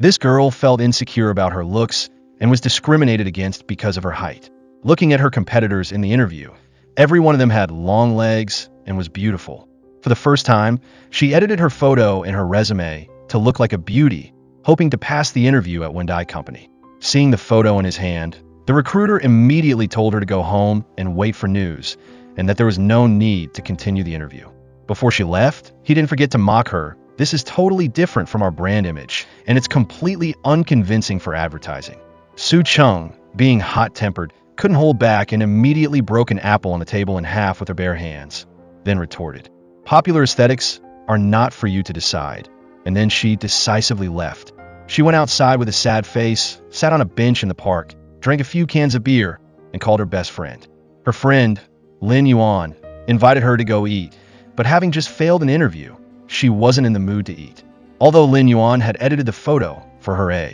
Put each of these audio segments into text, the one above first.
This girl felt insecure about her looks and was discriminated against because of her height. Looking at her competitors in the interview, every one of them had long legs and was beautiful. For the first time, she edited her photo in her resume to look like a beauty, hoping to pass the interview at Wendai Company. Seeing the photo in his hand, the recruiter immediately told her to go home and wait for news, and that there was no need to continue the interview. Before she left, he didn't forget to mock her. "This is totally different from our brand image, and it's completely unconvincing for advertising." Su Chung, being hot-tempered, couldn't hold back and immediately broke an apple on the table in half with her bare hands, then retorted, "Popular aesthetics are not for you to decide." And then she decisively left. She went outside with a sad face, sat on a bench in the park, drank a few cans of beer, and called her best friend. Her friend, Lin Yuan, invited her to go eat, but having just failed an interview, she wasn't in the mood to eat. Although Lin Yuan had edited the photo for her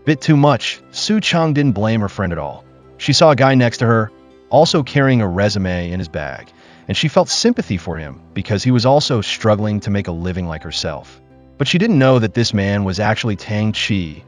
bit too much, Su Chung didn't blame her friend at all. She saw a guy next to her, also carrying a resume in his bag, and she felt sympathy for him because he was also struggling to make a living like herself. But she didn't know that this man was actually Tang Chi,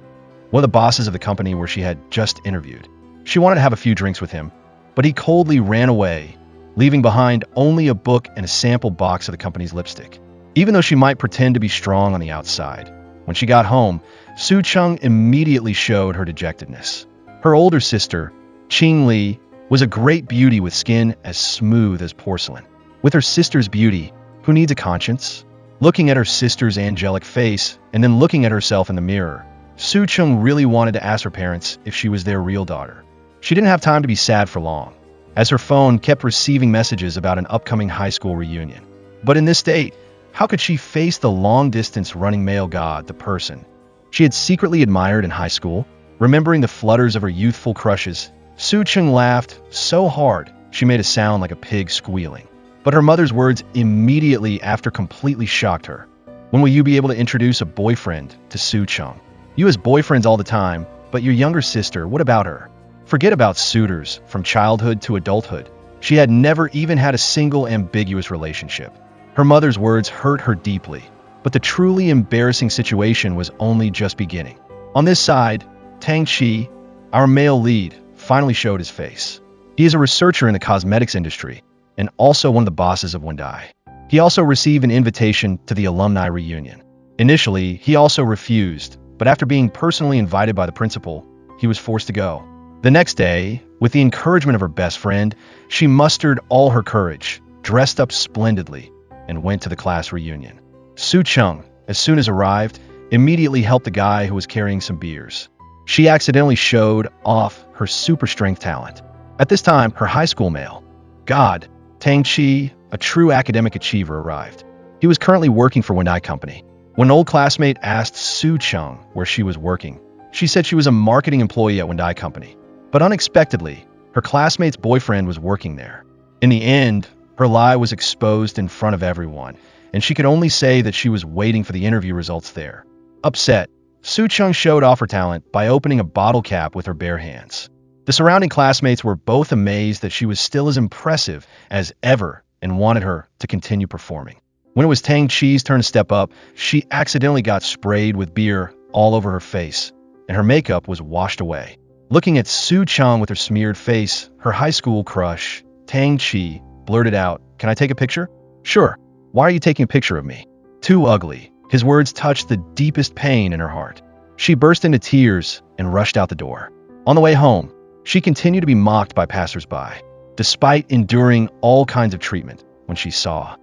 one of the bosses of the company where she had just interviewed. She wanted to have a few drinks with him, but he coldly ran away, leaving behind only a book and a sample box of the company's lipstick. Even though she might pretend to be strong on the outside, when she got home, Su Chung immediately showed her dejectedness. Her older sister, Qing Li, was a great beauty with skin as smooth as porcelain. With her sister's beauty, who needs a conscience? Looking at her sister's angelic face and then looking at herself in the mirror, Su Chung really wanted to ask her parents if she was their real daughter. She didn't have time to be sad for long, as her phone kept receiving messages about an upcoming high school reunion. But in this state, how could she face the long-distance running male god, the person she had secretly admired in high school? Remembering the flutters of her youthful crushes, Su Chung laughed so hard she made a sound like a pig squealing. But her mother's words immediately after completely shocked her. "When will you be able to introduce a boyfriend to Su Chung? You has boyfriends all the time, but your younger sister, what about her?" Forget about suitors from childhood to adulthood. She had never even had a single ambiguous relationship. Her mother's words hurt her deeply, but the truly embarrassing situation was only just beginning. On this side, Tang Chi, our male lead, finally showed his face. He is a researcher in the cosmetics industry and also one of the bosses of Wendai. He also received an invitation to the alumni reunion. Initially, he also refused, but after being personally invited by the principal, he was forced to go. The next day, with the encouragement of her best friend, she mustered all her courage, dressed up splendidly, and went to the class reunion. Su Chung, as soon as arrived, immediately helped the guy who was carrying some beers. She accidentally showed off her super strength talent. At this time, her high school male god, Tang Chi, a true academic achiever, arrived. He was currently working for Wendai Company. When an old classmate asked Su Chung where she was working, she said she was a marketing employee at Wendai Company. But unexpectedly, her classmate's boyfriend was working there. In the end, her lie was exposed in front of everyone, and she could only say that she was waiting for the interview results there. Upset, Su Chung showed off her talent by opening a bottle cap with her bare hands. The surrounding classmates were both amazed that she was still as impressive as ever and wanted her to continue performing. When it was Tang Chi's turn to step up, she accidentally got sprayed with beer all over her face, and her makeup was washed away. Looking at Su Chung with her smeared face, her high school crush, Tang Chi, blurted out, "Can I take a picture?" "Sure. Why are you taking a picture of me?" "Too ugly." His words touched the deepest pain in her heart. She burst into tears and rushed out the door. On the way home, she continued to be mocked by passersby, despite enduring all kinds of treatment. When she saw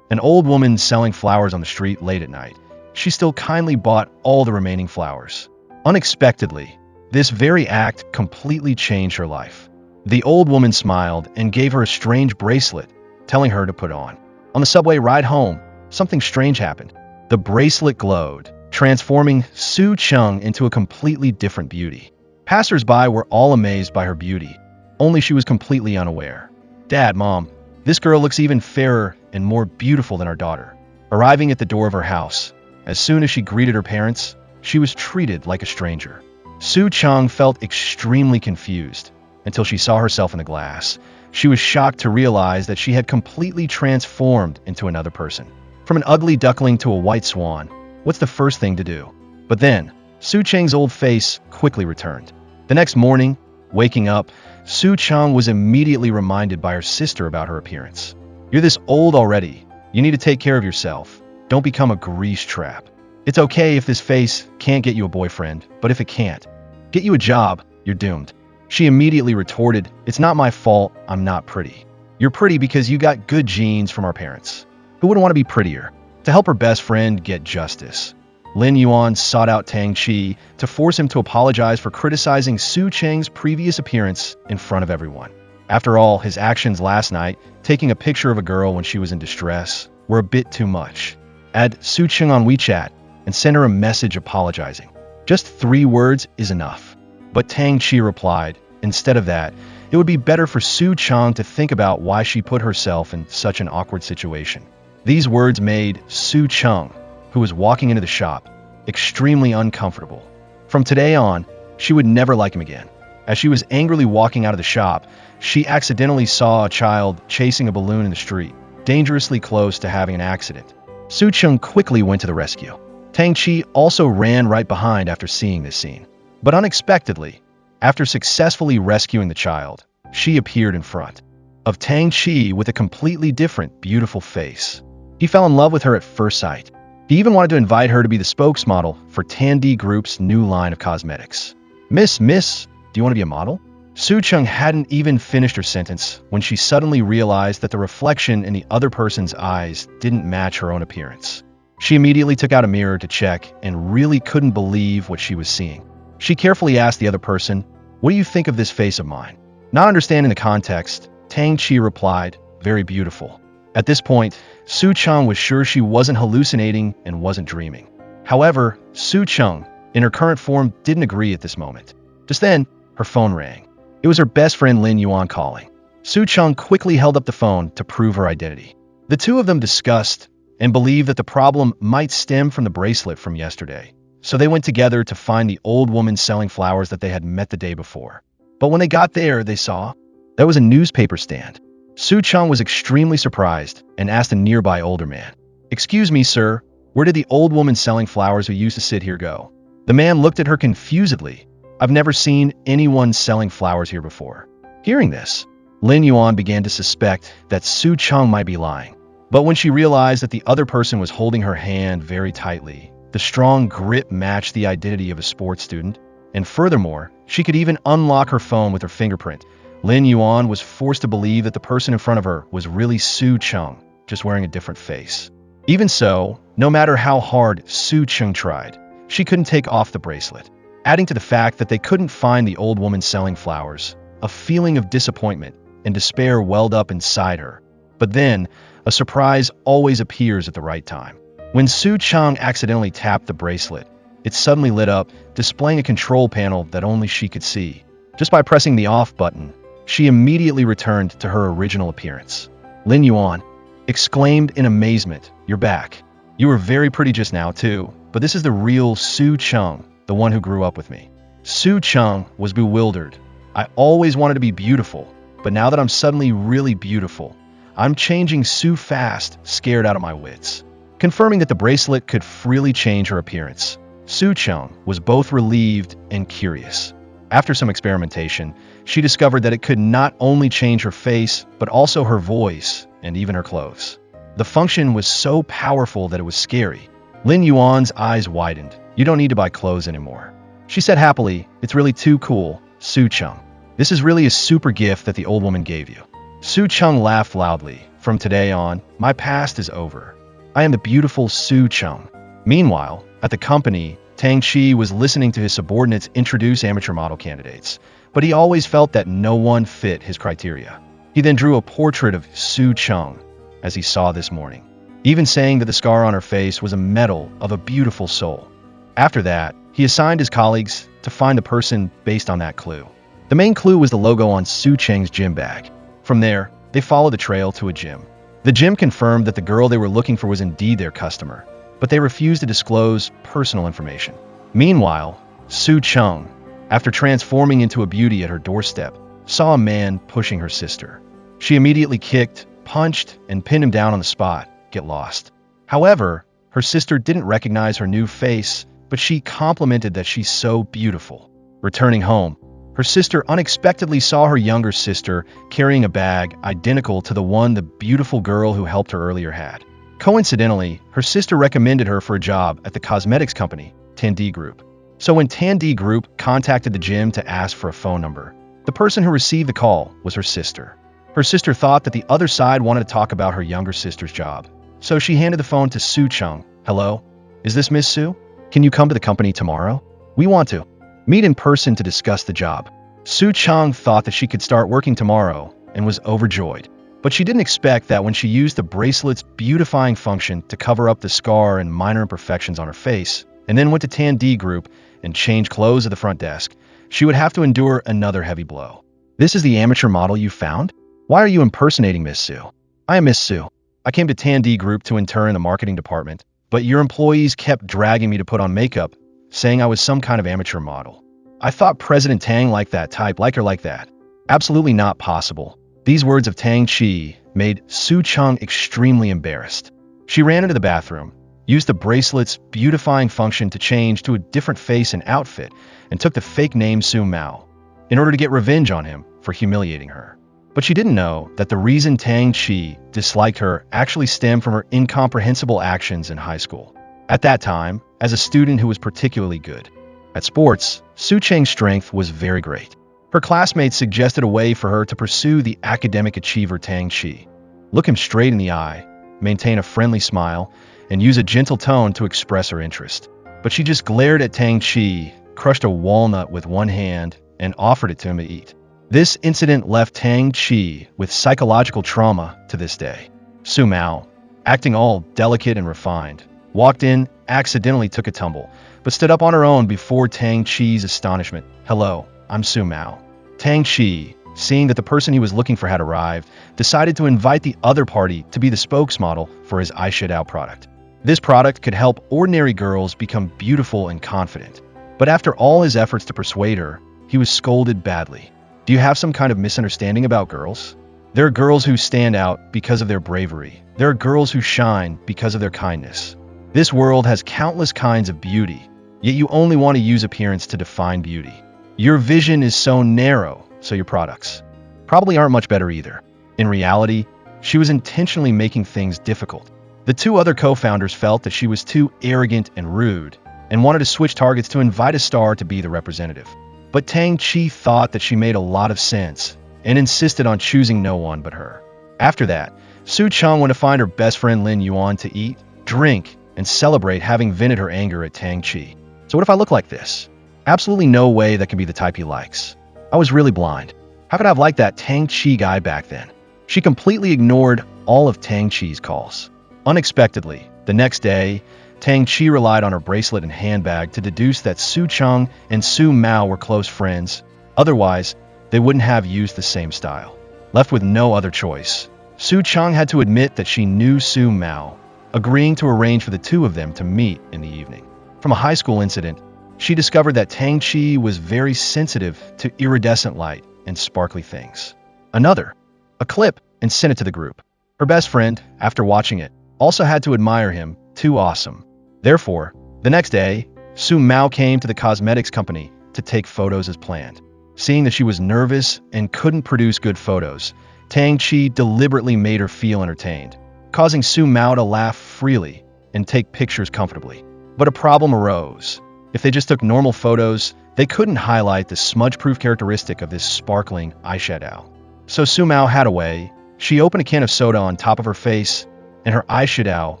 an old woman selling flowers on the street late at night, she still kindly bought all the remaining flowers. Unexpectedly, this very act completely changed her life. The old woman smiled and gave her a strange bracelet, telling her to put on. On the subway ride home, something strange happened. The bracelet glowed, transforming Su Chung into a completely different beauty. Passers-by were all amazed by her beauty, only she was completely unaware. "Dad, Mom, this girl looks even fairer and more beautiful than our daughter." Arriving at the door of her house, as soon as she greeted her parents, she was treated like a stranger. Su Chung felt extremely confused until she saw herself in the glass. She was shocked to realize that she had completely transformed into another person. From an ugly duckling to a white swan, what's the first thing to do? But then, Su Cheng's old face quickly returned. The next morning, waking up, Su Cheng was immediately reminded by her sister about her appearance. "You're this old already. You need to take care of yourself. Don't become a grease trap. It's okay if this face can't get you a boyfriend, but if it can't get you a job, you're doomed." She immediately retorted, "It's not my fault I'm not pretty. You're pretty because you got good genes from our parents. Who wouldn't want to be prettier?" To help her best friend get justice, Lin Yuan sought out Tang Chi to force him to apologize for criticizing Su Cheng's previous appearance in front of everyone. After all, his actions last night, taking a picture of a girl when she was in distress, were a bit too much. Add Su Cheng on WeChat and send her a message apologizing. Just 3 words is enough. But Tang Chi replied, instead of that, it would be better for Su Cheng to think about why she put herself in such an awkward situation. These words made Su Cheng, who was walking into the shop, extremely uncomfortable. From today on, she would never like him again. As she was angrily walking out of the shop, she accidentally saw a child chasing a balloon in the street, dangerously close to having an accident. Su Cheng quickly went to the rescue. Tang Chi also ran right behind after seeing this scene. But unexpectedly, after successfully rescuing the child, she appeared in front of Tang Chi with a completely different, beautiful face. He fell in love with her at first sight. He even wanted to invite her to be the spokesmodel for Tandy Group's new line of cosmetics. Miss, do you want to be a model?" Su Cheng hadn't even finished her sentence when she suddenly realized that the reflection in the other person's eyes didn't match her own appearance. She immediately took out a mirror to check and really couldn't believe what she was seeing. She carefully asked the other person, "What do you think of this face of mine?" Not understanding the context, Tang Chi replied, "Very beautiful." At this point, Su Cheng was sure she wasn't hallucinating and wasn't dreaming. However, Su Cheng, in her current form, didn't agree at this moment. Just then, her phone rang. It was her best friend Lin Yuan calling. Su Cheng quickly held up the phone to prove her identity. The two of them discussed and believed that the problem might stem from the bracelet from yesterday. So they went together to find the old woman selling flowers that they had met the day before. But when they got there, they saw there was a newspaper stand. Su Cheng was extremely surprised and asked a nearby older man, "Excuse me, sir, where did the old woman selling flowers who used to sit here go?" The man looked at her confusedly. "I've never seen anyone selling flowers here before." Hearing this, Lin Yuan began to suspect that Su Cheng might be lying. But when she realized that the other person was holding her hand very tightly, the strong grip matched the identity of a sports student, and furthermore, she could even unlock her phone with her fingerprint. Lin Yuan was forced to believe that the person in front of her was really Su Cheng, just wearing a different face. Even so, no matter how hard Su Cheng tried, she couldn't take off the bracelet. Adding to the fact that they couldn't find the old woman selling flowers, a feeling of disappointment and despair welled up inside her. But then, a surprise always appears at the right time. When Su Cheng accidentally tapped the bracelet, it suddenly lit up, displaying a control panel that only she could see. Just by pressing the off button, she immediately returned to her original appearance. Lin Yuan exclaimed in amazement, "You're back. You were very pretty just now, too, but this is the real Su Cheng, the one who grew up with me." Su Cheng was bewildered. "I always wanted to be beautiful, but now that I'm suddenly really beautiful, I'm changing so fast, scared out of my wits." Confirming that the bracelet could freely change her appearance, Su Cheng was both relieved and curious. After some experimentation, she discovered that it could not only change her face, but also her voice and even her clothes. The function was so powerful that it was scary. Lin Yuan's eyes widened. "You don't need to buy clothes anymore," she said happily. "It's really too cool, Su Cheng. This is really a super gift that the old woman gave you." Su Cheng laughed loudly. "From today on, my past is over. I am the beautiful Su Cheng." Meanwhile, at the company, Tang Chi was listening to his subordinates introduce amateur model candidates, but he always felt that no one fit his criteria. He then drew a portrait of Su Cheng, as he saw this morning, even saying that the scar on her face was a medal of a beautiful soul. After that, he assigned his colleagues to find the person based on that clue. The main clue was the logo on Su Cheng's gym bag. From there, they followed the trail to a gym. The gym confirmed that the girl they were looking for was indeed their customer, but they refused to disclose personal information. Meanwhile, Su Cheng, after transforming into a beauty at her doorstep, saw a man pushing her sister. She immediately kicked, punched, and pinned him down on the spot. Get lost. However, her sister didn't recognize her new face but she complimented that she's so beautiful. Returning home, her sister unexpectedly saw her younger sister carrying a bag identical to the one the beautiful girl who helped her earlier had. Coincidentally, her sister recommended her for a job at the cosmetics company, Tang Chi Group. So when Tang Chi Group contacted the gym to ask for a phone number, the person who received the call was her sister. Her sister thought that the other side wanted to talk about her younger sister's job. So she handed the phone to Su Chung. Hello? Is this Miss Su? Can you come to the company tomorrow? We want to meet in person to discuss the job. Su Chung thought that she could start working tomorrow and was overjoyed. But she didn't expect that when she used the bracelet's beautifying function to cover up the scar and minor imperfections on her face, and then went to Tang Chi Group and changed clothes at the front desk, she would have to endure another heavy blow. This is the amateur model you found? Why are you impersonating Miss Su? I am Miss Su. I came to Tang Chi Group to intern in the marketing department, but your employees kept dragging me to put on makeup, saying I was some kind of amateur model. I thought President Tang liked that type, like her like that. Absolutely not possible. These words of Tang Chi made Su Chung extremely embarrassed. She ran into the bathroom, used the bracelet's beautifying function to change to a different face and outfit, and took the fake name Su Mao in order to get revenge on him for humiliating her. But she didn't know that the reason Tang Chi disliked her actually stemmed from her incomprehensible actions in high school. At that time, as a student who was particularly good at sports, Su Cheng's strength was very great. Her classmates suggested a way for her to pursue the academic achiever Tang Chi. Look him straight in the eye, maintain a friendly smile, and use a gentle tone to express her interest. But she just glared at Tang Chi, crushed a walnut with one hand, and offered it to him to eat. This incident left Tang Chi with psychological trauma to this day. Su Mao, acting all delicate and refined, walked in, accidentally took a tumble, but stood up on her own before Tang Chi's astonishment. Hello, I'm Su Mao. Tang Chi, seeing that the person he was looking for had arrived, decided to invite the other party to be the spokesmodel for his eyeshadow product. This product could help ordinary girls become beautiful and confident. But after all his efforts to persuade her, he was scolded badly. Do you have some kind of misunderstanding about girls? There are girls who stand out because of their bravery. There are girls who shine because of their kindness. This world has countless kinds of beauty, yet you only want to use appearance to define beauty. Your vision is so narrow, so your products probably aren't much better either. In reality, she was intentionally making things difficult. The two other co-founders felt that she was too arrogant and rude, and wanted to switch targets to invite a star to be the representative. But Tang Chi thought that she made a lot of sense, and insisted on choosing no one but her. After that, Su Chung went to find her best friend Lin Yuan to eat, drink, and celebrate having vented her anger at Tang Chi. So what if I look like this? Absolutely no way that can be the type he likes. I was really blind. How could I have liked that Tang Chi guy back then? She completely ignored all of Tang Chi's calls. Unexpectedly, the next day, Tang Chi relied on her bracelet and handbag to deduce that Su Chung and Su Mao were close friends. Otherwise, they wouldn't have used the same style. Left with no other choice, Su Chung had to admit that she knew Su Mao, agreeing to arrange for the two of them to meet in the evening. From a high school incident, she discovered that Tang Chi was very sensitive to iridescent light and sparkly things. Another, a clip, and sent it to the group. Her best friend, after watching it, also had to admire him. Too awesome. Therefore, the next day, Su Mao came to the cosmetics company to take photos as planned. Seeing that she was nervous and couldn't produce good photos, Tang Chi deliberately made her feel entertained, causing Su Mao to laugh freely and take pictures comfortably. But a problem arose. If they just took normal photos, they couldn't highlight the smudge-proof characteristic of this sparkling eyeshadow. So Su Mao had a way. She opened a can of soda on top of her face, and her eyeshadow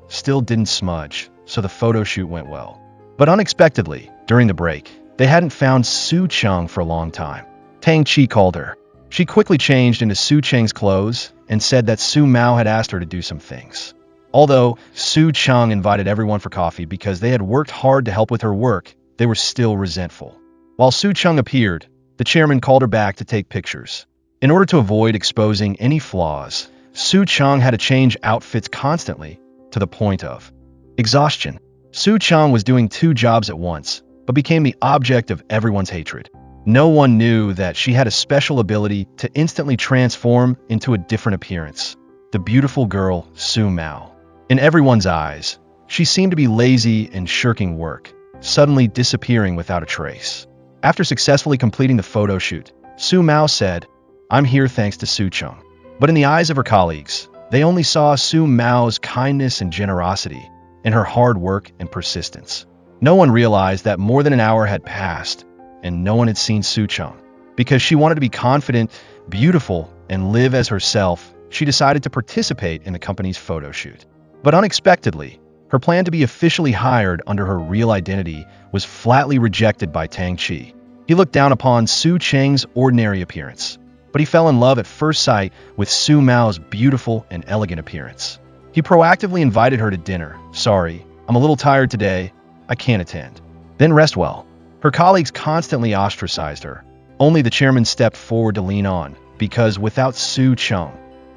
still didn't smudge, so the photo shoot went well. But unexpectedly, during the break, they hadn't found Su Chung for a long time. Tang Chi called her. She quickly changed into Su Cheng's clothes and said that Su Mao had asked her to do some things. Although Su Chung invited everyone for coffee because they had worked hard to help with her work, they were still resentful. While Su Chung appeared, the chairman called her back to take pictures. In order to avoid exposing any flaws, Su Chung had to change outfits constantly, to the point of exhaustion. Su Chung was doing two jobs at once, but became the object of everyone's hatred. No one knew that she had a special ability to instantly transform into a different appearance. The beautiful girl, Su Mao. In everyone's eyes, she seemed to be lazy and shirking work. suddenly disappearing without a trace. After successfully completing the photo shoot, Su Mao said, "I'm here thanks to Su Chung." But in the eyes of her colleagues, they only saw Su Mao's kindness and generosity, and her hard work and persistence. No one realized that more than an hour had passed, and no one had seen Su Chung. Because she wanted to be confident, beautiful, and live as herself, she decided to participate in the company's photo shoot. But unexpectedly, her plan to be officially hired under her real identity was flatly rejected by Tang Chi. He looked down upon Su Cheng's ordinary appearance, but he fell in love at first sight with Su Mao's beautiful and elegant appearance. He proactively invited her to dinner. "Sorry, I'm a little tired today. I can't attend." "Then rest well." Her colleagues constantly ostracized her. Only the chairman stepped forward to lean on, because without Su Chung,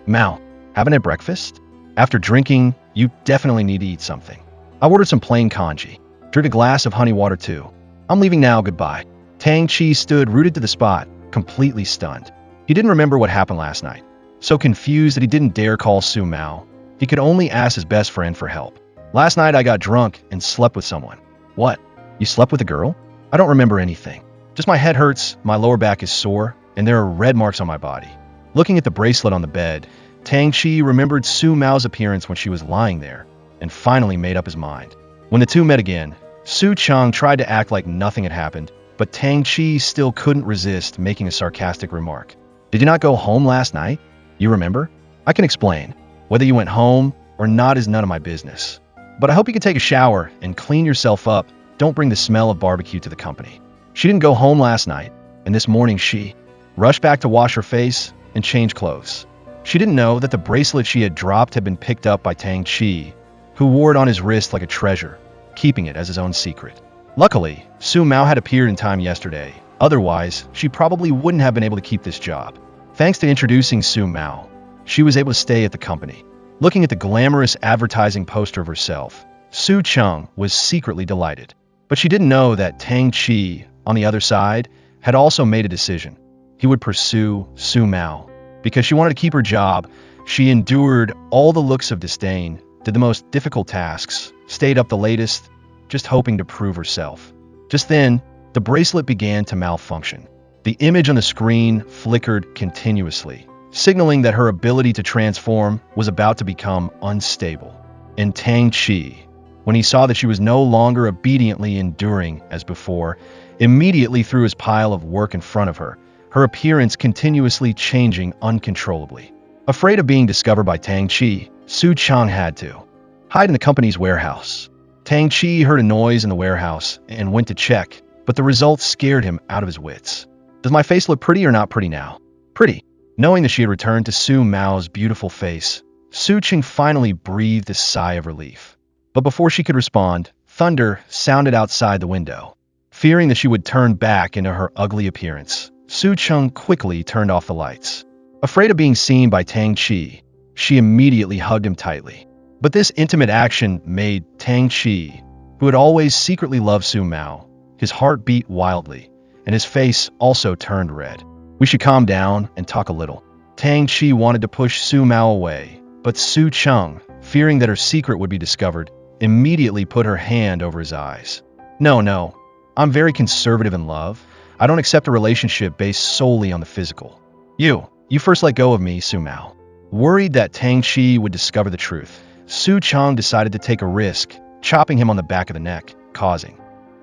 "Mao, haven't had breakfast? After drinking, you definitely need to eat something. I ordered some plain congee. Drink a glass of honey water too. I'm leaving now, goodbye." Tang Chi stood rooted to the spot, completely stunned. He didn't remember what happened last night. So confused that he didn't dare call Su Mao, he could only ask his best friend for help. "Last night I got drunk and slept with someone." "What? You slept with a girl?" "I don't remember anything. Just my head hurts, my lower back is sore, and there are red marks on my body." Looking at the bracelet on the bed, Tang Chi remembered Su Mao's appearance when she was lying there, and finally made up his mind. When the two met again, Su Chung tried to act like nothing had happened, but Tang Chi still couldn't resist making a sarcastic remark. "Did you not go home last night? You remember?" "I can explain. Whether you went home or not is none of my business. But I hope you can take a shower and clean yourself up. Don't bring the smell of barbecue to the company." She didn't go home last night, and this morning she rushed back to wash her face and change clothes. She didn't know that the bracelet she had dropped had been picked up by Tang Chi, who wore it on his wrist like a treasure, keeping it as his own secret. Luckily, Su Mao had appeared in time yesterday. Otherwise, she probably wouldn't have been able to keep this job. Thanks to introducing Su Mao, she was able to stay at the company. Looking at the glamorous advertising poster of herself, Su Chung was secretly delighted. But she didn't know that Tang Chi, on the other side, had also made a decision. He would pursue Su Mao. Because she wanted to keep her job, she endured all the looks of disdain, did the most difficult tasks, stayed up the latest, just hoping to prove herself. Just then, the bracelet began to malfunction. The image on the screen flickered continuously, signaling that her ability to transform was about to become unstable. And Tang Chi, when he saw that she was no longer obediently enduring as before, immediately threw his pile of work in front of her, her appearance continuously changing uncontrollably. Afraid of being discovered by Tang Chi, Su Chung had to hide in the company's warehouse. Tang Chi heard a noise in the warehouse and went to check, but the results scared him out of his wits. "Does my face look pretty or not pretty now?" "Pretty." Knowing that she had returned to Su Mao's beautiful face, Su Chung finally breathed a sigh of relief. But before she could respond, thunder sounded outside the window. Fearing that she would turn back into her ugly appearance, Su Chung quickly turned off the lights. Afraid of being seen by Tang Chi, she immediately hugged him tightly. But this intimate action made Tang Chi, who had always secretly loved Su Mao, his heart beat wildly, and his face also turned red. "We should calm down and talk a little." Tang Chi wanted to push Su Mao away, but Su Chung, fearing that her secret would be discovered, immediately put her hand over his eyes. No, I'm very conservative in love. I don't accept a relationship based solely on the physical." You first let go of me, Su Mao." Worried that Tang Chi would discover the truth, Su Chung decided to take a risk, chopping him on the back of the neck, causing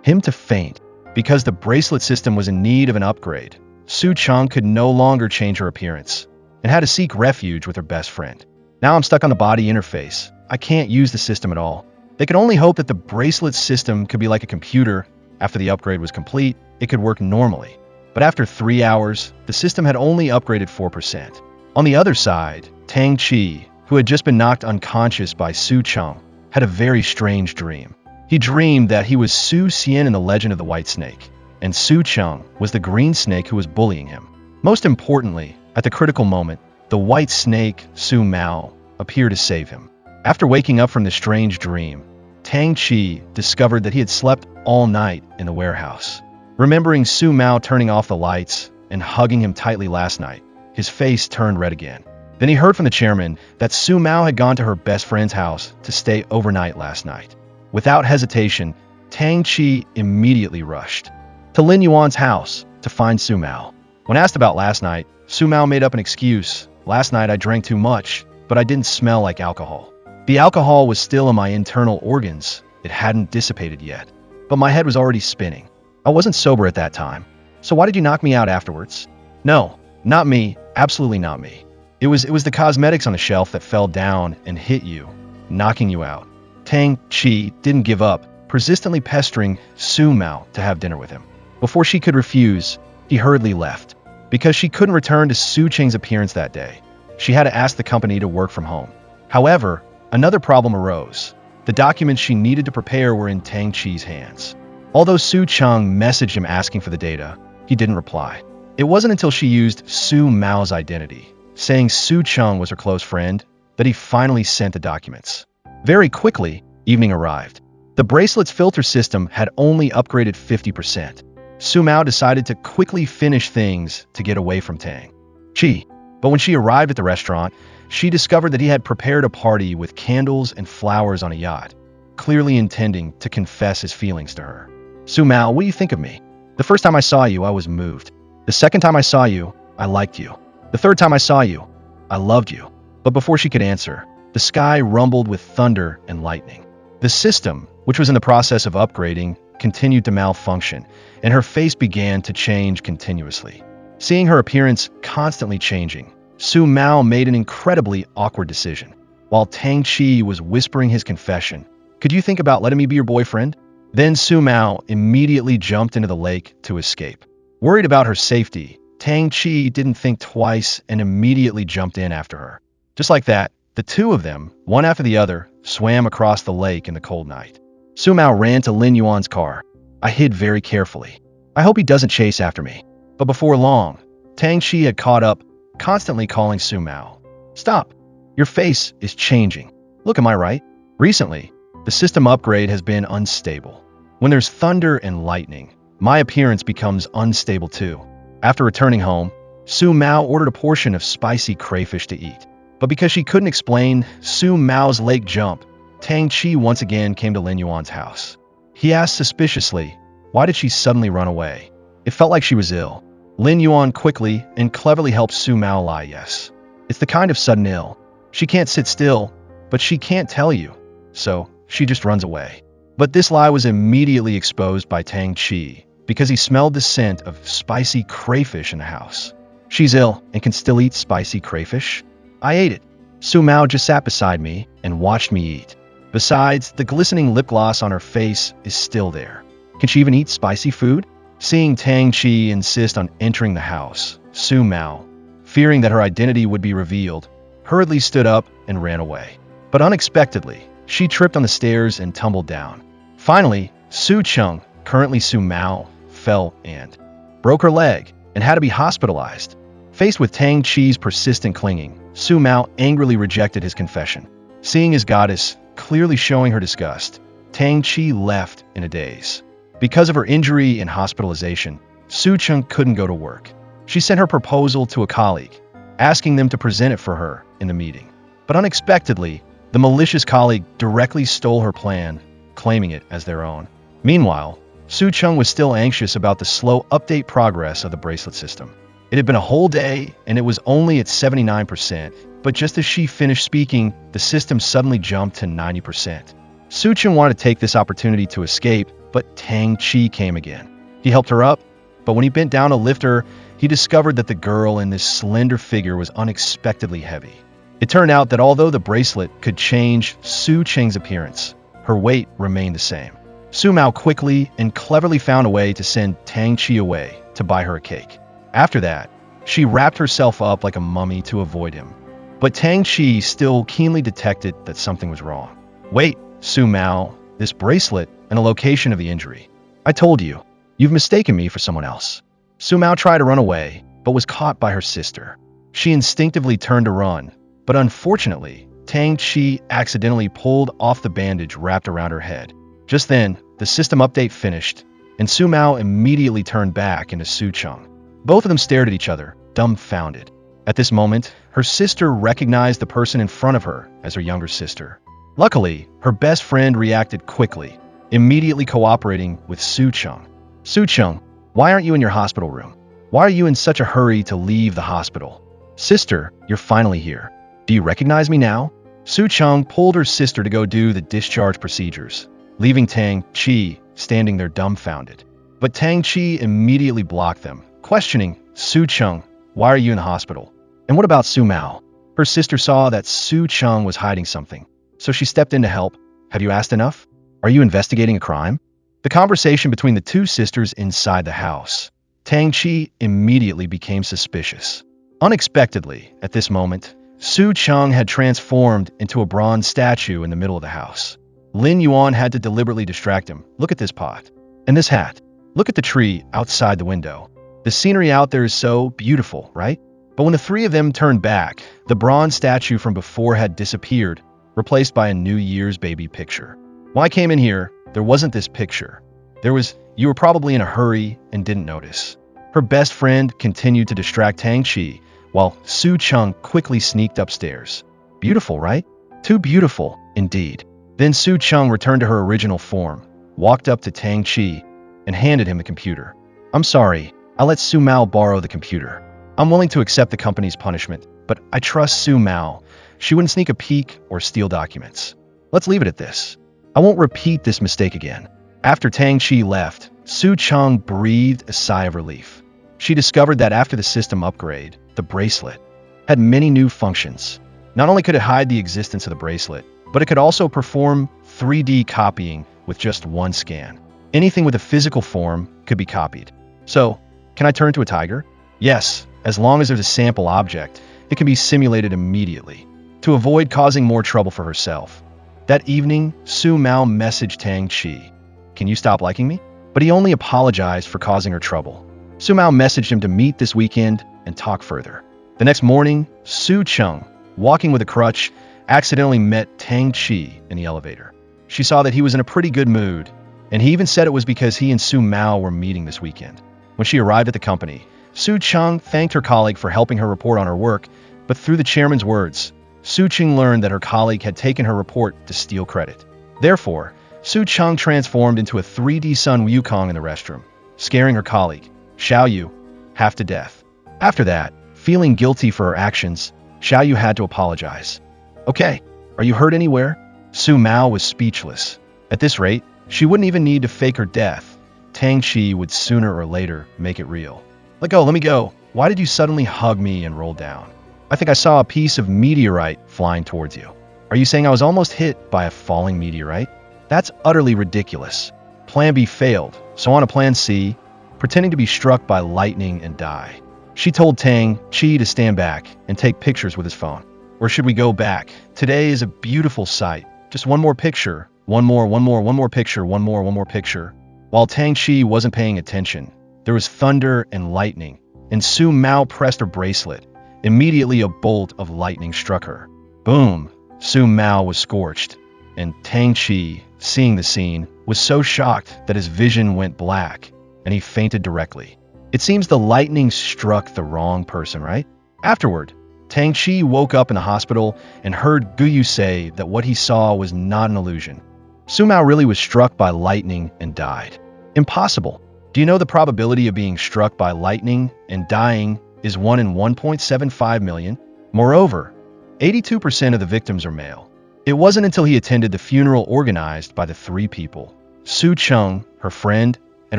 him to faint. Because the bracelet system was in need of an upgrade, Su Chung could no longer change her appearance, and had to seek refuge with her best friend. "Now I'm stuck on the body interface. I can't use the system at all." They could only hope that the bracelet system could be like a computer. After the upgrade was complete, it could work normally. But after 3 hours, the system had only upgraded 4%. On the other side, Tang Chi, who had just been knocked unconscious by Su Chung, had a very strange dream. He dreamed that he was Su Xian in the Legend of the White Snake, and Su Chung was the green snake who was bullying him. Most importantly, at the critical moment, the white snake, Su Mao, appeared to save him. After waking up from the strange dream, Tang Chi discovered that he had slept all night in the warehouse. Remembering Su Mao turning off the lights and hugging him tightly last night, his face turned red again. Then he heard from the chairman that Su Mao had gone to her best friend's house to stay overnight last night. Without hesitation, Tang Chi immediately rushed to Lin Yuan's house to find Su Mao. When asked about last night, Su Mao made up an excuse. Last night I drank too much, but I didn't smell like alcohol. The alcohol was still in my internal organs. It hadn't dissipated yet. But my head was already spinning. I wasn't sober at that time. So why did you knock me out afterwards? No, not me. Absolutely not me. It was the cosmetics on the shelf that fell down and hit you, knocking you out. Tang Chi didn't give up, persistently pestering Su Mao to have dinner with him. Before she could refuse, he hurriedly left. Because she couldn't return to Su Cheng's appearance that day, she had to ask the company to work from home. However, another problem arose. The documents she needed to prepare were in Tang Chi's hands. Although Su Cheng messaged him asking for the data, he didn't reply. It wasn't until she used Su Mao's identity, saying Su Cheng was her close friend, that he finally sent the documents. Very quickly, evening arrived. The bracelet's filter system had only upgraded 50%. Su Mao decided to quickly finish things to get away from Tang Chi. But when she arrived at the restaurant, she discovered that he had prepared a party with candles and flowers on a yacht, clearly intending to confess his feelings to her. Su Mao, what do you think of me? The first time I saw you, I was moved. The second time I saw you, I liked you. The third time I saw you, I loved you. But before she could answer, the sky rumbled with thunder and lightning. The system, which was in the process of upgrading, continued to malfunction, and her face began to change continuously. Seeing her appearance constantly changing, Su Mao made an incredibly awkward decision. While Tang Chi was whispering his confession, "Could you think about letting me be your boyfriend?" Then Su Mao immediately jumped into the lake to escape. Worried about her safety, Tang Chi didn't think twice and immediately jumped in after her. Just like that, the two of them, one after the other, swam across the lake in the cold night. Su Mao ran to Lin Yuan's car. I hid very carefully. I hope he doesn't chase after me. But before long, Tang Chi had caught up, constantly calling Su Mao. Stop! Your face is changing. Look, am I right? Recently, the system upgrade has been unstable. When there's thunder and lightning, my appearance becomes unstable too. After returning home, Su Mao ordered a portion of spicy crayfish to eat. But because she couldn't explain Su Mao's lake jump, Tang Chi once again came to Lin Yuan's house. He asked suspiciously, why did she suddenly run away? It felt like she was ill. Lin Yuan quickly and cleverly helped Su Mao lie yes. It's the kind of sudden ill. She can't sit still, but she can't tell you. So, she just runs away. But this lie was immediately exposed by Tang Chi, because he smelled the scent of spicy crayfish in the house. She's ill and can still eat spicy crayfish? I ate it. Su Mao just sat beside me and watched me eat. Besides, the glistening lip gloss on her face is still there. Can she even eat spicy food? Seeing Tang Chi insist on entering the house, Su Mao, fearing that her identity would be revealed, hurriedly stood up and ran away. But unexpectedly, she tripped on the stairs and tumbled down. Finally, Su Cheng, currently Su Mao, fell and broke her leg and had to be hospitalized. Faced with Tang Chi's persistent clinging, Su Mao angrily rejected his confession. Seeing his goddess clearly showing her disgust, Tang Chi left in a daze. Because of her injury and hospitalization, Su Cheng couldn't go to work. She sent her proposal to a colleague, asking them to present it for her in the meeting. But unexpectedly, the malicious colleague directly stole her plan, claiming it as their own. Meanwhile, Su Cheng was still anxious about the slow update progress of the bracelet system. It had been a whole day, and it was only at 79%, but just as she finished speaking, the system suddenly jumped to 90%. Su Cheng wanted to take this opportunity to escape, but Tang Chi came again. He helped her up, but when he bent down to lift her, he discovered that the girl in this slender figure was unexpectedly heavy. It turned out that although the bracelet could change Su Cheng's appearance, her weight remained the same. Su Mao quickly and cleverly found a way to send Tang Chi away to buy her a cake. After that, she wrapped herself up like a mummy to avoid him. But Tang Chi still keenly detected that something was wrong. Wait, Su Mao, this bracelet and the location of the injury. I told you, you've mistaken me for someone else. Su Mao tried to run away, but was caught by her sister. She instinctively turned to run, but unfortunately, Tang Chi accidentally pulled off the bandage wrapped around her head. Just then, the system update finished, and Su Mao immediately turned back into Su Cheng. Both of them stared at each other, dumbfounded. At this moment, her sister recognized the person in front of her as her younger sister. Luckily, her best friend reacted quickly, immediately cooperating with Su Chung. Su Chung, why aren't you in your hospital room? Why are you in such a hurry to leave the hospital? Sister, you're finally here. Do you recognize me now? Su Chung pulled her sister to go do the discharge procedures, leaving Tang Chi standing there dumbfounded. But Tang Chi immediately blocked them, questioning, Su Chung, why are you in the hospital? And what about Su Mao? Her sister saw that Su Chung was hiding something, so she stepped in to help. Have you asked enough? Are you investigating a crime? The conversation between the two sisters inside the house. Tang Chi immediately became suspicious. Unexpectedly, at this moment, Su Chung had transformed into a bronze statue in the middle of the house. Lin Yuan had to deliberately distract him. Look at this pot. And this hat. Look at the tree outside the window. The scenery out there is so beautiful, right? But when the three of them turned back, the bronze statue from before had disappeared, replaced by a New Year's baby picture. When I came in here, there wasn't this picture. You were probably in a hurry and didn't notice. Her best friend continued to distract Tang Chi, while Su Chung quickly sneaked upstairs. Beautiful, right? Too beautiful, indeed. Then Su Chung returned to her original form, walked up to Tang Chi, and handed him the computer. I'm sorry, I let Su Mao borrow the computer. I'm willing to accept the company's punishment, but I trust Su Mao. She wouldn't sneak a peek or steal documents. Let's leave it at this. I won't repeat this mistake again. After Tang Chi left, Su Chung breathed a sigh of relief. She discovered that after the system upgrade, the bracelet had many new functions. Not only could it hide the existence of the bracelet, but it could also perform 3D copying with just one scan. Anything with a physical form could be copied. So, can I turn to a tiger? Yes, as long as there's a sample object, it can be simulated immediately, to avoid causing more trouble for herself. That evening, Su Mao messaged Tang Chi. Can you stop liking me? But he only apologized for causing her trouble. Su Mao messaged him to meet this weekend and talk further. The next morning, Su Chung, walking with a crutch, accidentally met Tang Chi in the elevator. She saw that he was in a pretty good mood, and he even said it was because he and Su Mao were meeting this weekend. When she arrived at the company, Su Chung thanked her colleague for helping her report on her work, but through the chairman's words, Su Chung learned that her colleague had taken her report to steal credit. Therefore, Su Chung transformed into a 3D Sun Wukong in the restroom, scaring her colleague, Xiao Yu, half to death. After that, feeling guilty for her actions, Xiao Yu had to apologize. Okay, are you hurt anywhere? Su Mao was speechless. At this rate, she wouldn't even need to fake her death. Tang Chi would sooner or later make it real. Let me go. Why did you suddenly hug me and roll down? I think I saw a piece of meteorite flying towards you. Are you saying I was almost hit by a falling meteorite? That's utterly ridiculous. Plan B failed, so on to Plan C, pretending to be struck by lightning and die. She told Tang Chi to stand back and take pictures with his phone. Or should we go back? Today is a beautiful sight. Just one more picture. One more picture, one more picture. While Tang Chi wasn't paying attention, there was thunder and lightning, and Su Mao pressed her bracelet. Immediately a bolt of lightning struck her. Boom! Su Mao was scorched, and Tang Chi, seeing the scene, was so shocked that his vision went black, and he fainted directly. It seems the lightning struck the wrong person, right? Afterward, Tang Chi woke up in the hospital and heard Guyu say that what he saw was not an illusion. Su Mao really was struck by lightning and died. Impossible. Do you know the probability of being struck by lightning and dying is 1 in 1.75 million? Moreover, 82% of the victims are male. It wasn't until he attended the funeral organized by the three people, Su Chung, her friend, and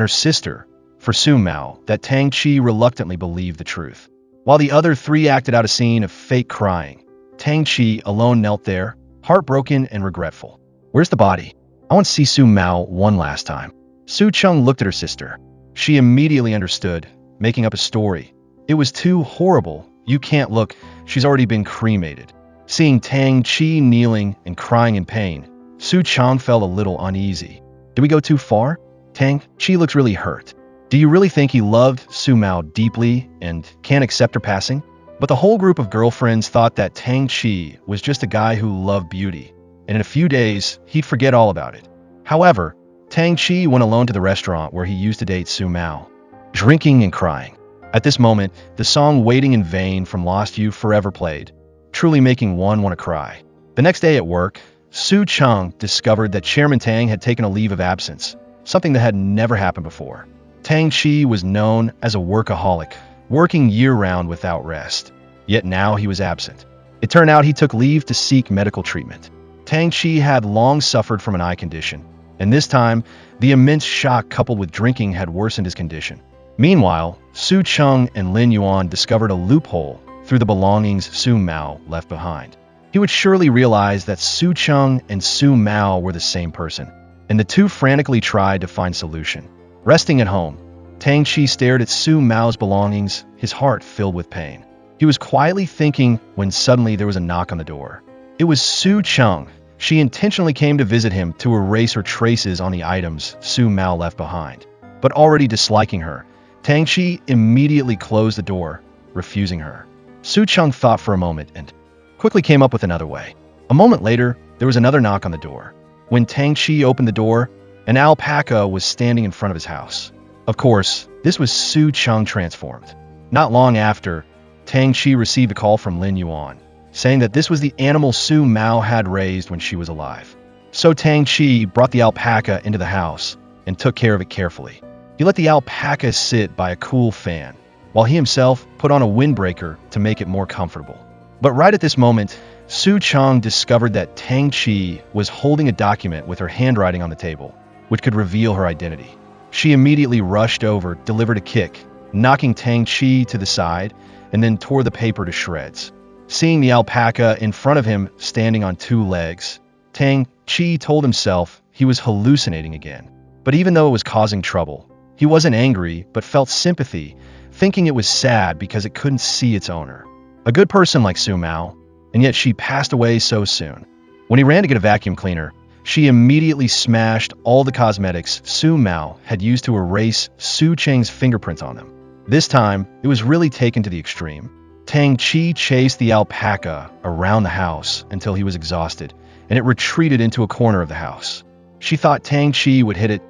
her sister, for Su Mao, that Tang Chi reluctantly believed the truth. While the other three acted out a scene of fake crying, Tang Chi alone knelt there, heartbroken and regretful. Where's the body? I want to see Su Mao one last time. Su Chung looked at her sister. She immediately understood, making up a story. It was too horrible. You can't look. She's already been cremated. Seeing Tang Chi kneeling and crying in pain, Su Chung felt a little uneasy. Did we go too far? Tang Chi looks really hurt. Do you really think he loved Su Mao deeply and can't accept her passing? But the whole group of girlfriends thought that Tang Chi was just a guy who loved beauty, and in a few days, he'd forget all about it. However, Tang Chi went alone to the restaurant where he used to date Su Mao, drinking and crying. At this moment, the song Waiting in Vain from Lost You Forever played, truly making one want to cry. The next day at work, Su Cheng discovered that Chairman Tang had taken a leave of absence, something that had never happened before. Tang Chi was known as a workaholic, working year-round without rest. Yet now he was absent. It turned out he took leave to seek medical treatment. Tang Chi had long suffered from an eye condition, and this time, the immense shock coupled with drinking had worsened his condition. Meanwhile, Su Cheng and Lin Yuan discovered a loophole through the belongings Su Mao left behind. He would surely realize that Su Cheng and Su Mao were the same person, and the two frantically tried to find solution. Resting at home, Tang Chi stared at Su Mao's belongings, his heart filled with pain. He was quietly thinking when suddenly there was a knock on the door. It was Su Cheng. She intentionally came to visit him to erase her traces on the items Su Mao left behind. But already disliking her, Tang Chi immediately closed the door, refusing her. Su Cheng thought for a moment and quickly came up with another way. A moment later, there was another knock on the door. When Tang Chi opened the door, an alpaca was standing in front of his house. Of course, this was Su Cheng transformed. Not long after, Tang Chi received a call from Lin Yuan, saying that this was the animal Su Mao had raised when she was alive. So Tang Chi brought the alpaca into the house and took care of it carefully. He let the alpaca sit by a cool fan, while he himself put on a windbreaker to make it more comfortable. But right at this moment, Su Cheng discovered that Tang Chi was holding a document with her handwriting on the table, which could reveal her identity. She immediately rushed over, delivered a kick, knocking Tang Chi to the side, and then tore the paper to shreds. Seeing the alpaca in front of him standing on two legs, Tang Chi told himself he was hallucinating again. But even though it was causing trouble, he wasn't angry but felt sympathy, thinking it was sad because it couldn't see its owner. A good person like Su Mao, and yet she passed away so soon. When he ran to get a vacuum cleaner, she immediately smashed all the cosmetics Su Mao had used to erase Su Cheng's fingerprints on them. This time, it was really taken to the extreme. Tang Chi chased the alpaca around the house until he was exhausted, and it retreated into a corner of the house. She thought Tang Chi would hit it,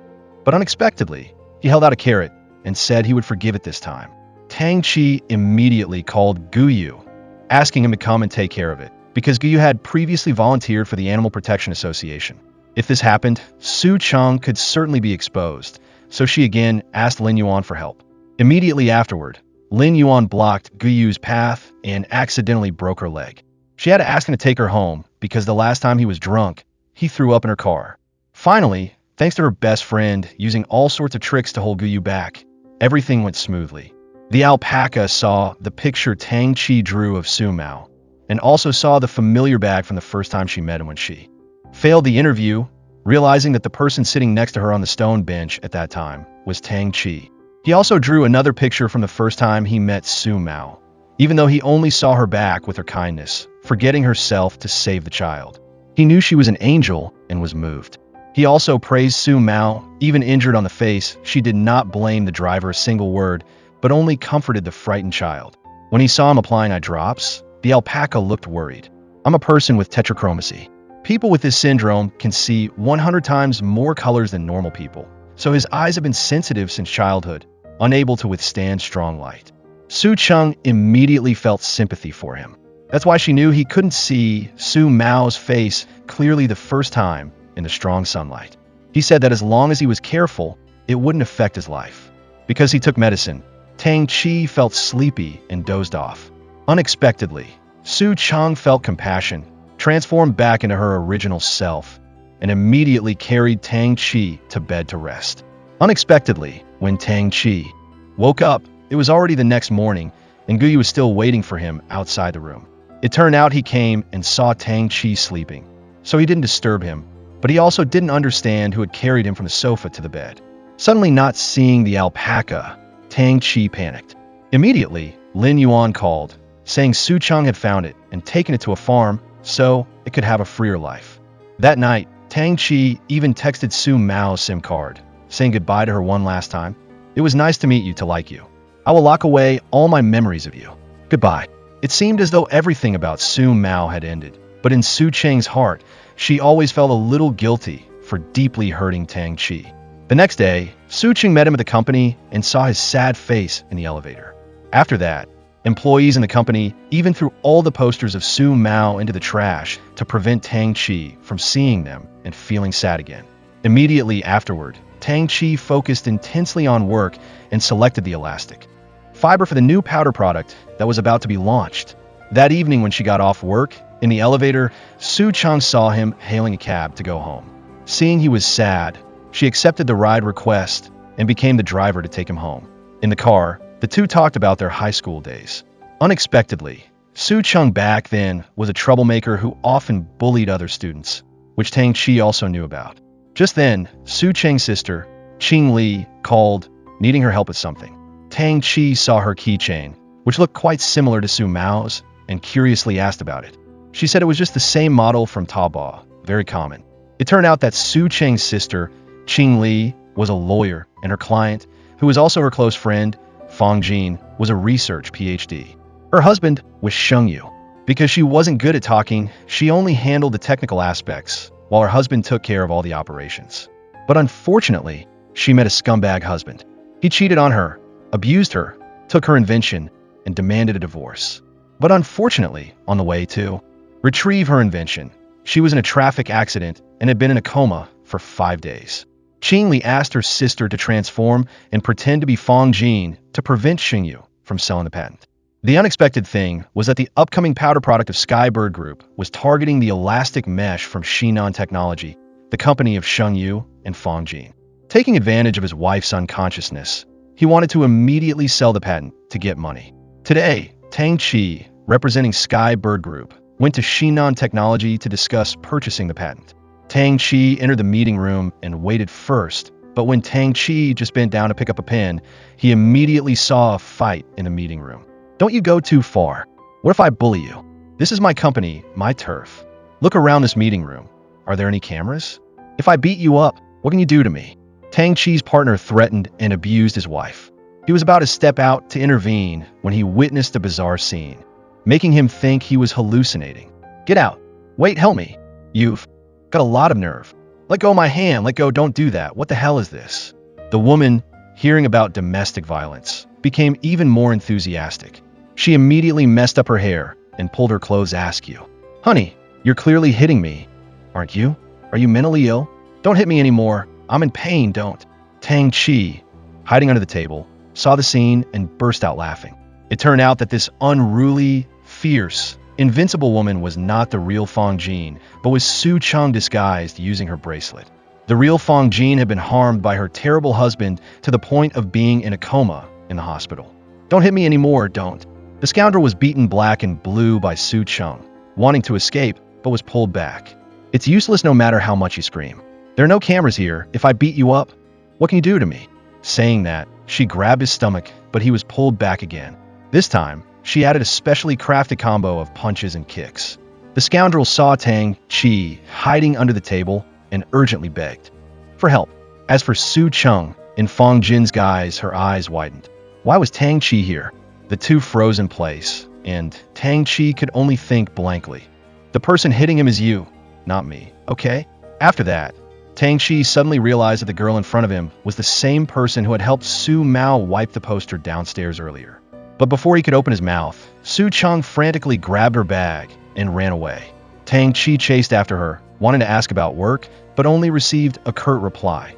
but unexpectedly, he held out a carrot and said he would forgive it this time. Tang Chi immediately called Guyu, asking him to come and take care of it, because Guyu had previously volunteered for the Animal Protection Association. If this happened, Su Cheng could certainly be exposed, so she again asked Lin Yuan for help. Immediately afterward, Lin Yuan blocked Guyu's path and accidentally broke her leg. She had to ask him to take her home because the last time he was drunk, he threw up in her car. Finally, thanks to her best friend using all sorts of tricks to hold Guyu back, everything went smoothly. The alpaca saw the picture Tang Chi drew of Su Mao, and also saw the familiar bag from the first time she met him when she failed the interview, realizing that the person sitting next to her on the stone bench at that time was Tang Chi. He also drew another picture from the first time he met Su Mao, even though he only saw her back with her kindness, forgetting herself to save the child. He knew she was an angel and was moved. He also praised Su Mao, even injured on the face. She did not blame the driver a single word, but only comforted the frightened child. When he saw him applying eye drops, the alpaca looked worried. I'm a person with tetrachromacy. People with this syndrome can see 100 times more colors than normal people, so his eyes have been sensitive since childhood, unable to withstand strong light. Su Cheng immediately felt sympathy for him. That's why she knew he couldn't see Su Mao's face clearly the first time in the strong sunlight. He said that as long as he was careful, it wouldn't affect his life. Because he took medicine, Tang Chi felt sleepy and dozed off. Unexpectedly, Su Cheng felt compassion, transformed back into her original self, and immediately carried Tang Chi to bed to rest. Unexpectedly, when Tang Chi woke up, it was already the next morning, and Guyu was still waiting for him outside the room. It turned out he came and saw Tang Chi sleeping, so he didn't disturb him, but he also didn't understand who had carried him from the sofa to the bed. Suddenly not seeing the alpaca, Tang Chi panicked. Immediately, Lin Yuan called, saying Su Cheng had found it and taken it to a farm so it could have a freer life. That night, Tang Chi even texted Su Mao's SIM card, saying goodbye to her one last time. It was nice to meet you, to like you. I will lock away all my memories of you. Goodbye. It seemed as though everything about Su Mao had ended, but in Su Cheng's heart, she always felt a little guilty for deeply hurting Tang Chi. The next day, Su Cheng met him at the company and saw his sad face in the elevator. After that, Employees in the company even threw all the posters of Su Mao into the trash to prevent Tang Chi from seeing them and feeling sad again. Immediately afterward, Tang Chi focused intensely on work and selected the elastic fiber for the new powder product that was about to be launched. That evening when she got off work, in the elevator, Su Chang saw him hailing a cab to go home. Seeing he was sad, she accepted the ride request and became the driver to take him home. In the car, the two talked about their high school days. Unexpectedly, Su Chang back then was a troublemaker who often bullied other students, which Tang Chi also knew about. Just then, Su Chang's sister, Qing Li, called, needing her help with something. Tang Chi saw her keychain, which looked quite similar to Su Mao's, and curiously asked about it. She said it was just the same model from Taobao, very common. It turned out that Su Chang's sister, Qing Li, was a lawyer, and her client, who was also her close friend, Fong Jeene, was a research PhD. Her husband was Sheng Yu. Because she wasn't good at talking, she only handled the technical aspects, while her husband took care of all the operations. But unfortunately, she met a scumbag husband. He cheated on her, abused her, took her invention, and demanded a divorce. But unfortunately, on the way to retrieve her invention, she was in a traffic accident and had been in a coma for 5 days. Qing Li asked her sister to transform and pretend to be Fong Jeene to prevent Sheng Yu from selling the patent. The unexpected thing was that the upcoming powder product of Skybird Group was targeting the elastic mesh from Shinan Technology, the company of Sheng Yu and Fong Jeene. Taking advantage of his wife's unconsciousness, he wanted to immediately sell the patent to get money. Today, Tang Chi, representing Skybird Group, went to Shinan Technology to discuss purchasing the patent. Tang Chi entered the meeting room and waited first, but when Tang Chi just bent down to pick up a pen, he immediately saw a fight in the meeting room. Don't you go too far. What if I bully you? This is my company, my turf. Look around this meeting room. Are there any cameras? If I beat you up, what can you do to me? Tang Chi's partner threatened and abused his wife. He was about to step out to intervene when he witnessed a bizarre scene, making him think he was hallucinating. Get out. Wait, help me. You've got a lot of nerve. Let go of my hand. Let go. Don't do that. What the hell is this? The woman, hearing about domestic violence, became even more enthusiastic. She immediately messed up her hair and pulled her clothes askew. Honey, you're clearly hitting me, aren't you? Are you mentally ill? Don't hit me anymore. I'm in pain, don't. Tang Chi, hiding under the table, saw the scene and burst out laughing. It turned out that this unruly, fierce, invincible woman was not the real Fong Jeene, but was Su Chang disguised using her bracelet. The real Fong Jeene had been harmed by her terrible husband to the point of being in a coma in the hospital. Don't hit me anymore, don't. The scoundrel was beaten black and blue by Su Chang, wanting to escape, but was pulled back. It's useless no matter how much you scream. There are no cameras here. If I beat you up, what can you do to me? Saying that, she grabbed his stomach, but he was pulled back again. This time, she added a specially crafted combo of punches and kicks. The scoundrel saw Tang Chi hiding under the table and urgently begged for help. As for Su Chang, in Fong Jiene's guise, her eyes widened. Why was Tang Chi here? The two froze in place, and Tang Chi could only think blankly. The person hitting him is you, not me, okay? After that, Tang Chi suddenly realized that the girl in front of him was the same person who had helped Su Mao wipe the poster downstairs earlier. But before he could open his mouth, Su Chang frantically grabbed her bag and ran away. Tang Chi chased after her, wanting to ask about work, but only received a curt reply.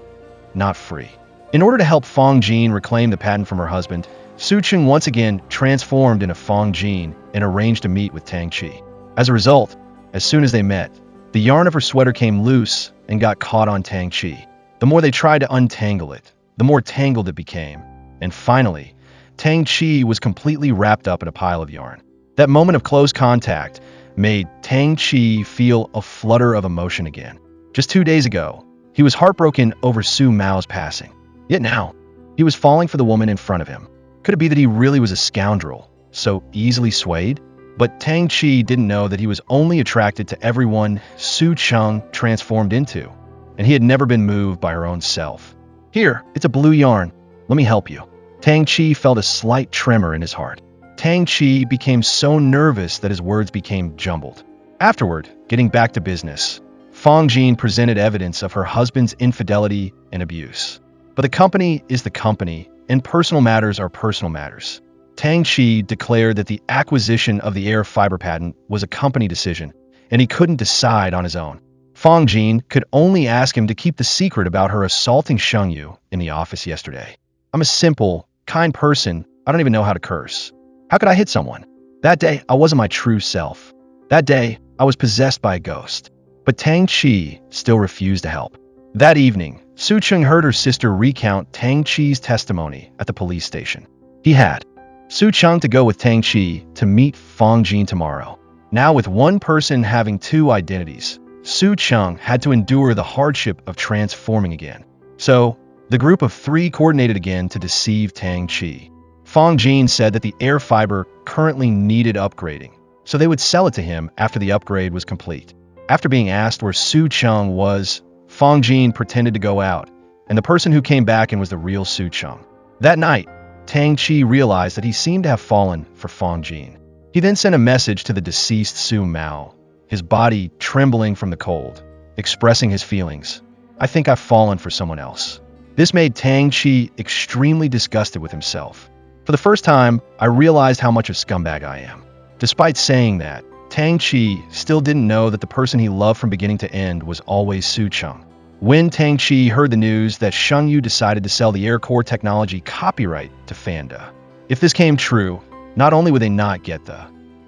Not free. In order to help Fong Jeene reclaim the patent from her husband, Su Chang once again transformed into Fong Jeene and arranged to meet with Tang Chi. As a result, as soon as they met, the yarn of her sweater came loose and got caught on Tang Chi. The more they tried to untangle it, the more tangled it became. And finally, Tang Chi was completely wrapped up in a pile of yarn. That moment of close contact made Tang Chi feel a flutter of emotion again. Just 2 days ago, he was heartbroken over Su Mao's passing. Yet now, he was falling for the woman in front of him. Could it be that he really was a scoundrel, so easily swayed? But Tang Chi didn't know that he was only attracted to everyone Su Chang transformed into, and he had never been moved by her own self. Here, it's a blue yarn. Let me help you. Tang Chi felt a slight tremor in his heart. Tang Chi became so nervous that his words became jumbled. Afterward, getting back to business, Fong Jeene presented evidence of her husband's infidelity and abuse. But the company is the company, and personal matters are personal matters. Tang Chi declared that the acquisition of the air fiber patent was a company decision, and he couldn't decide on his own. Fong Jeene could only ask him to keep the secret about her assaulting Shengyu in the office yesterday. I'm a simple, kind person. I don't even know how to curse. How could I hit someone? That day, I wasn't my true self. That day, I was possessed by a ghost. But Tang Chi still refused to help. That evening, Su Cheng heard her sister recount Tang Chi's testimony at the police station. He had Su Cheng to go with Tang Chi to meet Fong Jeene tomorrow. Now with one person having two identities, Su Cheng had to endure the hardship of transforming again. So, the group of three coordinated again to deceive Tang Chi. Fong Jeene said that the air fiber currently needed upgrading, so they would sell it to him after the upgrade was complete. After being asked where Su Cheng was, Fong Jeene pretended to go out, and the person who came back in was the real Su Cheng. That night, Tang Chi realized that he seemed to have fallen for Fong Jeene. He then sent a message to the deceased Su Mao, his body trembling from the cold, expressing his feelings. I think I've fallen for someone else. This made Tang Chi extremely disgusted with himself. For the first time, I realized how much of a scumbag I am. Despite saying that, Tang Chi still didn't know that the person he loved from beginning to end was always Su Cheng. When Tang Chi heard the news that Shengyu decided to sell the air core technology copyright to Fanda. If this came true, not only would they not get the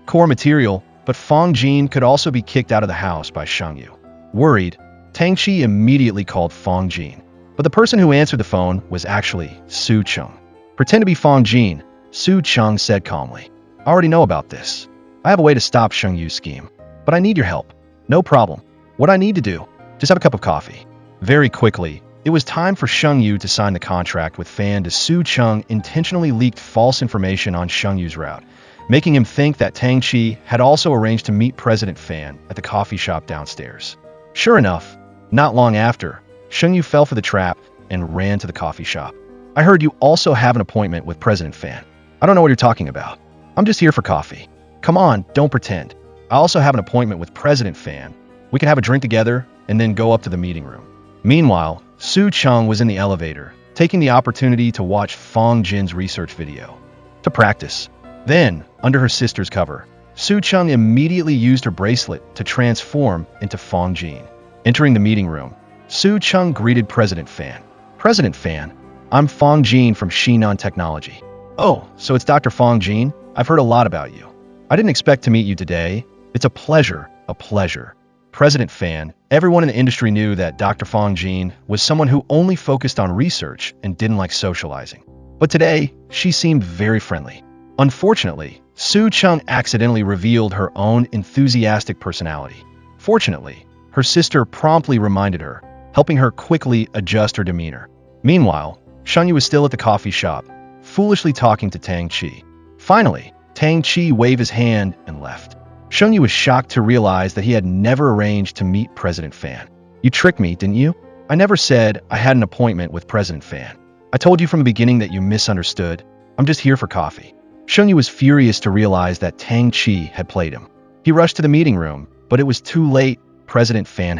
core material, but Fong Jeene could also be kicked out of the house by Shengyu. Worried, Tang Chi immediately called Fong Jeene. But the person who answered the phone was actually Su Cheng. Pretend to be Fong Jeene, Su Cheng said calmly. I already know about this. I have a way to stop Shengyu's scheme, but I need your help. No problem. What I need to do, just have a cup of coffee. Very quickly, it was time for Shengyu to sign the contract with Fan. Su Cheng intentionally leaked false information on Shengyu's route, making him think that Tang Chi had also arranged to meet President Fan at the coffee shop downstairs. Sure enough, not long after, Shengyu fell for the trap and ran to the coffee shop. I heard you also have an appointment with President Fan. I don't know what you're talking about. I'm just here for coffee. Come on, don't pretend. I also have an appointment with President Fan. We can have a drink together and then go up to the meeting room. Meanwhile, Su Cheng was in the elevator, taking the opportunity to watch Fong Jiene's research video. To practice. Then, under her sister's cover, Su Cheng immediately used her bracelet to transform into Fong Jeene. Entering the meeting room, Su Cheng greeted President Fan. President Fan, I'm Fong Jeene from Shinan Technology. Oh, so it's Dr. Fong Jeene? I've heard a lot about you. I didn't expect to meet you today. It's a pleasure, a pleasure. President Fan, everyone in the industry knew that Dr. Fong Jeene was someone who only focused on research and didn't like socializing. But today, she seemed very friendly. Unfortunately, Su Cheng accidentally revealed her own enthusiastic personality. Fortunately, her sister promptly reminded her, helping her quickly adjust her demeanor. Meanwhile, Shengyu was still at the coffee shop, foolishly talking to Tang Chi. Finally, Tang Chi waved his hand and left. Shengyu was shocked to realize that he had never arranged to meet President Fan. You tricked me, didn't you? I never said I had an appointment with President Fan. I told you from the beginning that you misunderstood. I'm just here for coffee. Shengyu was furious to realize that Tang Chi had played him. He rushed to the meeting room, but it was too late. President Fan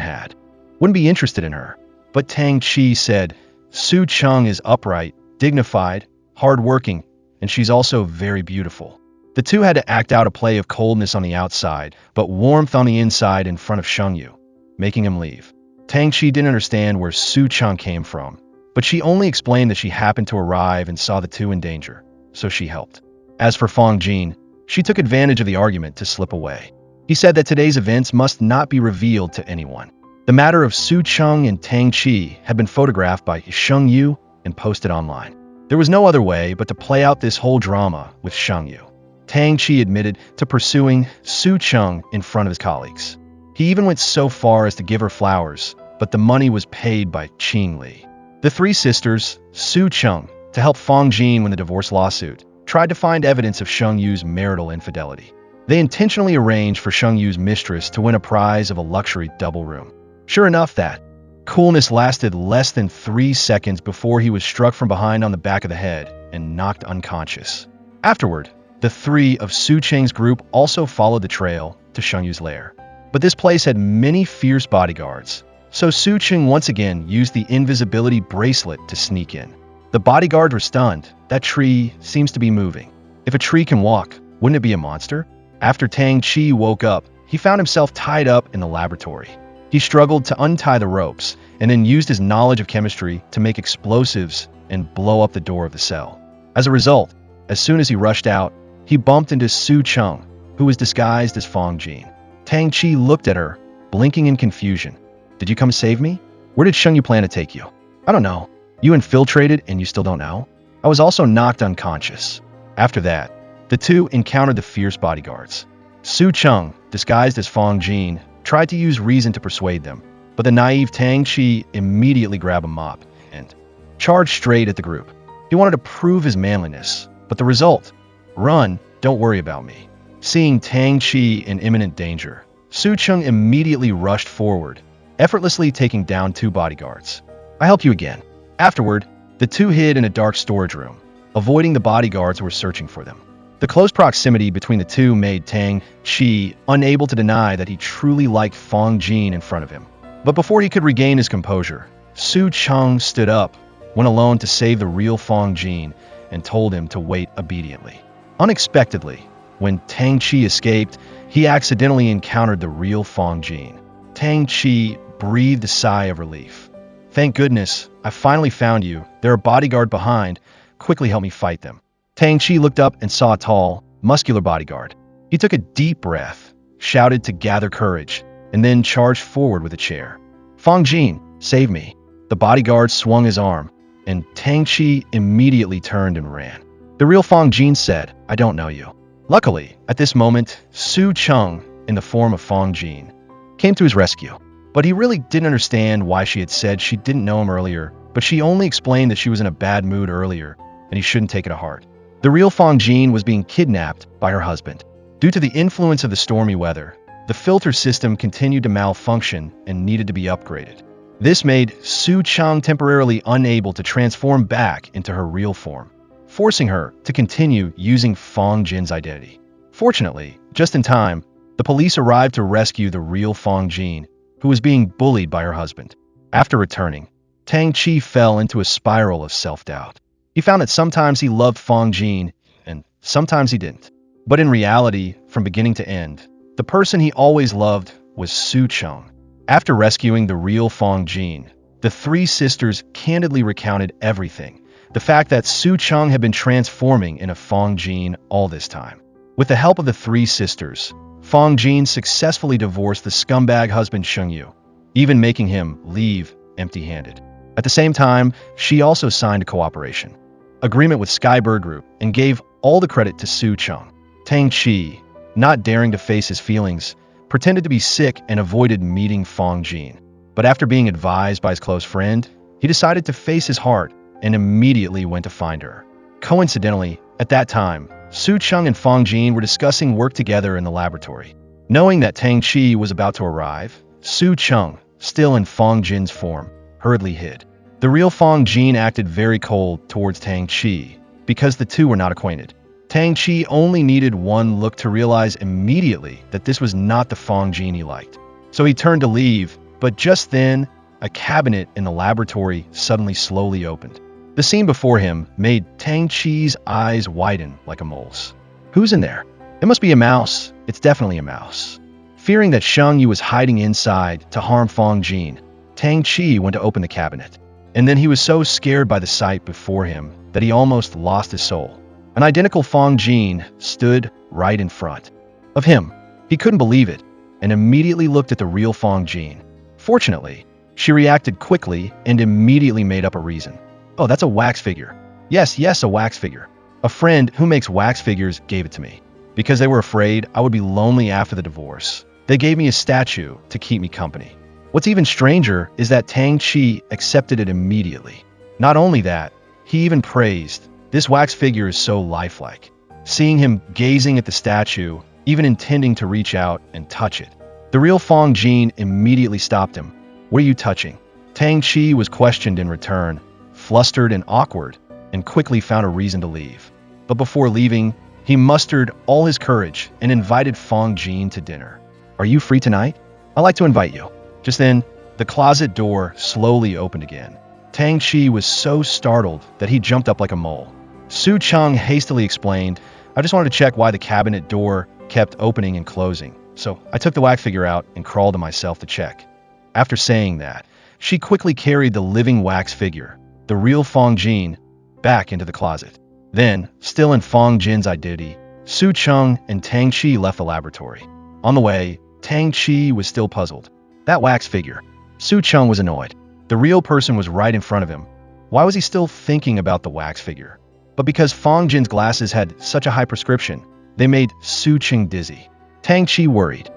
wouldn't be interested in her. But Tang Chi said, Su Cheng is upright, dignified, hardworking, and she's also very beautiful. The two had to act out a play of coldness on the outside, but warmth on the inside in front of Shengyu, making him leave. Tang Chi didn't understand where Su Cheng came from, but she only explained that she happened to arrive and saw the two in danger, so she helped. As for Fong Jeene, she took advantage of the argument to slip away. He said that today's events must not be revealed to anyone. The matter of Su Cheng and Tang Chi had been photographed by Shengyu and posted online. There was no other way but to play out this whole drama with Shengyu. Tang Chi admitted to pursuing Su Cheng in front of his colleagues. He even went so far as to give her flowers, but the money was paid by Qing Li. The three sisters, Su Cheng, to help Fong Jeene win the divorce lawsuit, tried to find evidence of Shengyu's marital infidelity. They intentionally arranged for Shengyu's mistress to win a prize of a luxury double room. Sure enough, that coolness lasted less than 3 seconds before he was struck from behind on the back of the head and knocked unconscious. Afterward, the three of Su Cheng's group also followed the trail to Shengyu's lair. But this place had many fierce bodyguards, so Su Cheng once again used the invisibility bracelet to sneak in. The bodyguards were stunned. That tree seems to be moving. If a tree can walk, wouldn't it be a monster? After Tang Chi woke up, he found himself tied up in the laboratory. He struggled to untie the ropes and then used his knowledge of chemistry to make explosives and blow up the door of the cell. As a result, as soon as he rushed out, he bumped into Su Chung, who was disguised as Fong Jeene. Tang Chi looked at her, blinking in confusion. Did you come save me? Where did Sheng Yu plan to take you? I don't know. You infiltrated and you still don't know? I was also knocked unconscious. After that, the two encountered the fierce bodyguards. Su Chung, disguised as Fong Jeene, tried to use reason to persuade them, but the naive Tang Chi immediately grabbed a mop and charged straight at the group. He wanted to prove his manliness, but the result? Run, don't worry about me. Seeing Tang Chi in imminent danger, Su Chung immediately rushed forward, effortlessly taking down two bodyguards. I help you again. Afterward, the two hid in a dark storage room, avoiding the bodyguards who were searching for them. The close proximity between the two made Tang Chi unable to deny that he truly liked Fong Jeene in front of him. But before he could regain his composure, Su Chung stood up, went alone to save the real Fong Jeene, and told him to wait obediently. Unexpectedly, when Tang Chi escaped, he accidentally encountered the real Fong Jeene. Tang Chi breathed a sigh of relief. Thank goodness, I finally found you. There are bodyguards behind. Quickly help me fight them. Tang Chi looked up and saw a tall, muscular bodyguard. He took a deep breath, shouted to gather courage, and then charged forward with a chair. Fong Jeene, save me. The bodyguard swung his arm, and Tang Chi immediately turned and ran. The real Fong Jeene said, I don't know you. Luckily, at this moment, Su Chung, in the form of Fong Jeene, came to his rescue. But he really didn't understand why she had said she didn't know him earlier, but she only explained that she was in a bad mood earlier, and he shouldn't take it to heart. The real Fong Jeene was being kidnapped by her husband. Due to the influence of the stormy weather, the filter system continued to malfunction and needed to be upgraded. This made Su Chung temporarily unable to transform back into her real form, forcing her to continue using Fong Jiene's identity. Fortunately, just in time, the police arrived to rescue the real Fong Jeene, who was being bullied by her husband. After returning, Tang Chi fell into a spiral of self-doubt. He found that sometimes he loved Fong Jeene, and sometimes he didn't. But in reality, from beginning to end, the person he always loved was Su Chung. After rescuing the real Fong Jeene, the three sisters candidly recounted everything. The fact that Su Chung had been transforming into Fong Jeene all this time. With the help of the three sisters, Fong Jeene successfully divorced the scumbag husband Sheng Yu, even making him leave empty-handed. At the same time, she also signed a cooperation agreement with Skybird Group and gave all the credit to Su Chung. Tang Chi, not daring to face his feelings, pretended to be sick and avoided meeting Fong Jeene. But after being advised by his close friend, he decided to face his heart and immediately went to find her. Coincidentally, at that time, Su Chung and Fong Jeene were discussing work together in the laboratory. Knowing that Tang Chi was about to arrive, Su Chung, still in Fong Jiene's form, hurriedly hid. The real Fong Jeene acted very cold towards Tang Chi because the two were not acquainted. Tang Chi only needed one look to realize immediately that this was not the Fong Jeene he liked. So he turned to leave, but just then, a cabinet in the laboratory suddenly slowly opened. The scene before him made Tang Chi's eyes widen like a mole's. Who's in there? It must be a mouse. It's definitely a mouse. Fearing that Sheng Yu was hiding inside to harm Fong Jeene, Tang Chi went to open the cabinet. And then he was so scared by the sight before him that he almost lost his soul. An identical Fong Jeene stood right in front of him. He couldn't believe it and immediately looked at the real Fong Jeene. Fortunately, she reacted quickly and immediately made up a reason. Oh, that's a wax figure. Yes, a wax figure. A friend who makes wax figures gave it to me. Because they were afraid I would be lonely after the divorce, they gave me a statue to keep me company. What's even stranger is that Tang Chi accepted it immediately. Not only that, he even praised, this wax figure is so lifelike. Seeing him gazing at the statue, even intending to reach out and touch it, the real Fong Jeene immediately stopped him. What are you touching? Tang Chi was questioned in return, flustered and awkward, and quickly found a reason to leave. But before leaving, he mustered all his courage and invited Fong Jeene to dinner. Are you free tonight? I'd like to invite you. Just then, the closet door slowly opened again. Tang Chi was so startled that he jumped up like a mole. Su Chung hastily explained, I just wanted to check why the cabinet door kept opening and closing, so I took the wax figure out and crawled to myself to check. After saying that, she quickly carried the living wax figure, the real Fong Jeene, back into the closet. Then, still in Fong Jeene's identity, Su Cheng and Tang Chi left the laboratory. On the way, Tang Chi was still puzzled. That wax figure. Su Cheng was annoyed. The real person was right in front of him. Why was he still thinking about the wax figure? But because Fong Jeene's glasses had such a high prescription, they made Su Cheng dizzy. Tang Chi worried.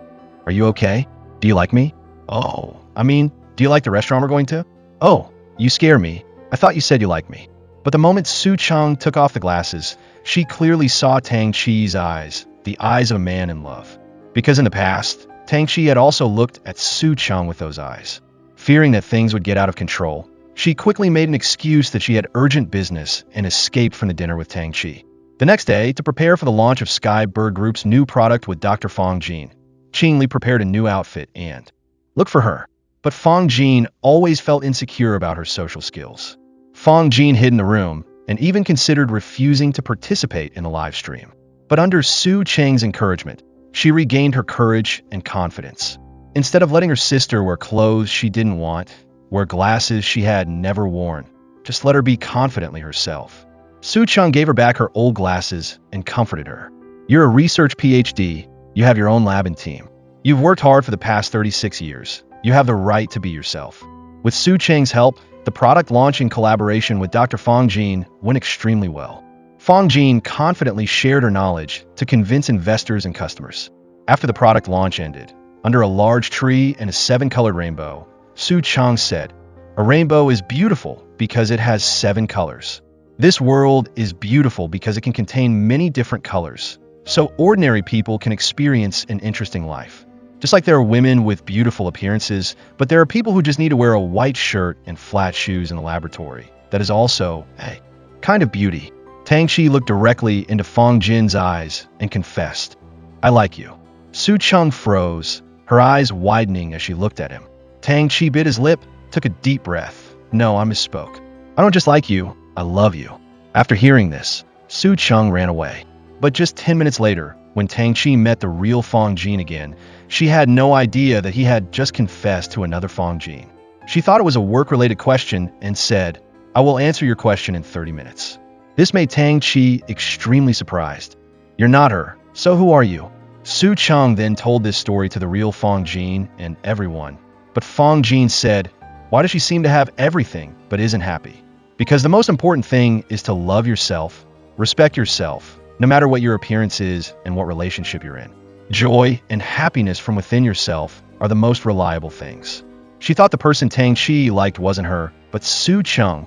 Are you okay? Do you like me? Oh, do you like the restaurant we're going to? Oh, you scare me. I thought you said you liked me. But the moment Su Cheng took off the glasses, she clearly saw Tang Chi's eyes, the eyes of a man in love. Because in the past, Tang Chi had also looked at Su Cheng with those eyes. Fearing that things would get out of control, she quickly made an excuse that she had urgent business and escaped from the dinner with Tang Chi. The next day, to prepare for the launch of Sky Bird Group's new product with Dr. Fong Jeene, Qingli prepared a new outfit and look for her. But Fong Jeene always felt insecure about her social skills. Fong Jeene hid in the room and even considered refusing to participate in the live stream. But under Su Cheng's encouragement, she regained her courage and confidence. Instead of letting her sister wear clothes she didn't want, wear glasses she had never worn, just let her be confidently herself. Su Cheng gave her back her old glasses and comforted her. You're a research PhD, you have your own lab and team. You've worked hard for the past 36 years. You have the right to be yourself. With Su Cheng's help, the product launch in collaboration with Dr. Fong Jeene went extremely well. Fong Jeene confidently shared her knowledge to convince investors and customers. After the product launch ended, under a large tree and a 7-colored rainbow, Su Cheng said, "A rainbow is beautiful because it has 7 colors. This world is beautiful because it can contain many different colors, so ordinary people can experience an interesting life. Just like there are women with beautiful appearances, but there are people who just need to wear a white shirt and flat shoes in the laboratory. That is also a kind of beauty." Tang Chi looked directly into Fong Jeene's eyes and confessed, "I like you." Su Cheng froze, her eyes widening as she looked at him. Tang Chi bit his lip, took a deep breath. "No, I misspoke. I don't just like you, I love you." After hearing this, Su Cheng ran away. But just 10 minutes later, when Tang Chi met the real Fong Jeene again, she had no idea that he had just confessed to another Fong Jeene. She thought it was a work-related question and said, "I will answer your question in 30 minutes. This made Tang Chi extremely surprised. "You're not her, so who are you?" Su Cheng then told this story to the real Fong Jeene and everyone. But Fong Jeene said, "Why does she seem to have everything but isn't happy?" Because the most important thing is to love yourself, respect yourself, no matter what your appearance is and what relationship you're in. Joy and happiness from within yourself are the most reliable things. She thought the person Tang Chi liked wasn't her, but Su Cheng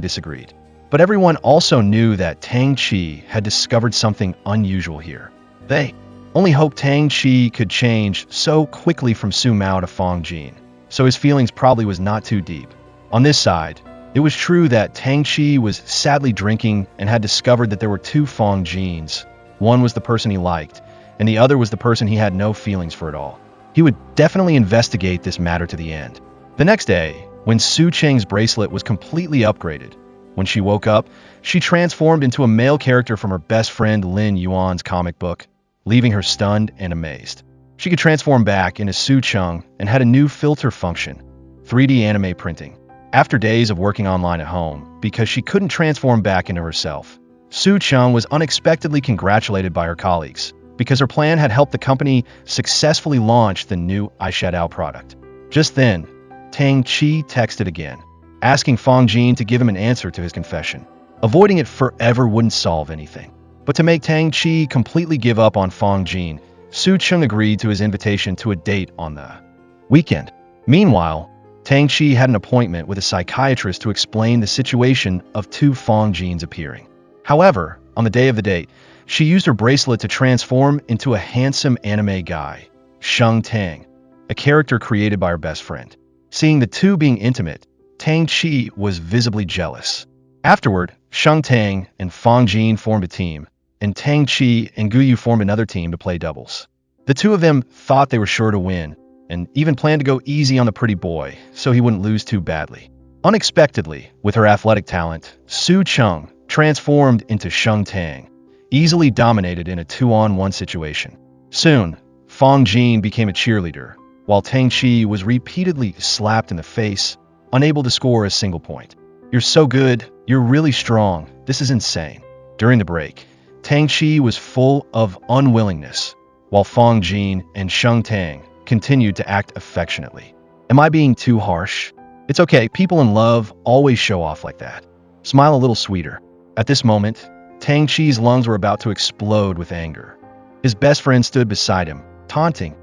disagreed. But everyone also knew that Tang Chi had discovered something unusual here. They only hoped Tang Chi could change so quickly from Su Mao to Fong Jeene, so his feelings probably was not too deep. On this side, it was true that Tang Chi was sadly drinking and had discovered that there were 2 Fong Jeenes. One was the person he liked, and the other was the person he had no feelings for at all. He would definitely investigate this matter to the end. The next day, when Su Cheng's bracelet was completely upgraded, when she woke up, she transformed into a male character from her best friend Lin Yuan's comic book, leaving her stunned and amazed. She could transform back into Su Cheng and had a new filter function, 3D anime printing. After days of working online at home, because she couldn't transform back into herself, Su Cheng was unexpectedly congratulated by her colleagues, because her plan had helped the company successfully launch the new eyeshadow product. Just then, Tang Chi texted again, asking Fong Jeene to give him an answer to his confession. Avoiding it forever wouldn't solve anything. But to make Tang Chi completely give up on Fong Jeene, Su Cheng agreed to his invitation to a date on the weekend. Meanwhile, Tang Chi had an appointment with a psychiatrist to explain the situation of 2 Fong Jeenes appearing. However, on the day of the date, she used her bracelet to transform into a handsome anime guy, Sheng Tang, a character created by her best friend. Seeing the 2 being intimate, Tang Chi was visibly jealous. Afterward, Sheng Tang and Fong Jeene formed a team, and Tang Chi and Guyu formed another team to play doubles. The 2 of them thought they were sure to win, and even planned to go easy on the pretty boy so he wouldn't lose too badly. Unexpectedly, with her athletic talent, Su Cheng transformed into Sheng Tang, easily dominated in a 2-on-1 situation. Soon, Fong Jeene became a cheerleader, while Tang Chi was repeatedly slapped in the face, unable to score a single point. "You're so good, you're really strong, this is insane." During the break, Tang Chi was full of unwillingness, while Fong Jeene and Sheng Tang continued to act affectionately. "Am I being too harsh?" "It's okay, people in love always show off like that. Smile a little sweeter." At this moment, Tang Chi's lungs were about to explode with anger. His best friend stood beside him, taunting,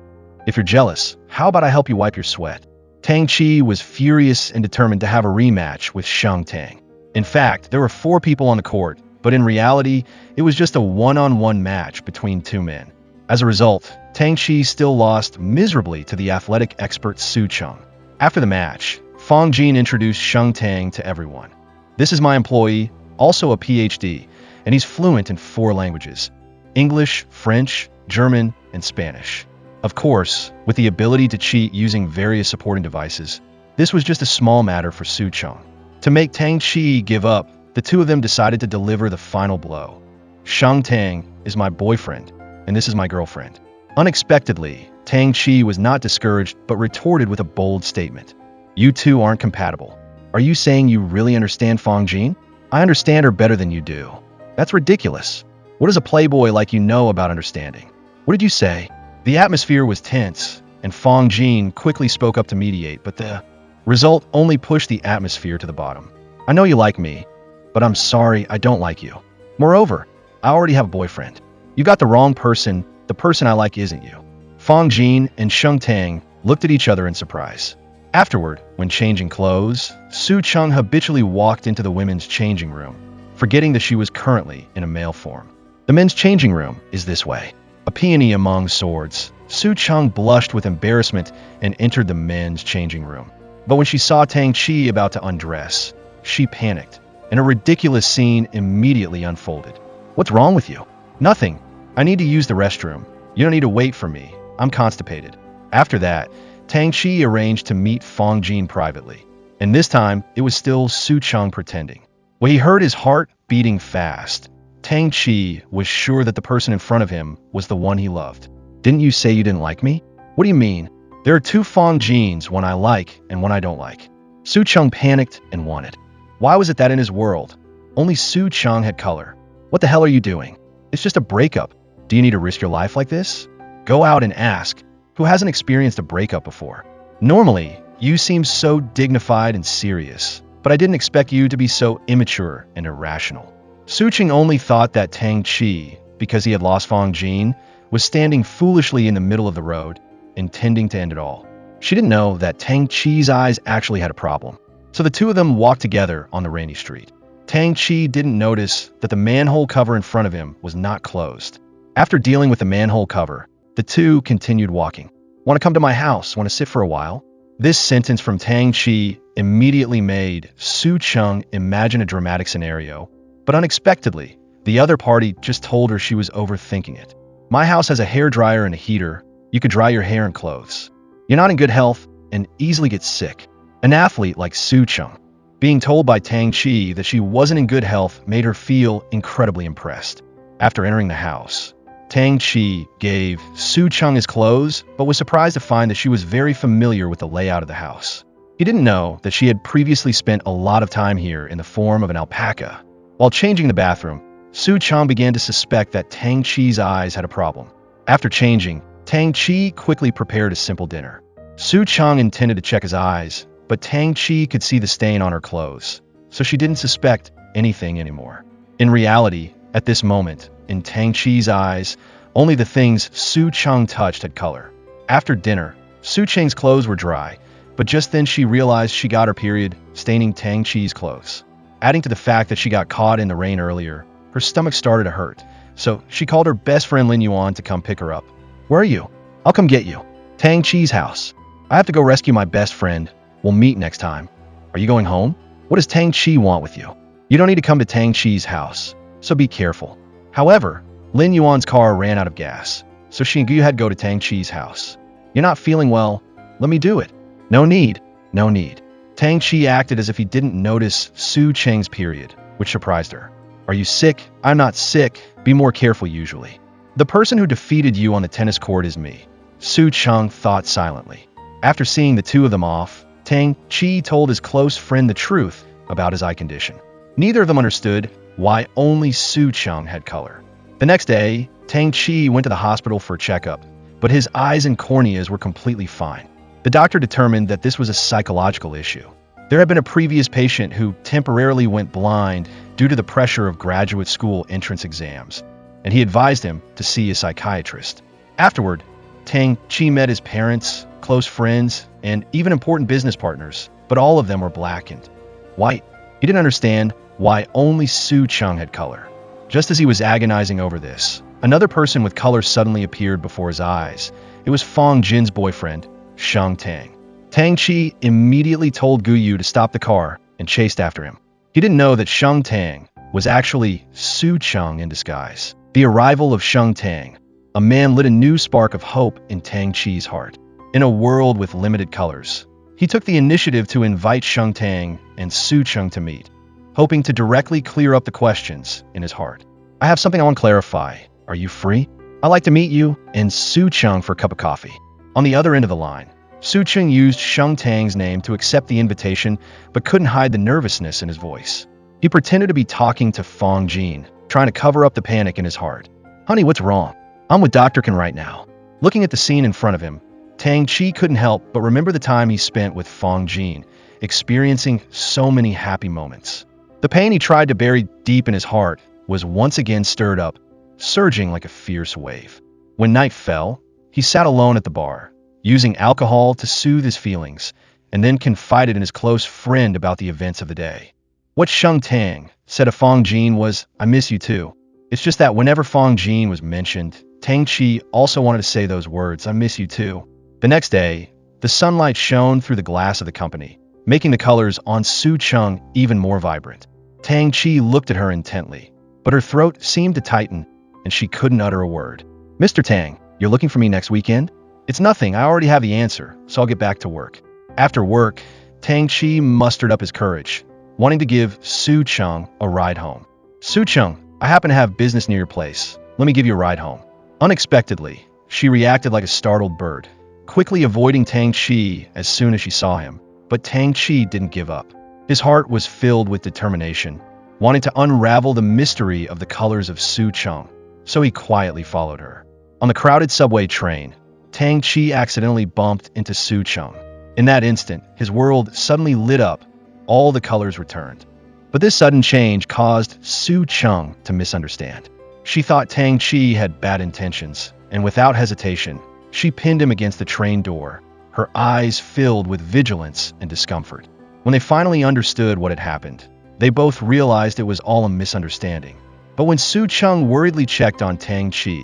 "If you're jealous, how about I help you wipe your sweat?" Tang Chi was furious and determined to have a rematch with Sheng Tang. In fact, there were 4 people on the court, but in reality, it was just a one-on-one match between 2 men. As a result, Tang Chi still lost miserably to the athletic expert Su Cheng. After the match, Fong Jeene introduced Sheng Tang to everyone. "This is my employee, also a PhD, and he's fluent in 4 languages: English, French, German, and Spanish. Of course, with the ability to cheat using various supporting devices, this was just a small matter for Su Cheng. To make Tang Chi give up, the 2 of them decided to deliver the final blow. Sheng Tang is my boyfriend, and this is my girlfriend." Unexpectedly, Tang Chi was not discouraged but retorted with a bold statement. "You 2 aren't compatible. Are you saying you really understand Fong Jeene? I understand her better than you do. That's ridiculous. What does a playboy like you know about understanding? What did you say?" The atmosphere was tense, and Fong Jeene quickly spoke up to mediate, but the result only pushed the atmosphere to the bottom. "I know you like me, but I'm sorry, I don't like you. Moreover, I already have a boyfriend. You got the wrong person, the person I like isn't you." Fong Jeene and Sheng Tang looked at each other in surprise. Afterward, when changing clothes, Su Cheng habitually walked into the women's changing room, forgetting that she was currently in a male form. The men's changing room is this way. A peony among swords, Su Cheng blushed with embarrassment and entered the men's changing room. But when she saw Tang Chi about to undress, she panicked, and a ridiculous scene immediately unfolded. "What's wrong with you?" "Nothing. I need to use the restroom. You don't need to wait for me. I'm constipated." After that, Tang Chi arranged to meet Fong Jeene privately, and this time it was still Su Cheng pretending. When he heard his heart beating fast, Tang Chi was sure that the person in front of him was the one he loved. "Didn't you say you didn't like me?" "What do you mean? There are 2 Fong Jeenes, one I like and one I don't like." Su Cheng panicked and wanted. Why was it that in his world, only Su Cheng had color? "What the hell are you doing? It's just a breakup. Do you need to risk your life like this? Go out and ask. Who hasn't experienced a breakup before? Normally, you seem so dignified and serious, but I didn't expect you to be so immature and irrational." Su Cheng only thought that Tang Chi, because he had lost Fong Jeene, was standing foolishly in the middle of the road, intending to end it all. She didn't know that Tang Chi's eyes actually had a problem. So the 2 of them walked together on the rainy street. Tang Chi didn't notice that the manhole cover in front of him was not closed. After dealing with the manhole cover, the 2 continued walking. "Want to come to my house? Want to sit for a while?" This sentence from Tang Chi immediately made Su Cheng imagine a dramatic scenario, but unexpectedly, the other party just told her she was overthinking it. "My house has a hairdryer and a heater. You could dry your hair and clothes. You're not in good health and easily get sick." An athlete like Su Cheng being told by Tang Chi that she wasn't in good health made her feel incredibly impressed. After entering the house, Tang Chi gave Su Cheng his clothes, but was surprised to find that she was very familiar with the layout of the house. He didn't know that she had previously spent a lot of time here in the form of an alpaca. While changing the bathroom, Su Cheng began to suspect that Tang Chi's eyes had a problem. After changing, Tang Chi quickly prepared a simple dinner. Su Cheng intended to check his eyes, but Tang Chi could see the stain on her clothes, so she didn't suspect anything anymore. In reality, at this moment, in Tang Chi's eyes, only the things Su Cheng touched had color. After dinner, Su Cheng's clothes were dry, but just then she realized she got her period, staining Tang Chi's clothes. Adding to the fact that she got caught in the rain earlier, her stomach started to hurt, so she called her best friend Lin Yuan to come pick her up. "Where are you?" "I'll come get you." "Tang Chi's house. I have to go rescue my best friend. We'll meet next time." "Are you going home?" "What does Tang Chi want with you?" "You don't need to come to Tang Chi's house, so be careful." However, Lin Yuan's car ran out of gas, so she and Gu had to go to Tang Chi's house. "You're not feeling well. Let me do it." "No need. No need." Tang Chi acted as if he didn't notice Su Cheng's period, which surprised her. Are you sick? I'm not sick. Be more careful usually. The person who defeated you on the tennis court is me. Su Cheng thought silently. After seeing the two of them off, Tang Chi told his close friend the truth about his eye condition. Neither of them understood why only Su Cheng had color. The next day, Tang Chi went to the hospital for a checkup, but his eyes and corneas were completely fine. The doctor determined that this was a psychological issue. There had been a previous patient who temporarily went blind due to the pressure of graduate school entrance exams, and he advised him to see a psychiatrist. Afterward, Tang Chi met his parents, close friends, and even important business partners, but all of them were blackened. White. He didn't understand why only Su Cheng had color. Just as he was agonizing over this, another person with color suddenly appeared before his eyes. It was Fong Jeene's boyfriend, Sheng Tang. Tang Chi immediately told Guyu to stop the car and chased after him. He didn't know that Sheng Tang was actually Su Cheng in disguise. The arrival of Sheng Tang, a man, lit a new spark of hope in Tang Chi's heart. In a world with limited colors, he took the initiative to invite Sheng Tang and Su Cheng to meet, hoping to directly clear up the questions in his heart. I have something I want to clarify. Are you free? I'd like to meet you and Su Cheng for a cup of coffee. On the other end of the line, Su Cheng used Sheng Tang's name to accept the invitation, but couldn't hide the nervousness in his voice. He pretended to be talking to Fong Jeene, trying to cover up the panic in his heart. Honey, what's wrong? I'm with Duckling right now. Looking at the scene in front of him, Tang Chi couldn't help but remember the time he spent with Fong Jeene, experiencing so many happy moments. The pain he tried to bury deep in his heart was once again stirred up, surging like a fierce wave. When night fell, he sat alone at the bar, using alcohol to soothe his feelings, and then confided in his close friend about the events of the day. What Sheng Tang said of Fong Jeene was, "I miss you too." It's just that whenever Fong Jeene was mentioned, Tang Chi also wanted to say those words, "I miss you too." The next day, the sunlight shone through the glass of the company, making the colors on Su Cheng even more vibrant. Tang Chi looked at her intently, but her throat seemed to tighten, and she couldn't utter a word. "Mr. Tang, you're looking for me next weekend?" "It's nothing, I already have the answer, so I'll get back to work." After work, Tang Chi mustered up his courage, wanting to give Su Cheng a ride home. "Su Cheng, I happen to have business near your place. Let me give you a ride home." Unexpectedly, she reacted like a startled bird, quickly avoiding Tang Chi as soon as she saw him. But Tang Chi didn't give up. His heart was filled with determination, wanting to unravel the mystery of the colors of Su Cheng, so he quietly followed her. On the crowded subway train, Tang Chi accidentally bumped into Su Cheng. In that instant, his world suddenly lit up. All the colors returned. But this sudden change caused Su Cheng to misunderstand. She thought Tang Chi had bad intentions, and without hesitation, she pinned him against the train door, her eyes filled with vigilance and discomfort. When they finally understood what had happened, they both realized it was all a misunderstanding. But when Su Cheng worriedly checked on Tang Chi,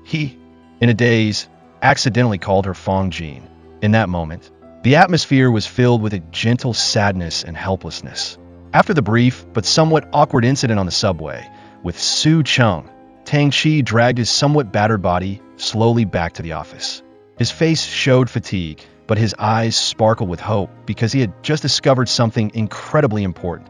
he, in a daze, accidentally called her Fong Jeene. In that moment, the atmosphere was filled with a gentle sadness and helplessness. After the brief but somewhat awkward incident on the subway with Su Cheng, Tang Chi dragged his somewhat battered body slowly back to the office. His face showed fatigue, but his eyes sparkled with hope because he had just discovered something incredibly important.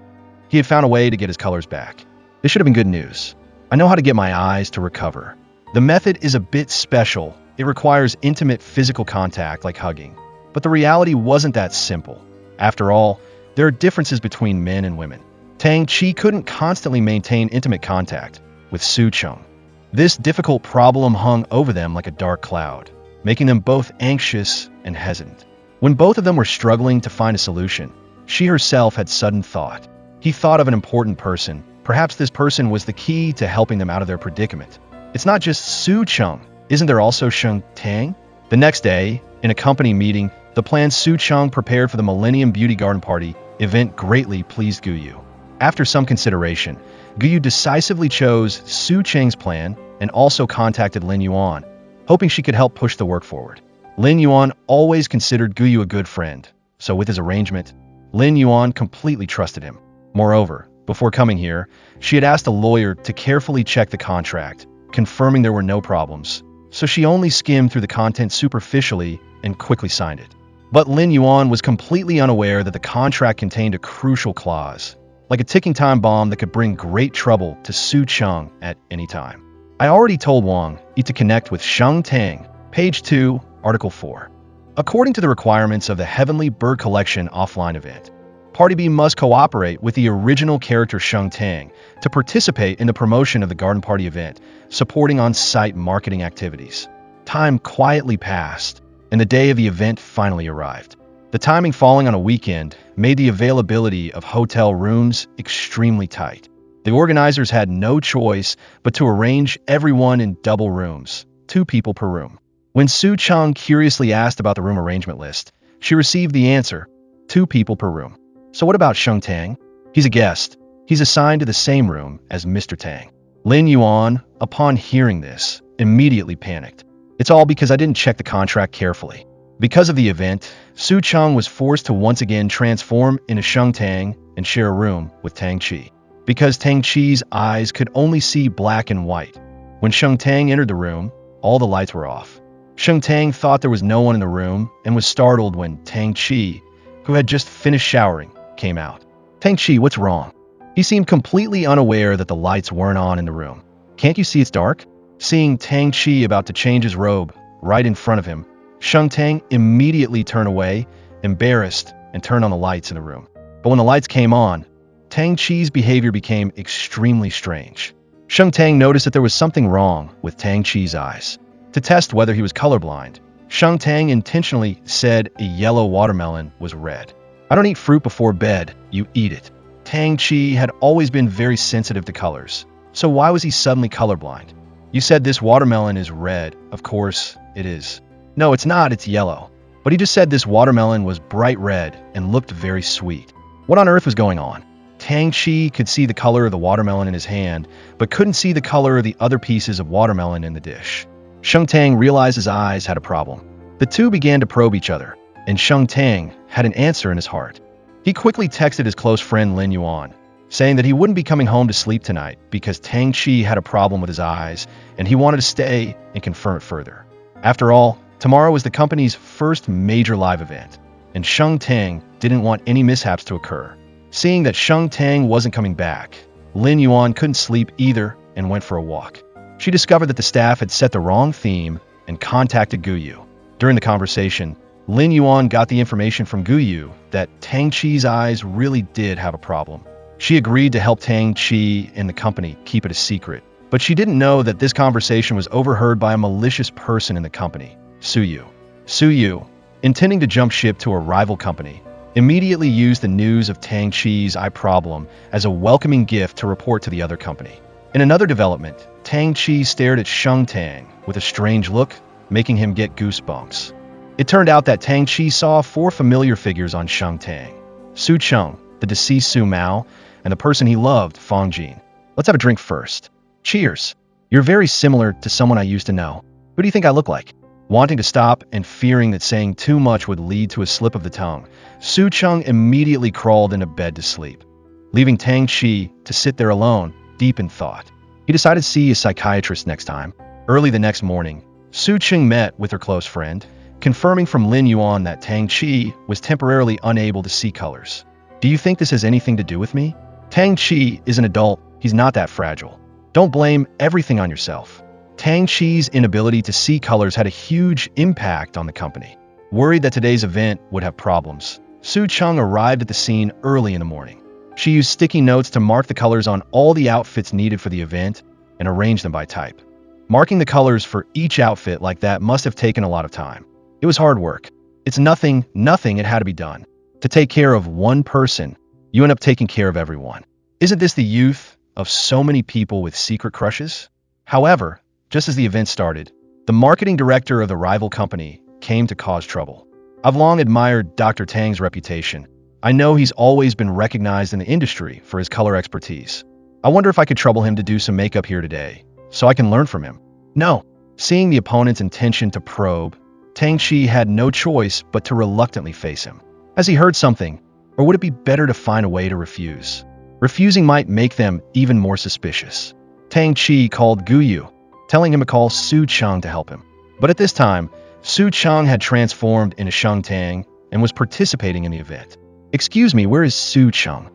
He had found a way to get his colors back. This should have been good news. I know how to get my eyes to recover. The method is a bit special. It requires intimate physical contact like hugging. But the reality wasn't that simple. After all, there are differences between men and women. Tang Chi couldn't constantly maintain intimate contact with Su Cheng. This difficult problem hung over them like a dark cloud, making them both anxious and hesitant. When both of them were struggling to find a solution, she herself had sudden thought. He thought of an important person. Perhaps this person was the key to helping them out of their predicament. It's not just Su Cheng. Isn't there also Sheng Tang? The next day, in a company meeting, the plan Su Cheng prepared for the Millennium Beauty Garden Party event greatly pleased Guyu. After some consideration, Guyu decisively chose Su Cheng's plan and also contacted Lin Yuan, hoping she could help push the work forward. Lin Yuan always considered Guyu a good friend, so with his arrangement, Lin Yuan completely trusted him. Moreover, before coming here, she had asked a lawyer to carefully check the contract, confirming there were no problems, so she only skimmed through the content superficially and quickly signed it. But Lin Yuan was completely unaware that the contract contained a crucial clause. like a ticking time bomb that could bring great trouble to Su Cheng at any time. I already told Wang Yi to connect with Sheng Tang, page 2, article 4. According to the requirements of the Heavenly Bird Collection offline event, Party B must cooperate with the original character Sheng Tang to participate in the promotion of the Garden Party event, supporting on-site marketing activities. Time quietly passed, and the day of the event finally arrived. The timing falling on a weekend made the availability of hotel rooms extremely tight. The organizers had no choice but to arrange everyone in double rooms, 2 people per room. When Su Cheng curiously asked about the room arrangement list, she received the answer, 2 people per room. So what about Sheng Tang? He's a guest. He's assigned to the same room as Mr. Tang. Lin Yuan, upon hearing this, immediately panicked. It's all because I didn't check the contract carefully. Because of the event, Su Cheng was forced to once again transform into Sheng Tang and share a room with Tang Chi. Because Tang Chi's eyes could only see black and white. When Sheng Tang entered the room, all the lights were off. Sheng Tang thought there was no one in the room and was startled when Tang Chi, who had just finished showering, came out. Tang Chi, what's wrong? He seemed completely unaware that the lights weren't on in the room. Can't you see it's dark? Seeing Tang Chi about to change his robe right in front of him, Sheng Tang immediately turned away, embarrassed, and turned on the lights in the room. But when the lights came on, Tang Chi's behavior became extremely strange. Sheng Tang noticed that there was something wrong with Tang Chi's eyes. To test whether he was colorblind, Sheng Tang intentionally said a yellow watermelon was red. I don't eat fruit before bed, you eat it. Tang Chi had always been very sensitive to colors, so why was he suddenly colorblind? You said this watermelon is red. Of course, it is. No, it's not, it's yellow. But he just said this watermelon was bright red and looked very sweet. What on earth was going on? Tang Chi could see the color of the watermelon in his hand, but couldn't see the color of the other pieces of watermelon in the dish. Sheng Tang realized his eyes had a problem. The two began to probe each other, and Sheng Tang had an answer in his heart. He quickly texted his close friend Lin Yuan, saying that he wouldn't be coming home to sleep tonight because Tang Chi had a problem with his eyes, and he wanted to stay and confirm it further. After all, tomorrow was the company's first major live event, and Sheng Tang didn't want any mishaps to occur. Seeing that Sheng Tang wasn't coming back, Lin Yuan couldn't sleep either and went for a walk. She discovered that the staff had set the wrong theme and contacted Guyu. During the conversation, Lin Yuan got the information from Guyu that Tang Chi's eyes really did have a problem. She agreed to help Tang Chi and the company keep it a secret, but she didn't know that this conversation was overheard by a malicious person in the company, Suyu. Suyu, intending to jump ship to a rival company, immediately used the news of Tang Chi's eye problem as a welcoming gift to report to the other company. In another development, Tang Chi stared at Sheng Tang with a strange look, making him get goosebumps. It turned out that Tang Chi saw 4 familiar figures on Sheng Tang: Su Cheng, the deceased Su Mao, and the person he loved, Fong Jeene. Let's have a drink first. Cheers. You're very similar to someone I used to know. Who do you think I look like? Wanting to stop and fearing that saying too much would lead to a slip of the tongue, Su Cheng immediately crawled into bed to sleep, leaving Tang Chi to sit there alone, deep in thought. He decided to see a psychiatrist next time. Early the next morning, Su Cheng met with her close friend, confirming from Lin Yuan that Tang Chi was temporarily unable to see colors. Do you think this has anything to do with me? Tang Chi is an adult, he's not that fragile. Don't blame everything on yourself. Tang Chi's inability to see colors had a huge impact on the company. Worried that today's event would have problems, Su Cheng arrived at the scene early in the morning. She used sticky notes to mark the colors on all the outfits needed for the event and arrange them by type. Marking the colors for each outfit like that must have taken a lot of time. It was hard work. It's nothing it had to be done. To take care of one person, you end up taking care of everyone. Isn't this the youth of so many people with secret crushes? However, just as the event started, the marketing director of the rival company came to cause trouble. I've long admired Dr. Tang's reputation. I know he's always been recognized in the industry for his color expertise. I wonder if I could trouble him to do some makeup here today, so I can learn from him. No. Seeing the opponent's intention to probe, Tang Chi had no choice but to reluctantly face him. Has he heard something, or would it be better to find a way to refuse? Refusing might make them even more suspicious. Tang Chi called Guyu, telling him to call Su Cheng to help him. But at this time, Su Cheng had transformed into Sheng Tang and was participating in the event. Excuse me, where is Su Cheng?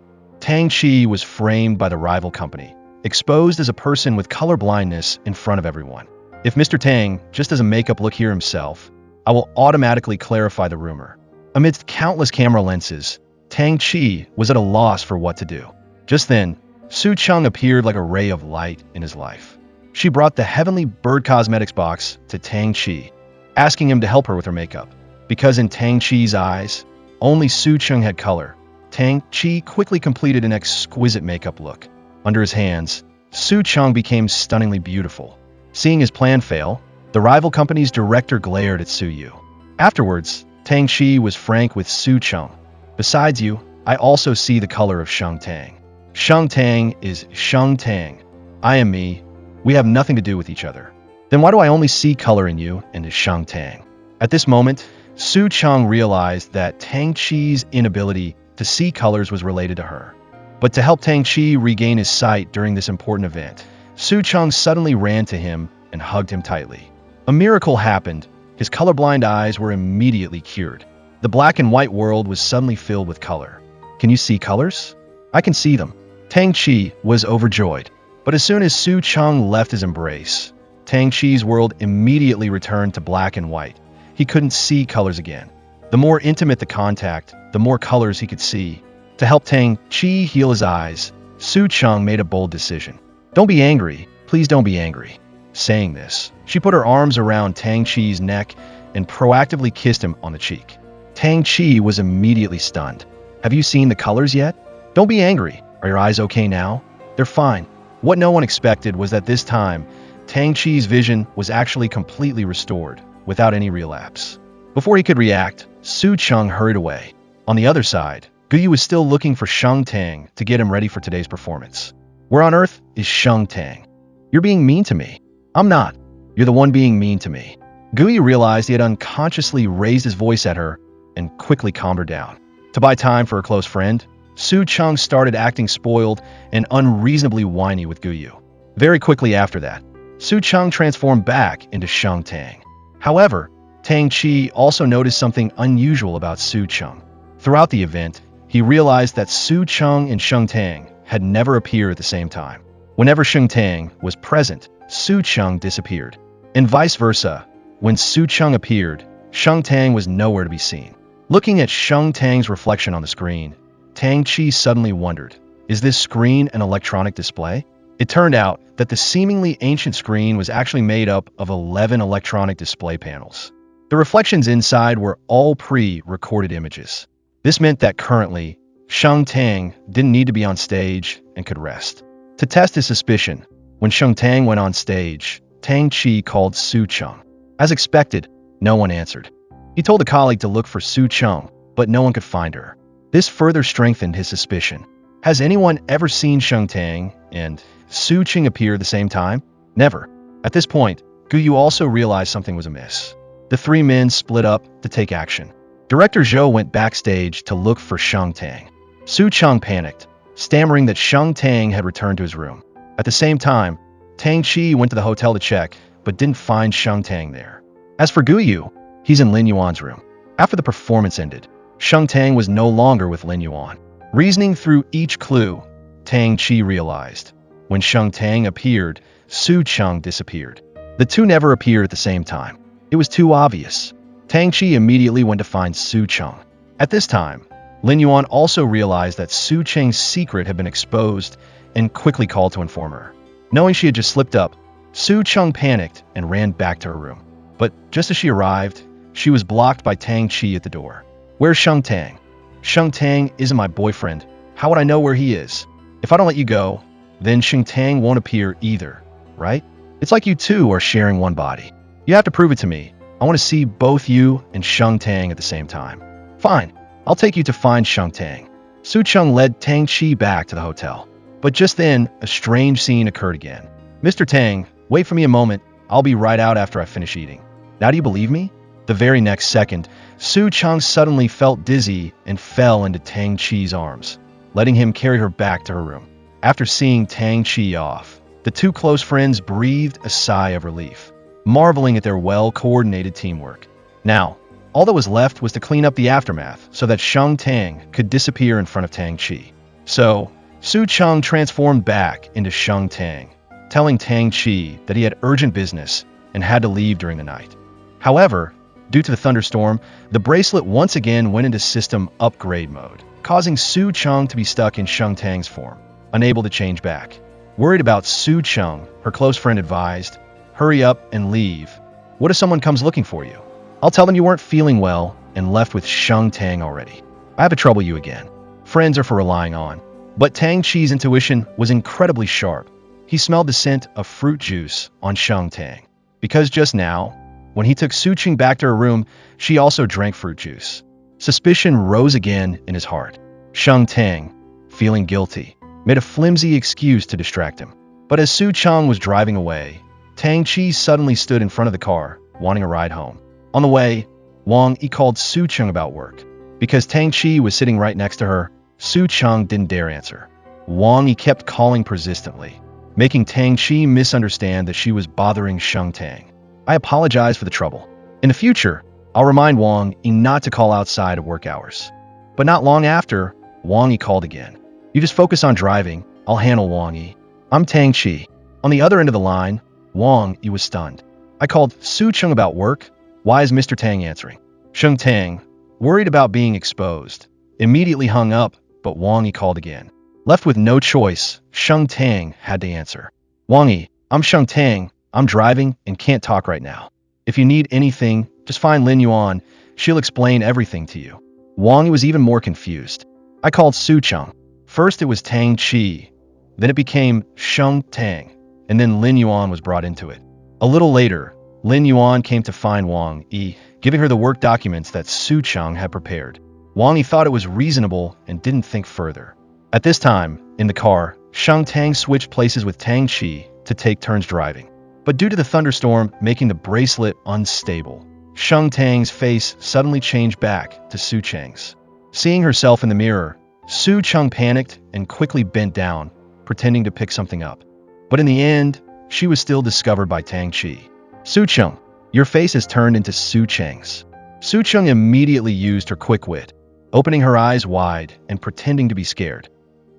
Tang Chi was framed by the rival company, exposed as a person with color blindness in front of everyone. If Mr. Tang just does a makeup look here himself, I will automatically clarify the rumor. Amidst countless camera lenses, Tang Chi was at a loss for what to do. Just then, Su Chung appeared like a ray of light in his life. She brought the heavenly bird cosmetics box to Tang Chi, asking him to help her with her makeup. Because in Tang Chi's eyes, only Su Chung had color, Tang Chi quickly completed an exquisite makeup look. Under his hands, Su Chung became stunningly beautiful. Seeing his plan fail, the rival company's director glared at Su Yu. Afterwards, Tang Chi was frank with Su Chung. Besides you, I also see the color of Sheng Tang. Sheng Tang is Sheng Tang. I am me. We have nothing to do with each other. Then why do I only see color in you and in Sheng Tang? At this moment, Su Chung realized that Tang Chi's inability to see colors was related to her. But to help Tang Chi regain his sight during this important event, Su Chung suddenly ran to him and hugged him tightly. A miracle happened. His colorblind eyes were immediately cured. The black and white world was suddenly filled with color. Can you see colors? I can see them. Tang Chi was overjoyed. But as soon as Su Chung left his embrace, Tang Chi's world immediately returned to black and white. He couldn't see colors again. The more intimate the contact, the more colors he could see. To help Tang Chi heal his eyes, Su Chung made a bold decision. Don't be angry. Please don't be angry. Saying this, she put her arms around Tang Chi's neck and proactively kissed him on the cheek. Tang Chi was immediately stunned. Have you seen the colors yet? Don't be angry. Are your eyes okay now? They're fine. What no one expected was that this time, Tang Chi's vision was actually completely restored, without any relapse. Before he could react, Su Chung hurried away. On the other side, Guyu was still looking for Sheng Tang to get him ready for today's performance. Where on earth is Sheng Tang? You're being mean to me. I'm not. You're the one being mean to me. Guyu realized he had unconsciously raised his voice at her and quickly calmed her down. To buy time for her close friend, Su Chung started acting spoiled and unreasonably whiny with Guyu. Very quickly after that, Su Chung transformed back into Sheng Tang. However, Tang Chi also noticed something unusual about Su Chung. Throughout the event, he realized that Su Chung and Sheng Tang had never appeared at the same time. Whenever Sheng Tang was present, Su Chung disappeared. And vice versa, when Su Chung appeared, Sheng Tang was nowhere to be seen. Looking at Sheng Tang's reflection on the screen, Tang Chi suddenly wondered, is this screen an electronic display? It turned out that the seemingly ancient screen was actually made up of 11 electronic display panels. The reflections inside were all pre-recorded images. This meant that currently, Sheng Tang didn't need to be on stage and could rest. To test his suspicion, when Sheng Tang went on stage, Tang Chi called Su Chung. As expected, no one answered. He told a colleague to look for Su Chung, but no one could find her. This further strengthened his suspicion. Has anyone ever seen Sheng Tang and Su Chung appear at the same time? Never. At this point, Guyu also realized something was amiss. The three men split up to take action. Director Zhou went backstage to look for Sheng Tang. Su Chung panicked, stammering that Sheng Tang had returned to his room. At the same time, Tang Chi went to the hotel to check, but didn't find Sheng Tang there. As for Guyu, he's in Lin Yuan's room. After the performance ended, Sheng Tang was no longer with Lin Yuan. Reasoning through each clue, Tang Chi realized. When Sheng Tang appeared, Su Chung disappeared. The two never appeared at the same time. It was too obvious. Tang Chi immediately went to find Su Chung. At this time, Lin Yuan also realized that Su Cheng's secret had been exposed and quickly called to inform her. Knowing she had just slipped up, Su Chung panicked and ran back to her room. But just as she arrived, she was blocked by Tang Chi at the door. Where's Sheng Tang? Sheng Tang isn't my boyfriend. How would I know where he is? If I don't let you go, then Sheng Tang won't appear either, right? It's like you two are sharing one body. You have to prove it to me. I want to see both you and Sheng Tang at the same time. Fine, I'll take you to find Sheng Tang. Su Chung led Tang Chi back to the hotel. But just then, a strange scene occurred again. Mr. Tang, wait for me a moment. I'll be right out after I finish eating. Now do you believe me? The very next second, Su Chung suddenly felt dizzy and fell into Tang Chi's arms, letting him carry her back to her room. After seeing Tang Chi off, the two close friends breathed a sigh of relief, marveling at their well-coordinated teamwork. Now, all that was left was to clean up the aftermath so that Sheng Tang could disappear in front of Tang Chi. So, Su Cheng transformed back into Sheng Tang, telling Tang Chi that he had urgent business and had to leave during the night. However, due to the thunderstorm, the bracelet once again went into system upgrade mode, causing Su Cheng to be stuck in Sheng Tang's form, unable to change back. Worried about Su Cheng, her close friend advised, "Hurry up and leave. What if someone comes looking for you? I'll tell them you weren't feeling well and left with Sheng Tang already. I have to trouble you again." Friends are for relying on. But Tang Chi's intuition was incredibly sharp. He smelled the scent of fruit juice on Sheng Tang. Because just now, when he took Su Cheng back to her room, she also drank fruit juice. Suspicion rose again in his heart. Sheng Tang, feeling guilty, made a flimsy excuse to distract him. But as Su Cheng was driving away, Tang Chi suddenly stood in front of the car, wanting a ride home. On the way, Wang Yi called Su Cheng about work. Because Tang Chi was sitting right next to her, Su Cheng didn't dare answer. Wang Yi kept calling persistently, making Tang Chi misunderstand that she was bothering Sheng Tang. "I apologize for the trouble. In the future, I'll remind Wang Yi not to call outside of work hours." But not long after, Wang Yi called again. "You just focus on driving. I'll handle Wang Yi. I'm Tang Chi." On the other end of the line, Wang Yi was stunned. "I called Su Cheng about work. Why is Mr. Tang answering?" Sheng Tang, worried about being exposed, immediately hung up, but Wang Yi called again. Left with no choice, Sheng Tang had to answer. "Wang Yi, I'm Sheng Tang. I'm driving and can't talk right now. If you need anything, just find Lin Yuan. She'll explain everything to you." Wang Yi was even more confused. "I called Su Cheng. First it was Tang Chi, then it became Sheng Tang, and then Lin Yuan was brought into it." A little later, Lin Yuan came to find Wang Yi, giving her the work documents that Su Cheng had prepared. Wang Yi thought it was reasonable and didn't think further. At this time, in the car, Sheng Tang switched places with Tang Chi to take turns driving. But due to the thunderstorm making the bracelet unstable, Sheng Tang's face suddenly changed back to Su Cheng's. Seeing herself in the mirror, Su Cheng panicked and quickly bent down, pretending to pick something up. But in the end, she was still discovered by Tang Chi. "Su Cheng, your face has turned into Su Cheng's." Su Cheng immediately used her quick wit, opening her eyes wide and pretending to be scared.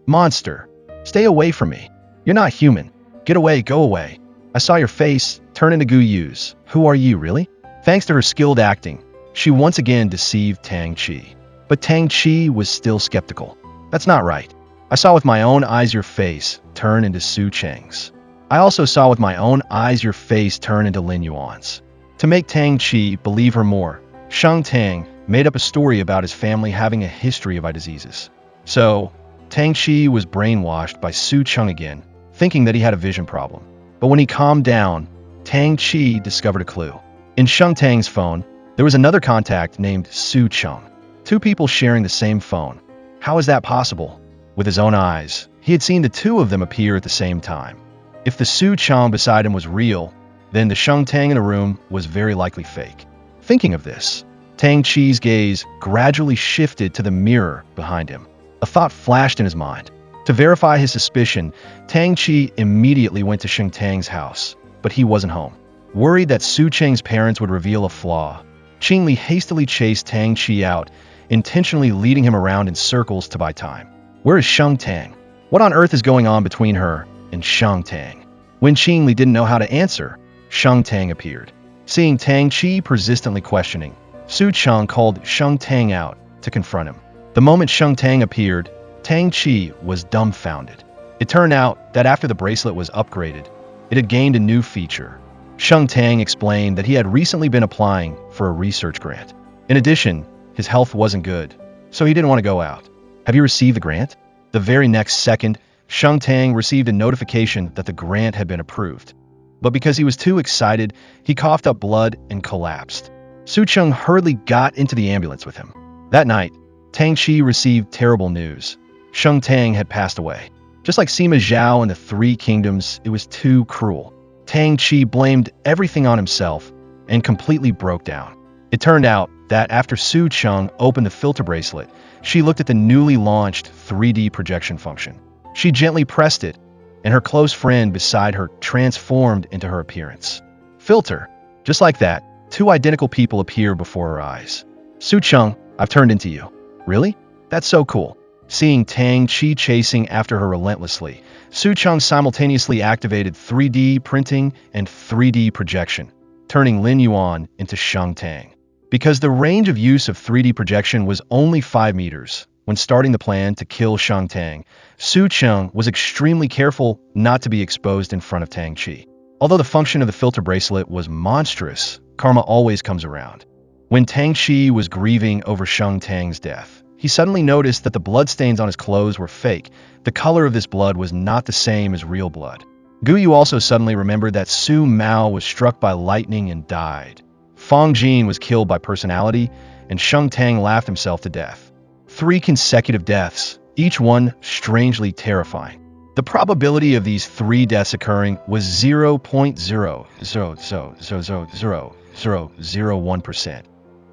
"Monster, stay away from me. You're not human. Get away, go away. I saw your face turn into goo use. Who are you, really?" Thanks to her skilled acting, she once again deceived Tang Chi. But Tang Chi was still skeptical. "That's not right. I saw with my own eyes your face turn into Su Cheng's. I also saw with my own eyes your face turn into Lin Yuan's." To make Tang Chi believe her more, Sheng Tang made up a story about his family having a history of eye diseases. So, Tang Chi was brainwashed by Su Cheng again, thinking that he had a vision problem. But when he calmed down, Tang Chi discovered a clue. In Sheng Tang's phone, there was another contact named Su Cheng. Two people sharing the same phone. How is that possible? With his own eyes, he had seen the two of them appear at the same time. If the Su Cheng beside him was real, then the Sheng Tang in the room was very likely fake. Thinking of this, Tang Chi's gaze gradually shifted to the mirror behind him. A thought flashed in his mind. To verify his suspicion, Tang Chi immediately went to Sheng Tang's house, but he wasn't home. Worried that Su Cheng's parents would reveal a flaw, Qing Li hastily chased Tang Chi out, intentionally leading him around in circles to buy time. Where is Sheng Tang? What on earth is going on between her and Sheng Tang? When Qing Li didn't know how to answer, Sheng Tang appeared. Seeing Tang Chi persistently questioning, Su Cheng called Sheng Tang out to confront him. The moment Sheng Tang appeared, Tang Chi was dumbfounded. It turned out that after the bracelet was upgraded, it had gained a new feature. Sheng Tang explained that he had recently been applying for a research grant. In addition, his health wasn't good, so he didn't want to go out. "Have you received the grant?" The very next second, Sheng Tang received a notification that the grant had been approved. But because he was too excited, he coughed up blood and collapsed. Su Cheng hurriedly got into the ambulance with him. That night, Tang Chi received terrible news. Sheng Tang had passed away. Just like Sima Zhao in the Three Kingdoms, it was too cruel. Tang Chi blamed everything on himself and completely broke down. It turned out that after Su Cheng opened the filter bracelet, she looked at the newly launched 3D projection function. She gently pressed it, and her close friend beside her transformed into her appearance. Filter. Just like that, two identical people appear before her eyes. "Su Cheng, I've turned into you." "Really? That's so cool. Seeing Tang Chi chasing after her relentlessly, Su Cheng simultaneously activated 3D printing and 3D projection, turning Lin Yuan into Sheng Tang. Because the range of use of 3D projection was only 5 meters, when starting the plan to kill Sheng Tang, Su Cheng was extremely careful not to be exposed in front of Tang Chi. Although the function of the filter bracelet was monstrous, karma always comes around. When Tang Chi was grieving over Sheng Tang's death, he suddenly noticed that the bloodstains on his clothes were fake. The color of this blood was not the same as real blood. Guyu also suddenly remembered that Su Mao was struck by lightning and died. Fong Jeene was killed by personality, and Sheng Tang laughed himself to death. 3 consecutive deaths, each one strangely terrifying. The probability of these 3 deaths occurring was 0.0000001%,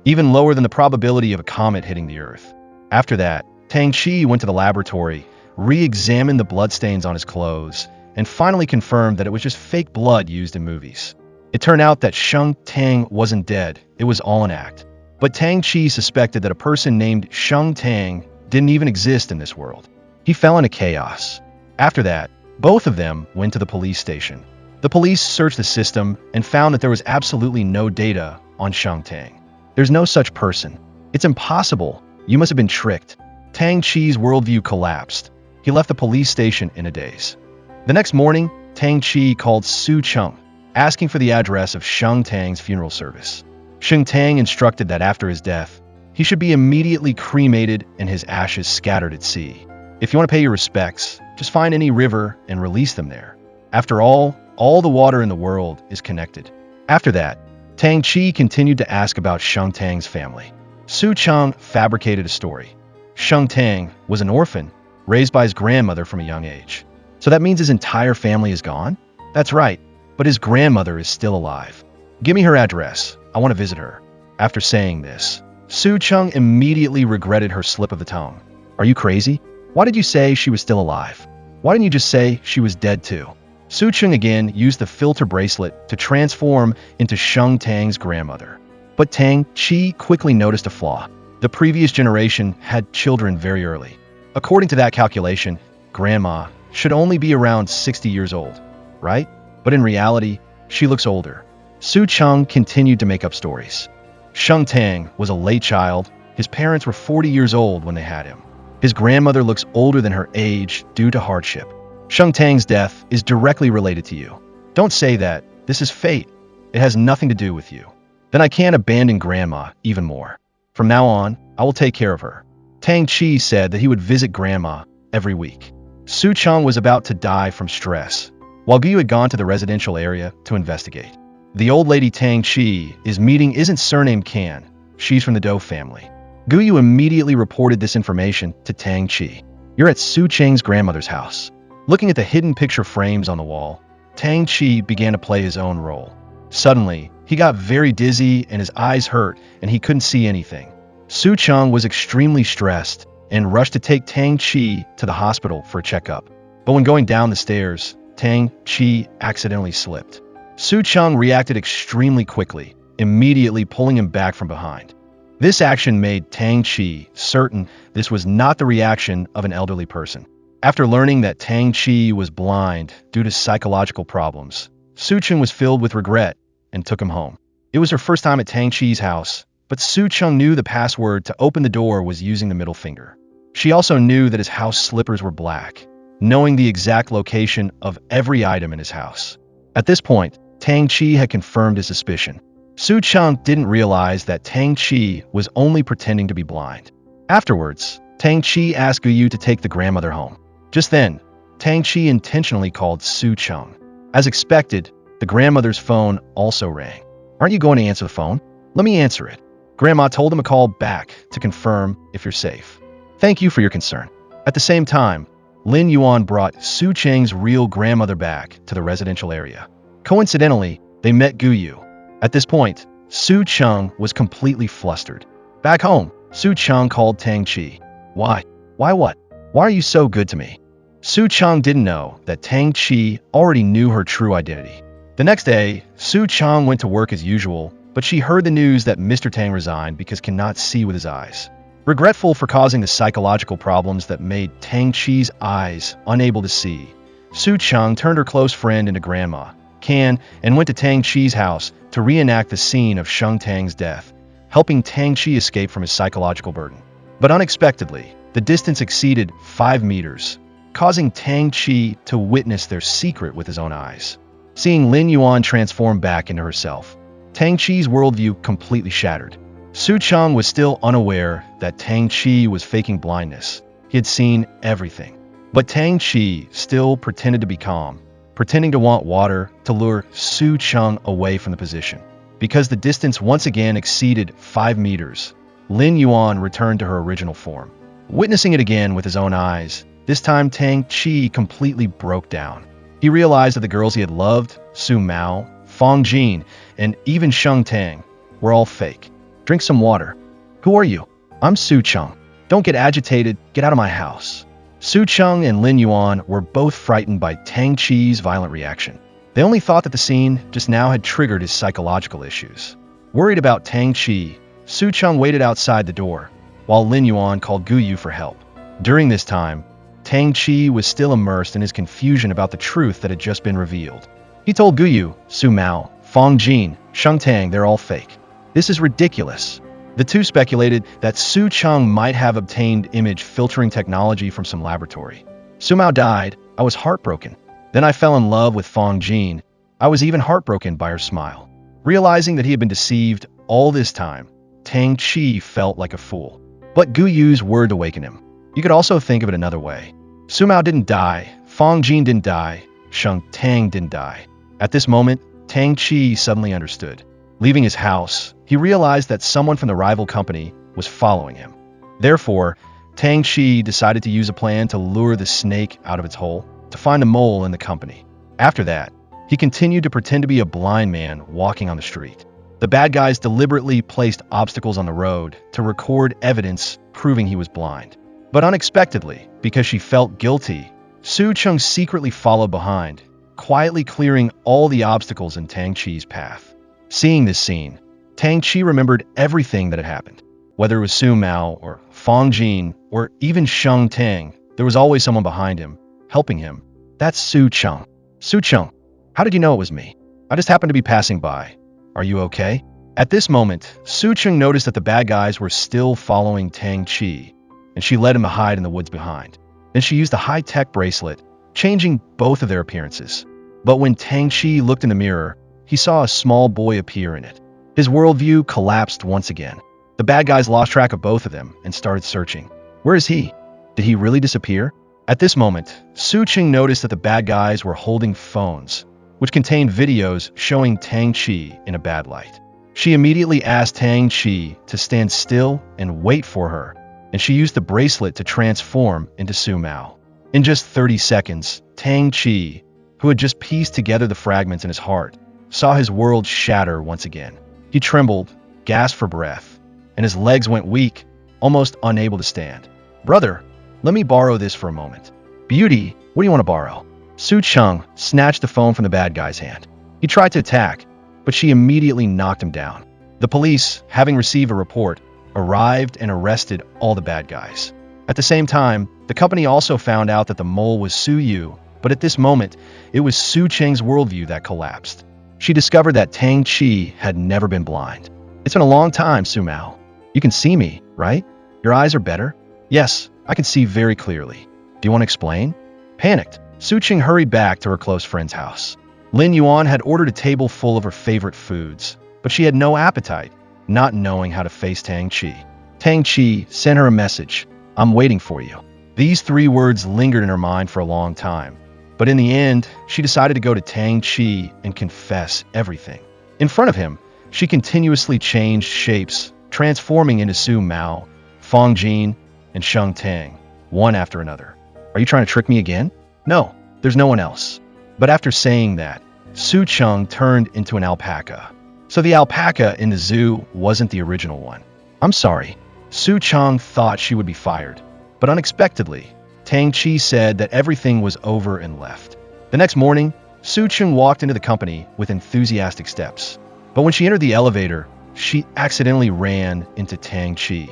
even lower than the probability of a comet hitting the Earth. After that, Tang Chi went to the laboratory, re-examined the bloodstains on his clothes, and finally confirmed that it was just fake blood used in movies. It turned out that Sheng Tang wasn't dead, it was all an act. But Tang Chi suspected that a person named Sheng Tang didn't even exist in this world. He fell into chaos. After that, both of them went to the police station. The police searched the system and found that there was absolutely no data on Sheng Tang. There's no such person. It's impossible. You must have been tricked. Tang Chi's worldview collapsed. He left the police station in a daze. The next morning, Tang Chi called Su Cheng, asking for the address of Sheng Tang's funeral service. Sheng Tang instructed that after his death, he should be immediately cremated and his ashes scattered at sea. If you want to pay your respects, just find any river and release them there. After all the water in the world is connected. After that, Tang Chi continued to ask about Sheng Tang's family. Su Cheng fabricated a story. Sheng Tang was an orphan, raised by his grandmother from a young age. So that means his entire family is gone? That's right, but his grandmother is still alive. Give me her address. I want to visit her. After saying this, Su Cheng immediately regretted her slip of the tongue. Are you crazy? Why did you say she was still alive? Why didn't you just say she was dead too? Su Cheng again used the filter bracelet to transform into Sheng Tang's grandmother. But Tang Chi quickly noticed a flaw. The previous generation had children very early. According to that calculation, grandma should only be around 60 years old, right? But in reality, she looks older. Su Cheng continued to make up stories. Sheng Tang was a late child. His parents were 40 years old when they had him. His grandmother looks older than her age due to hardship. Sheng Tang's death is directly related to you. Don't say that. This is fate. It has nothing to do with you. Then I can't abandon grandma even more. From now on, I will take care of her. Tang Chi said that he would visit grandma every week. Su Cheng was about to die from stress, while Guyu had gone to the residential area to investigate. The old lady Tang Chi is meeting isn't surnamed Can. She's from the Dou family. Guyu immediately reported this information to Tang Chi. You're at Su Cheng's grandmother's house. Looking at the hidden picture frames on the wall, Tang Chi began to play his own role. Suddenly, he got very dizzy and his eyes hurt and he couldn't see anything. Su Cheng was extremely stressed and rushed to take Tang Chi to the hospital for a checkup. But when going down the stairs, Tang Chi accidentally slipped. Su Cheng reacted extremely quickly, immediately pulling him back from behind. This action made Tang Chi certain this was not the reaction of an elderly person. After learning that Tang Chi was blind due to psychological problems, Su Cheng was filled with regret and took him home. It was her first time at Tang Chi's house, but Su Cheng knew the password to open the door was using the middle finger. She also knew that his house slippers were black, knowing the exact location of every item in his house. At this point, Tang Chi had confirmed his suspicion. Su Cheng didn't realize that Tang Chi was only pretending to be blind. Afterwards, Tang Chi asked Guyu to take the grandmother home. Just then, Tang Chi intentionally called Su Cheng. As expected, the grandmother's phone also rang. Aren't you going to answer the phone? Let me answer it. Grandma told him to call back to confirm if you're safe. Thank you for your concern. At the same time, Lin Yuan brought Su Cheng's real grandmother back to the residential area. Coincidentally, they met Guyu. At this point, Su Cheng was completely flustered. Back home, Su Cheng called Tang Chi. Why? Why what? Why are you so good to me? Su Cheng didn't know that Tang Chi already knew her true identity. The next day, Su Cheng went to work as usual, but she heard the news that Mr. Tang resigned because cannot see with his eyes. Regretful for causing the psychological problems that made Tang Chi's eyes unable to see, Su Cheng turned her close friend into Grandma Can and went to Tang Chi's house to reenact the scene of Sheng Tang's death, helping Tang Chi escape from his psychological burden. But unexpectedly, the distance exceeded 5 meters, causing Tang Chi to witness their secret with his own eyes. Seeing Lin Yuan transform back into herself, Tang Chi's worldview completely shattered. Su Cheng was still unaware that Tang Chi was faking blindness. He had seen everything. But Tang Chi still pretended to be calm, pretending to want water to lure Su Cheng away from the position. Because the distance once again exceeded 5 meters, Lin Yuan returned to her original form. Witnessing it again with his own eyes, this time Tang Chi completely broke down. He realized that the girls he had loved, Su Mao, Fong Jeene, and even Sheng Tang, were all fake. Drink some water. Who are you? I'm Su Cheng. Don't get agitated. Get out of my house. Su Cheng and Lin Yuan were both frightened by Tang Chi's violent reaction. They only thought that the scene just now had triggered his psychological issues. Worried about Tang Chi, Su Cheng waited outside the door, while Lin Yuan called Gu Yu for help. During this time, Tang Chi was still immersed in his confusion about the truth that had just been revealed. He told Gu Yu, Su Mao, Fong Jeene, Sheng Tang they're all fake. This is ridiculous. The two speculated that Su Cheng might have obtained image filtering technology from some laboratory. Su Mao died. I was heartbroken. Then I fell in love with Fong Jeene. I was even heartbroken by her smile. Realizing that he had been deceived all this time, Tang Chi felt like a fool. But Gu Yu's word awakened him. You could also think of it another way. Su Mao didn't die, Fong Jeene didn't die, Sheng Tang didn't die. At this moment, Tang Chi suddenly understood. Leaving his house, he realized that someone from the rival company was following him. Therefore, Tang Chi decided to use a plan to lure the snake out of its hole, to find a mole in the company. After that, he continued to pretend to be a blind man walking on the street. The bad guys deliberately placed obstacles on the road to record evidence proving he was blind. But unexpectedly, because she felt guilty, Su Cheng secretly followed behind, quietly clearing all the obstacles in Tang Chi's path. Seeing this scene, Tang Chi remembered everything that had happened. Whether it was Su Mao or Fong Jeene or even Sheng Tang, there was always someone behind him, helping him. That's Su Cheng. Su Cheng, how did you know it was me? I just happened to be passing by. Are you okay? At this moment, Su Cheng noticed that the bad guys were still following Tang Chi, and she led him to hide in the woods behind. Then she used a high-tech bracelet, changing both of their appearances. But when Tang Chi looked in the mirror, he saw a small boy appear in it. His worldview collapsed once again. The bad guys lost track of both of them and started searching. Where is he? Did he really disappear? At this moment, Su Cheng noticed that the bad guys were holding phones, which contained videos showing Tang Chi in a bad light. She immediately asked Tang Chi to stand still and wait for her, and she used the bracelet to transform into Su Mao. In just 30 seconds, Tang Chi, who had just pieced together the fragments in his heart, saw his world shatter once again. He trembled, gasped for breath, and his legs went weak, almost unable to stand. Brother, let me borrow this for a moment. Beauty, what do you want to borrow? Su Cheng snatched the phone from the bad guy's hand. He tried to attack, but she immediately knocked him down. The police, having received a report, arrived and arrested all the bad guys. At the same time, the company also found out that the mole was Su Yu, but at this moment, it was Su Cheng's worldview that collapsed. She discovered that Tang Chi had never been blind. It's been a long time, Su Mao. You can see me, right? Your eyes are better? Yes, I can see very clearly. Do you want to explain? Panicked, Su Cheng hurried back to her close friend's house. Lin Yuan had ordered a table full of her favorite foods, but she had no appetite, not knowing how to face Tang Chi. Tang Chi sent her a message. I'm waiting for you. These 3 words lingered in her mind for a long time. But in the end, she decided to go to Tang Chi and confess everything. In front of him, she continuously changed shapes, transforming into Su Mao, Fong Jeene, and Sheng Tang, one after another. Are you trying to trick me again? No, there's no one else. But after saying that, Su Cheng turned into an alpaca. So the alpaca in the zoo wasn't the original one. I'm sorry. Su Cheng thought she would be fired. But unexpectedly, Tang Chi said that everything was over and left. The next morning, Su Cheng walked into the company with enthusiastic steps. But when she entered the elevator, she accidentally ran into Tang Chi.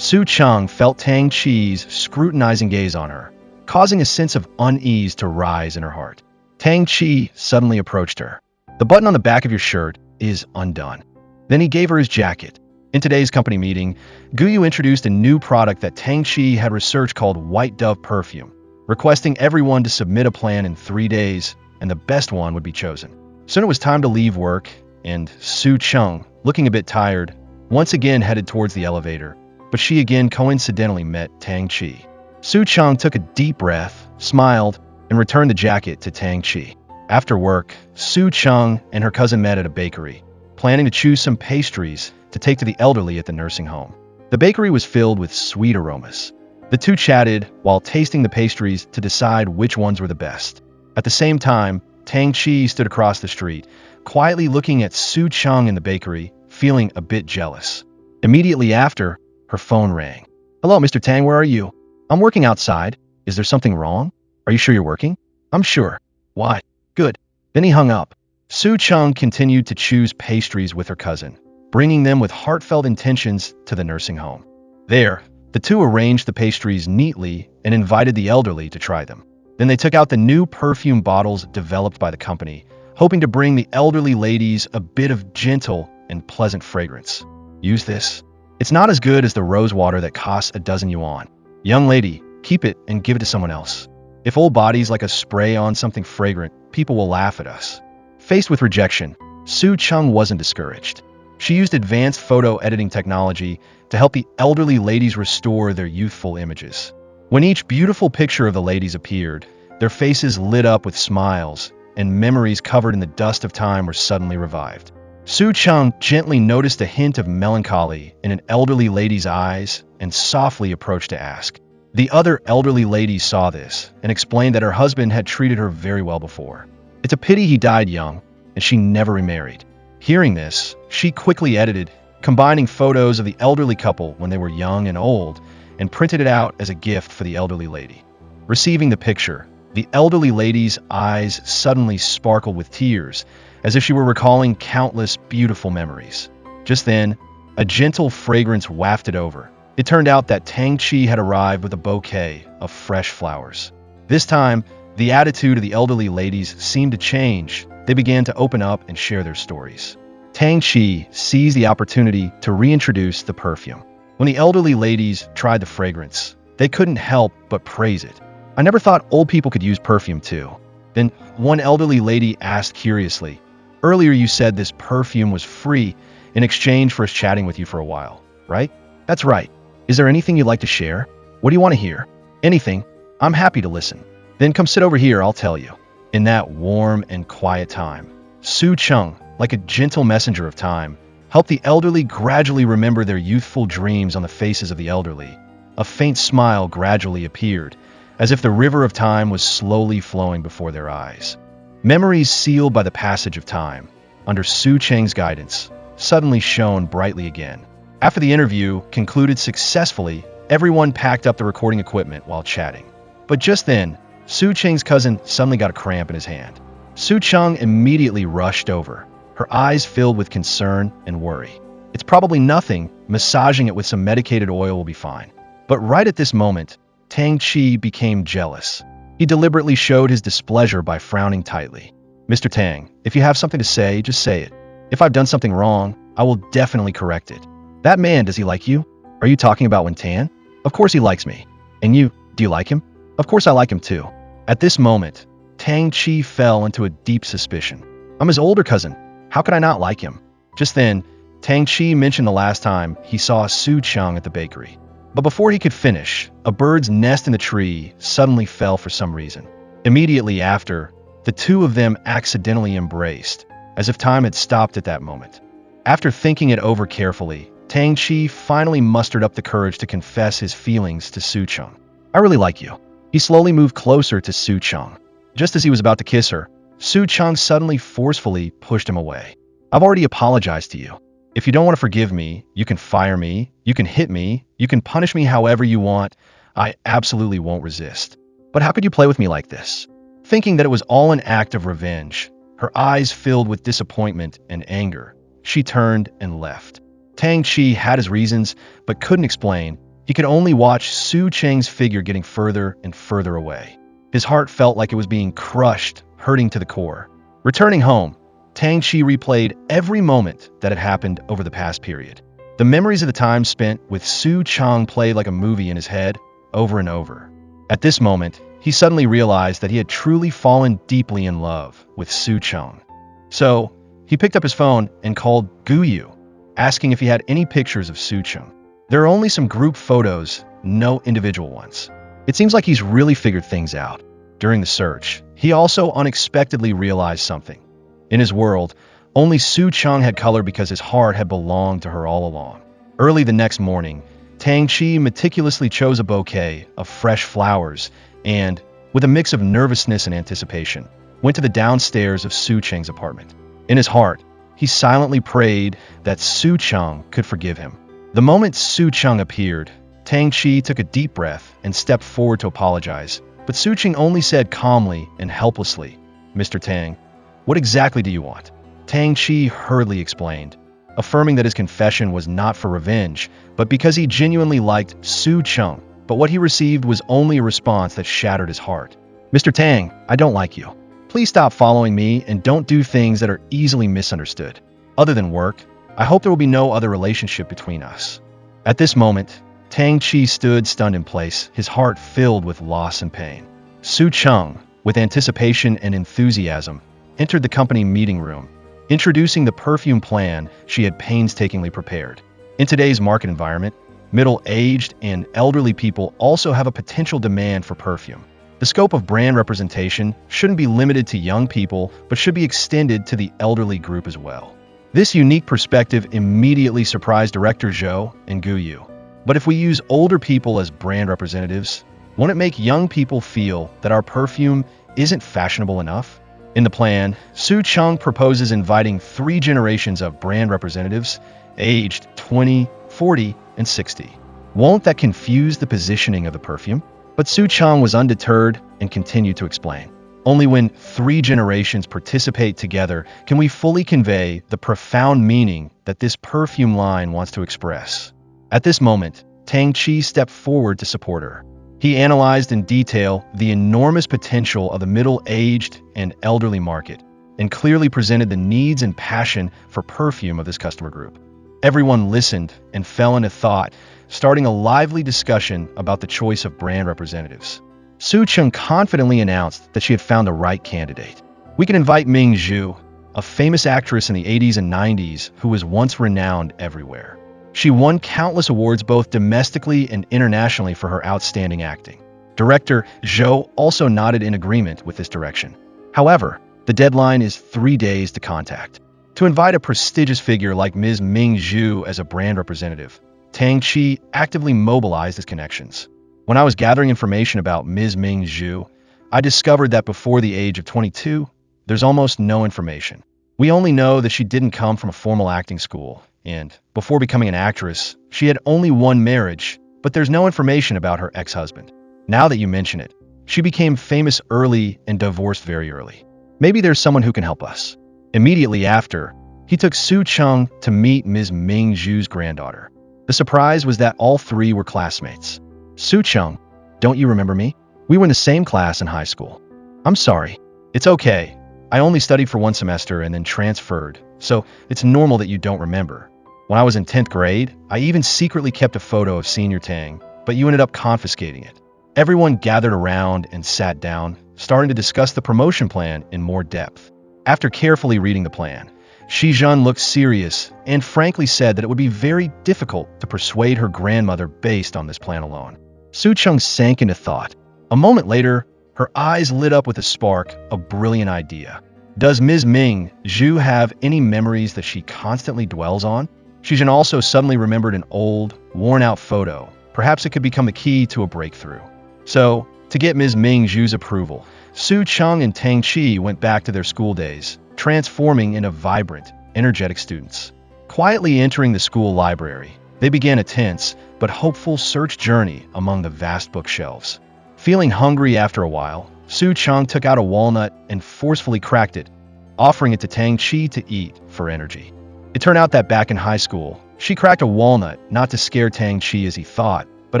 Su Cheng felt Tang Chi's scrutinizing gaze on her, causing a sense of unease to rise in her heart. Tang Chi suddenly approached her. "The button on the back of your shirt is undone." Then he gave her his jacket. In today's company meeting, Guyu introduced a new product that Tang Chi had researched called White Dove perfume, requesting everyone to submit a plan in 3 days, and the best one would be chosen. Soon it was time to leave work, and Su Cheng, looking a bit tired, once again headed towards the elevator, but she again coincidentally met Tang Chi. Su Cheng took a deep breath, smiled, and returned the jacket to Tang Chi. After work, Su Cheng and her cousin met at a bakery, planning to choose some pastries to take to the elderly at the nursing home. The bakery was filled with sweet aromas. The two chatted while tasting the pastries to decide which ones were the best. At the same time, Tang Chi stood across the street, quietly looking at Su Cheng in the bakery, feeling a bit jealous. Immediately after, her phone rang. "Hello, Mr. Tang, where are you?" "I'm working outside. Is there something wrong?" "Are you sure you're working?" "I'm sure." "Why?" "Good." Then he hung up. Su Cheng continued to choose pastries with her cousin, bringing them with heartfelt intentions to the nursing home. There, the two arranged the pastries neatly and invited the elderly to try them. Then they took out the new perfume bottles developed by the company, hoping to bring the elderly ladies a bit of gentle and pleasant fragrance. "Use this. It's not as good as the rose water that costs a dozen yuan. Young lady, keep it and give it to someone else. If old bodies like a spray on something fragrant, people will laugh at us." Faced with rejection, Su Cheng wasn't discouraged. She used advanced photo editing technology to help the elderly ladies restore their youthful images. When each beautiful picture of the ladies appeared, their faces lit up with smiles, and memories covered in the dust of time were suddenly revived. Su Cheng gently noticed a hint of melancholy in an elderly lady's eyes and softly approached to ask. The other elderly lady saw this and explained that her husband had treated her very well before. It's a pity he died young, and she never remarried. Hearing this, she quickly edited, combining photos of the elderly couple when they were young and old, and printed it out as a gift for the elderly lady. Receiving the picture, the elderly lady's eyes suddenly sparkled with tears, as if she were recalling countless beautiful memories. Just then, a gentle fragrance wafted over. It turned out that Tang Chi had arrived with a bouquet of fresh flowers. This time, the attitude of the elderly ladies seemed to change. They began to open up and share their stories. Tang Chi seized the opportunity to reintroduce the perfume. When the elderly ladies tried the fragrance, they couldn't help but praise it. "I never thought old people could use perfume too." Then one elderly lady asked curiously, "Earlier you said this perfume was free in exchange for us chatting with you for a while, right?" "That's right. Is there anything you'd like to share? What do you want to hear?" "Anything. I'm happy to listen." "Then come sit over here, I'll tell you." In that warm and quiet time, Su Cheng, like a gentle messenger of time, helped the elderly gradually remember their youthful dreams on the faces of the elderly. A faint smile gradually appeared, as if the river of time was slowly flowing before their eyes. Memories sealed by the passage of time, under Su Cheng's guidance, suddenly shone brightly again. After the interview concluded successfully, everyone packed up the recording equipment while chatting. But just then, Su Cheng's cousin suddenly got a cramp in his hand. Su Cheng immediately rushed over, her eyes filled with concern and worry. "It's probably nothing. Massaging it with some medicated oil will be fine." But right at this moment, Tang Chi became jealous. He deliberately showed his displeasure by frowning tightly. "Mr. Tang, if you have something to say, just say it. If I've done something wrong, I will definitely correct it." "That man, does he like you?" "Are you talking about Wen Tan?" "Of course he likes me." "And you, do you like him?" "Of course I like him too." At this moment, Tang Chi fell into a deep suspicion. "I'm his older cousin. How could I not like him?" Just then, Tang Chi mentioned the last time he saw Su Cheng at the bakery. But before he could finish, a bird's nest in the tree suddenly fell for some reason. Immediately after, the two of them accidentally embraced, as if time had stopped at that moment. After thinking it over carefully, Tang Chi finally mustered up the courage to confess his feelings to Su Cheng. "I really like you." He slowly moved closer to Su Cheng. Just as he was about to kiss her, Su Cheng suddenly forcefully pushed him away. "I've already apologized to you. If you don't want to forgive me, you can fire me, you can hit me, you can punish me however you want. I absolutely won't resist. But how could you play with me like this?" Thinking that it was all an act of revenge, her eyes filled with disappointment and anger, she turned and left. Tang Chi had his reasons, but couldn't explain, He could only watch Su Cheng's figure getting further and further away. His heart felt like it was being crushed, hurting to the core. Returning home, Tang Chi replayed every moment that had happened over the past period. The memories of the time spent with Su Cheng played like a movie in his head, over and over. At this moment, he suddenly realized that he had truly fallen deeply in love with Su Cheng. So, he picked up his phone and called Guyu, asking if he had any pictures of Su Cheng. There are only some group photos, no individual ones. It seems like he's really figured things out. During the search, he also unexpectedly realized something. In his world, only Su Cheng had color because his heart had belonged to her all along. Early the next morning, Tang Chi meticulously chose a bouquet of fresh flowers and, with a mix of nervousness and anticipation, went to the downstairs of Su Cheng's apartment. In his heart, he silently prayed that Su Cheng could forgive him. The moment Su Cheng appeared, Tang Chi took a deep breath and stepped forward to apologize, but Su Cheng only said calmly and helplessly, "Mr. Tang, what exactly do you want?" Tang Chi hurriedly explained, affirming that his confession was not for revenge, but because he genuinely liked Su Cheng. But what he received was only a response that shattered his heart. "Mr. Tang, I don't like you. Please stop following me and don't do things that are easily misunderstood. Other than work, I hope there will be no other relationship between us." At this moment, Tang Chi stood stunned in place, his heart filled with loss and pain. Su Cheng, with anticipation and enthusiasm, entered the company meeting room, introducing the perfume plan she had painstakingly prepared. In today's market environment, middle-aged and elderly people also have a potential demand for perfume. The scope of brand representation shouldn't be limited to young people, but should be extended to the elderly group as well. This unique perspective immediately surprised Director Zhou and Guyu. But if we use older people as brand representatives, won't it make young people feel that our perfume isn't fashionable enough? In the plan, Su Cheng proposes inviting 3 generations of brand representatives, aged 20, 40, and 60. Won't that confuse the positioning of the perfume? But Su Cheng was undeterred and continued to explain. Only when 3 generations participate together can we fully convey the profound meaning that this perfume line wants to express. At this moment, Tang Chi stepped forward to support her. He analyzed in detail the enormous potential of the middle-aged and elderly market, and clearly presented the needs and passion for perfume of this customer group. Everyone listened and fell into thought, starting a lively discussion about the choice of brand representatives. Su Cheng confidently announced that she had found the right candidate. "We can invite Ming Zhu, a famous actress in the 80s and 90s who was once renowned everywhere. She won countless awards both domestically and internationally for her outstanding acting." Director Zhou also nodded in agreement with this direction. However, the deadline is 3 days to contact. To invite a prestigious figure like Ms. Ming Zhu as a brand representative, Tang Chi actively mobilized his connections. When I was gathering information about Ms. Ming Zhu, I discovered that before the age of 22, there's almost no information. We only know that she didn't come from a formal acting school, and before becoming an actress, she had only one marriage, but there's no information about her ex-husband. Now that you mention it, she became famous early and divorced very early. Maybe there's someone who can help us. Immediately after, he took Su Cheng to meet Ms. Ming Zhu's granddaughter. The surprise was that all 3 were classmates. "Su Cheng, don't you remember me? We were in the same class in high school." "I'm sorry. It's okay. I only studied for 1 semester and then transferred, so it's normal that you don't remember. When I was in 10th grade, I even secretly kept a photo of Senior Tang, but you ended up confiscating it." Everyone gathered around and sat down, starting to discuss the promotion plan in more depth. After carefully reading the plan, Shi Zhen looked serious and frankly said that it would be very difficult to persuade her grandmother based on this plan alone. Su Cheng sank into thought. A moment later, her eyes lit up with a spark, a brilliant idea. Does Ms. Ming Zhu have any memories that she constantly dwells on? Shi Zhen also suddenly remembered an old, worn-out photo. Perhaps it could become the key to a breakthrough. So, to get Ms. Ming Zhu's approval, Su Cheng and Tang Chi went back to their school days, transforming into vibrant, energetic students. Quietly entering the school library, they began a tense but hopeful search journey among the vast bookshelves. Feeling hungry after a while, Su Cheng took out a walnut and forcefully cracked it, offering it to Tang Chi to eat for energy. It turned out that back in high school, she cracked a walnut not to scare Tang Chi as he thought, but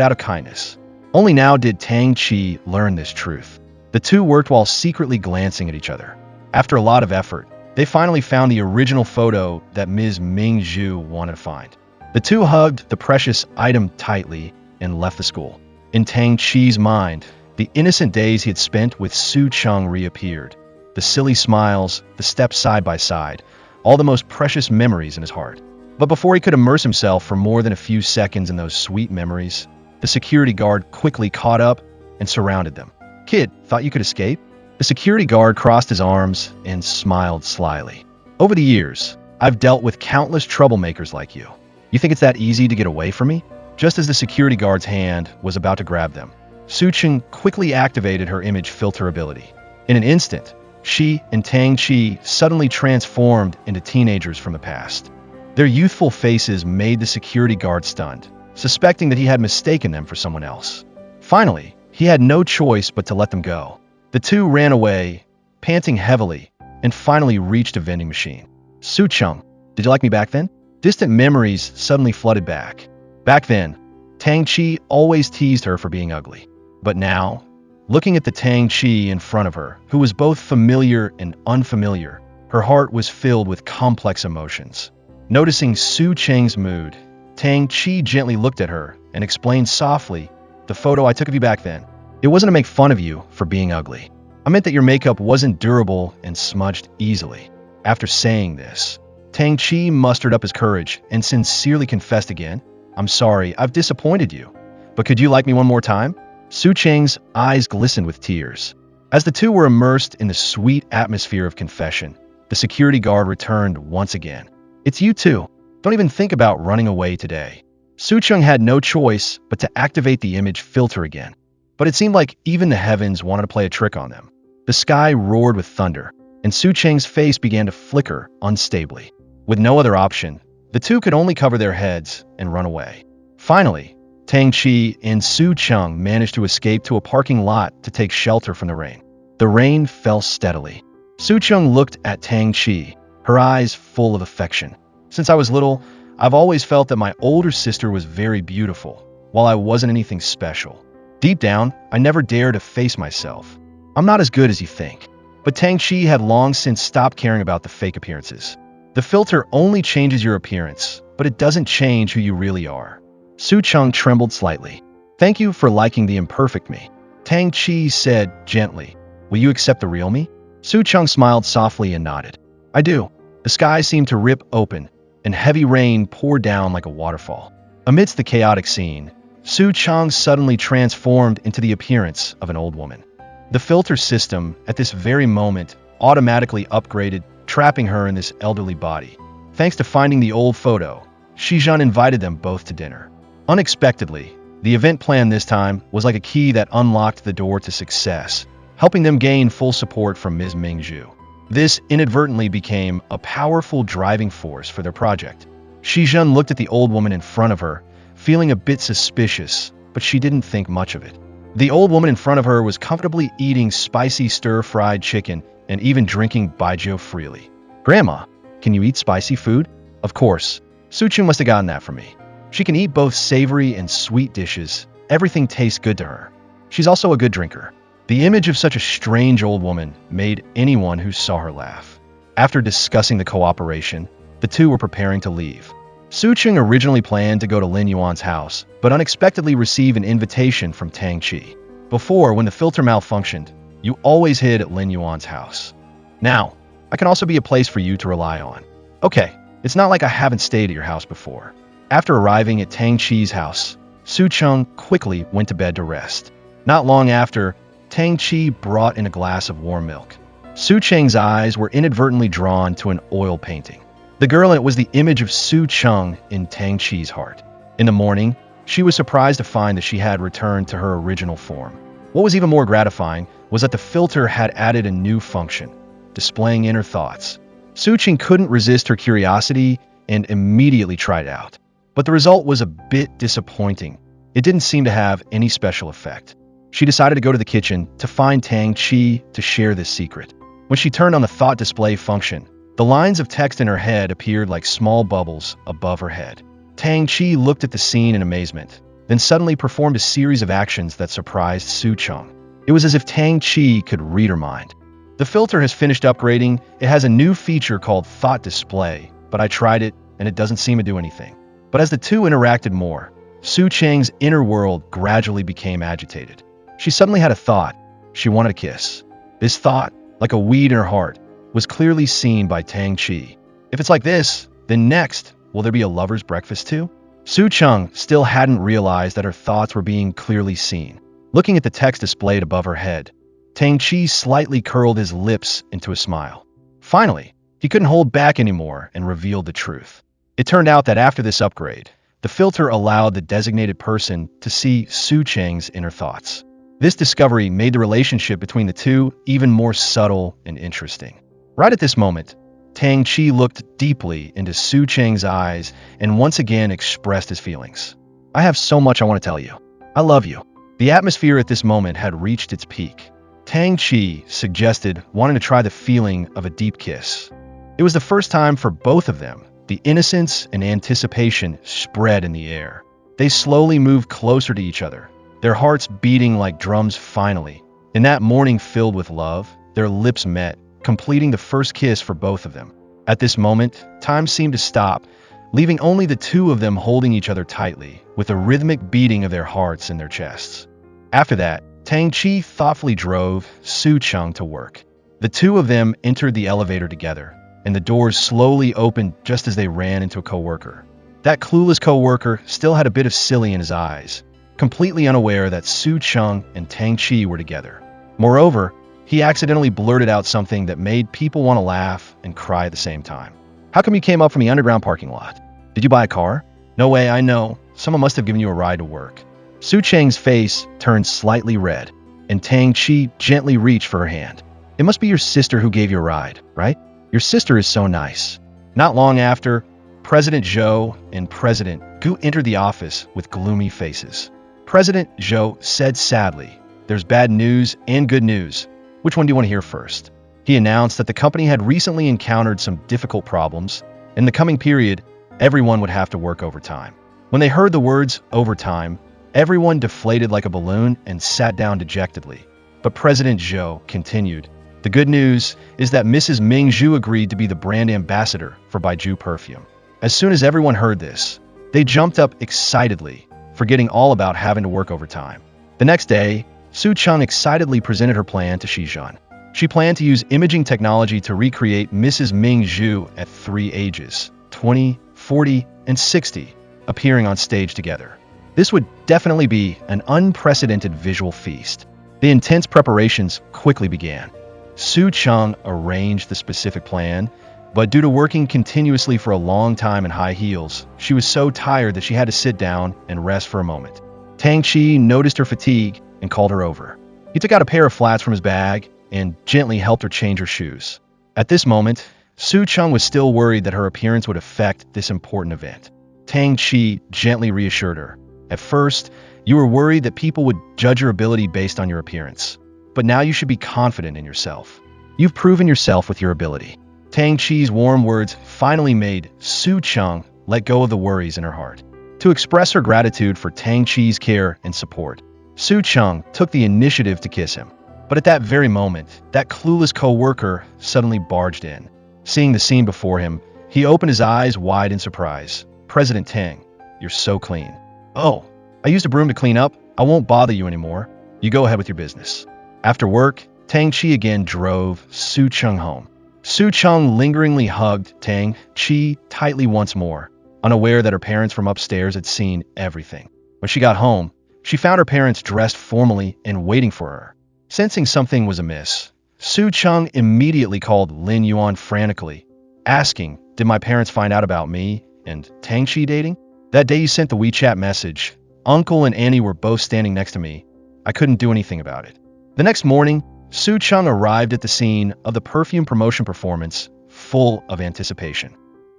out of kindness. Only now did Tang Chi learn this truth. The two worked while secretly glancing at each other. After a lot of effort, they finally found the original photo that Ms. Ming Zhu wanted to find. The two hugged the precious item tightly and left the school. In Tang Chi's mind, the innocent days he had spent with Su Cheng reappeared. The silly smiles, the steps side by side, all the most precious memories in his heart. But before he could immerse himself for more than a few seconds in those sweet memories, the security guard quickly caught up and surrounded them. "Kid, thought you could escape?" The security guard crossed his arms and smiled slyly. "Over the years, I've dealt with countless troublemakers like you. You think it's that easy to get away from me?" Just as the security guard's hand was about to grab them, Su Cheng quickly activated her image filter ability. In an instant, she and Tang Chi suddenly transformed into teenagers from the past. Their youthful faces made the security guard stunned, suspecting that he had mistaken them for someone else. Finally, he had no choice but to let them go. The two ran away, panting heavily, and finally reached a vending machine. "Su Cheng, did you like me back then?" Distant memories suddenly flooded back. Back then, Tang Chi always teased her for being ugly. But now, looking at the Tang Chi in front of her, who was both familiar and unfamiliar, her heart was filled with complex emotions. Noticing Su Cheng's mood, Tang Chi gently looked at her and explained softly, "The photo I took of you back then, it wasn't to make fun of you for being ugly. I meant that your makeup wasn't durable and smudged easily." After saying this, Tang Chi mustered up his courage and sincerely confessed again, "I'm sorry, I've disappointed you. But could you like me one more time?" Su Cheng's eyes glistened with tears. As the two were immersed in the sweet atmosphere of confession, the security guard returned once again. "It's you two. Don't even think about running away today." Su Cheng had no choice but to activate the image filter again. But it seemed like even the heavens wanted to play a trick on them. The sky roared with thunder, and Su Cheng's face began to flicker unstably. With no other option, the two could only cover their heads and run away. Finally, Tang Chi and Su Cheng managed to escape to a parking lot to take shelter from the rain. The rain fell steadily. Su Cheng looked at Tang Chi, her eyes full of affection. "Since I was little, I've always felt that my older sister was very beautiful, while I wasn't anything special. Deep down, I never dared to face myself. I'm not as good as you think." But Tang Chi had long since stopped caring about the fake appearances. The filter only changes your appearance, but it doesn't change who you really are. Su Cheng trembled slightly. "Thank you for liking the imperfect me," Tang Chi said gently. "Will you accept the real me?" Su Cheng smiled softly and nodded. "I do." The sky seemed to rip open, and heavy rain poured down like a waterfall. Amidst the chaotic scene, Su Cheng suddenly transformed into the appearance of an old woman. The filter system, at this very moment, automatically upgraded, trapping her in this elderly body. Thanks to finding the old photo, Shizhan invited them both to dinner. Unexpectedly, the event plan this time was like a key that unlocked the door to success, helping them gain full support from Ms. Ming Zhu. This inadvertently became a powerful driving force for their project. Shizhan looked at the old woman in front of her, feeling a bit suspicious, but she didn't think much of it. The old woman in front of her was comfortably eating spicy stir-fried chicken and even drinking baijiu freely. "Grandma, can you eat spicy food?" "Of course. Su Cheng must have gotten that from me. She can eat both savory and sweet dishes. Everything tastes good to her. She's also a good drinker." The image of such a strange old woman made anyone who saw her laugh. After discussing the cooperation, the two were preparing to leave. Su Cheng originally planned to go to Lin Yuan's house, but unexpectedly received an invitation from Tang Chi. Before, when the filter malfunctioned, you always hid at Lin Yuan's house. Now, I can also be a place for you to rely on. Okay, it's not like I haven't stayed at your house before. After arriving at Tang Chi's house, Su Cheng quickly went to bed to rest. Not long after, Tang Chi brought in a glass of warm milk. Su Cheng's eyes were inadvertently drawn to an oil painting. The girl in it was the image of Su Cheng in Tang Chi's heart. In the morning, she was surprised to find that she had returned to her original form. What was even more gratifying was that the filter had added a new function, displaying inner thoughts. Su Cheng couldn't resist her curiosity and immediately tried it out. But the result was a bit disappointing. It didn't seem to have any special effect. She decided to go to the kitchen to find Tang Chi to share this secret. When she turned on the thought display function, the lines of text in her head appeared like small bubbles above her head. Tang Chi looked at the scene in amazement. then suddenly performed a series of actions that surprised Su Cheng. It was as if Tang Chi could read her mind. The filter has finished upgrading. It has a new feature called Thought Display, but I tried it and it doesn't seem to do anything. But as the two interacted more, Su Cheng's inner world gradually became agitated. She suddenly had a thought. She wanted a kiss. This thought, like a weed in her heart, was clearly seen by Tang Chi. If it's like this, then next, will there be a lover's breakfast too? Su Cheng still hadn't realized that her thoughts were being clearly seen. Looking at the text displayed above her head, Tang Chi slightly curled his lips into a smile. Finally, he couldn't hold back anymore and revealed the truth. It turned out that after this upgrade, the filter allowed the designated person to see Su Cheng's inner thoughts. This discovery made the relationship between the two even more subtle and interesting. Right at this moment, Tang Chi looked deeply into Su Cheng's eyes and once again expressed his feelings. I have so much I want to tell you. I love you. The atmosphere at this moment had reached its peak. Tang Chi suggested wanting to try the feeling of a deep kiss. It was the first time for both of them. The innocence and anticipation spread in the air. They slowly moved closer to each other, their hearts beating like drums finally. In that morning filled with love, their lips met, completing the first kiss for both of them. At this moment, time seemed to stop, leaving only the two of them holding each other tightly, with a rhythmic beating of their hearts in their chests. After that, Tang Chi thoughtfully drove Su Cheng to work. The two of them entered the elevator together, and the doors slowly opened just as they ran into a coworker. That clueless coworker still had a bit of silly in his eyes, completely unaware that Su Cheng and Tang Chi were together. Moreover, he accidentally blurted out something that made people want to laugh and cry at the same time. How come you came up from the underground parking lot? Did you buy a car? No way, I know. Someone must have given you a ride to work. Su Cheng's face turned slightly red, and Tang Chi gently reached for her hand. It must be your sister who gave you a ride, right? Your sister is so nice. Not long after, President Zhou and President Gu entered the office with gloomy faces. President Zhou said sadly, "There's bad news and good news. Which one do you want to hear first?" He announced that the company had recently encountered some difficult problems. In the coming period, everyone would have to work overtime. When they heard the words overtime, everyone deflated like a balloon and sat down dejectedly. But President Zhou continued, "The good news is that Mrs. Ming Zhu agreed to be the brand ambassador for Baiju perfume." As soon as everyone heard this, they jumped up excitedly, forgetting all about having to work overtime. The next day, Su Cheng excitedly presented her plan to Shizhan. She planned to use imaging technology to recreate Mrs. Ming Zhu at 3 ages, 20, 40, and 60, appearing on stage together. This would definitely be an unprecedented visual feast. The intense preparations quickly began. Su Cheng arranged the specific plan, but due to working continuously for a long time in high heels, she was so tired that she had to sit down and rest for a moment. Tang Chi noticed her fatigue and called her over. He took out a pair of flats from his bag and gently helped her change her shoes. At this moment, Su Cheng was still worried that her appearance would affect this important event. Tang Chi gently reassured her. At first, you were worried that people would judge your ability based on your appearance. But now you should be confident in yourself. You've proven yourself with your ability. Tang Chi's warm words finally made Su Cheng let go of the worries in her heart. To express her gratitude for Tang Chi's care and support, Su Cheng took the initiative to kiss him. But at that very moment, that clueless co-worker suddenly barged in. Seeing the scene before him, he opened his eyes wide in surprise. "President Tang, you're so clean." "Oh, I used a broom to clean up. I won't bother you anymore. You go ahead with your business." After work, Tang Chi again drove Su Cheng home. Su Cheng lingeringly hugged Tang Chi tightly once more, unaware that her parents from upstairs had seen everything. When she got home, she found her parents dressed formally and waiting for her. Sensing something was amiss, Su Cheng immediately called Lin Yuan frantically, asking, "Did my parents find out about me and Tang Chi dating? That day you sent the WeChat message, Uncle and Annie were both standing next to me. I couldn't do anything about it." The next morning, Su Cheng arrived at the scene of the perfume promotion performance, full of anticipation.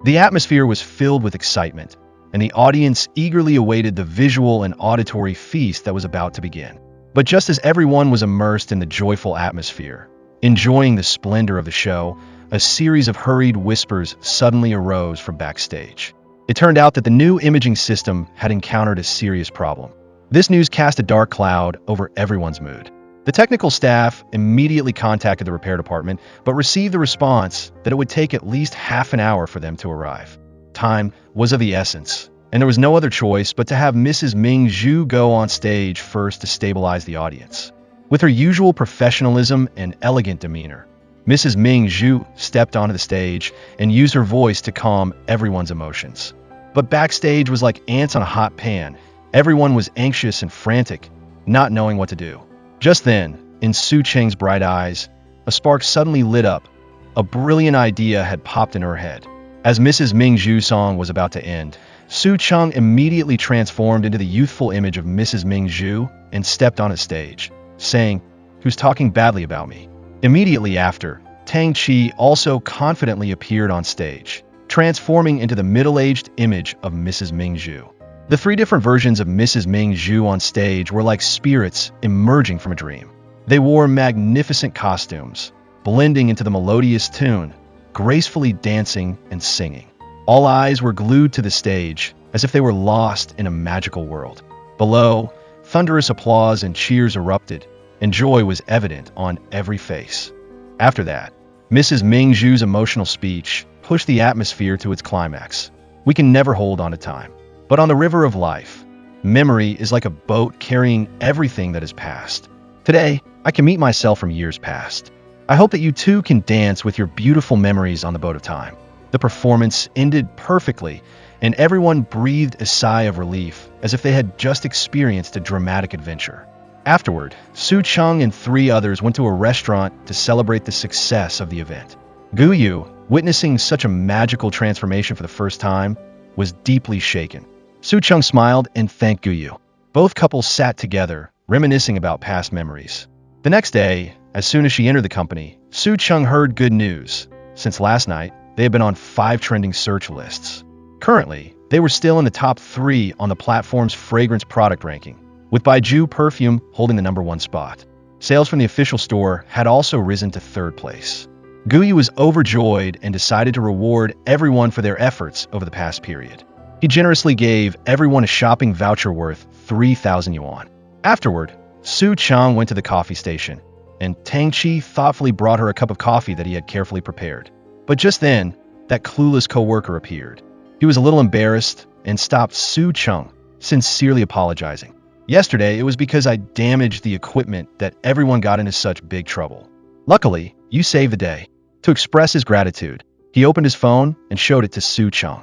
The atmosphere was filled with excitement, and the audience eagerly awaited the visual and auditory feast that was about to begin. But just as everyone was immersed in the joyful atmosphere, enjoying the splendor of the show, a series of hurried whispers suddenly arose from backstage. It turned out that the new imaging system had encountered a serious problem. This news cast a dark cloud over everyone's mood. The technical staff immediately contacted the repair department, but received the response that it would take at least half an hour for them to arrive. Time was of the essence, and there was no other choice but to have Mrs. Ming Zhu go on stage first to stabilize the audience. With her usual professionalism and elegant demeanor, Mrs. Ming Zhu stepped onto the stage and used her voice to calm everyone's emotions. But backstage was like ants on a hot pan. Everyone was anxious and frantic, not knowing what to do. Just then, in Su Cheng's bright eyes, a spark suddenly lit up. A brilliant idea had popped in her head. As Mrs. Ming Zhu's song was about to end, Su Cheng immediately transformed into the youthful image of Mrs. Ming Zhu and stepped on a stage, saying, "Who's talking badly about me?" Immediately after, Tang Chi also confidently appeared on stage, transforming into the middle-aged image of Mrs. Ming Zhu. The three different versions of Mrs. Ming Zhu on stage were like spirits emerging from a dream. They wore magnificent costumes, blending into the melodious tune, gracefully dancing and singing. All eyes were glued to the stage, as if they were lost in a magical world. Below, thunderous applause and cheers erupted, and joy was evident on every face. After that, Mrs. Ming Zhu's emotional speech pushed the atmosphere to its climax. We can never hold on to time. But on the river of life, memory is like a boat carrying everything that is past. Today, I can meet myself from years past. I hope that you too can dance with your beautiful memories on the boat of time. The performance ended perfectly, and everyone breathed a sigh of relief as if they had just experienced a dramatic adventure. Afterward, Su Cheng and three others went to a restaurant to celebrate the success of the event. Gu Yu, witnessing such a magical transformation for the first time, was deeply shaken. Su Cheng smiled and thanked Gu Yu. Both couples sat together, reminiscing about past memories. The next day, as soon as she entered the company, Su Cheng heard good news. Since last night, they had been on 5 trending search lists. Currently, they were still in the top 3 on the platform's fragrance product ranking, with Baiju perfume holding the #1 spot. Sales from the official store had also risen to 3rd place. Gu Yu was overjoyed and decided to reward everyone for their efforts over the past period. He generously gave everyone a shopping voucher worth 3,000 yuan. Afterward, Su Cheng went to the coffee station, and Tang Chi thoughtfully brought her a cup of coffee that he had carefully prepared. But just then, that clueless co-worker appeared. He was a little embarrassed and stopped Su Cheng, sincerely apologizing. "Yesterday, it was because I damaged the equipment that everyone got into such big trouble. Luckily, you saved the day." To express his gratitude, he opened his phone and showed it to Su Cheng.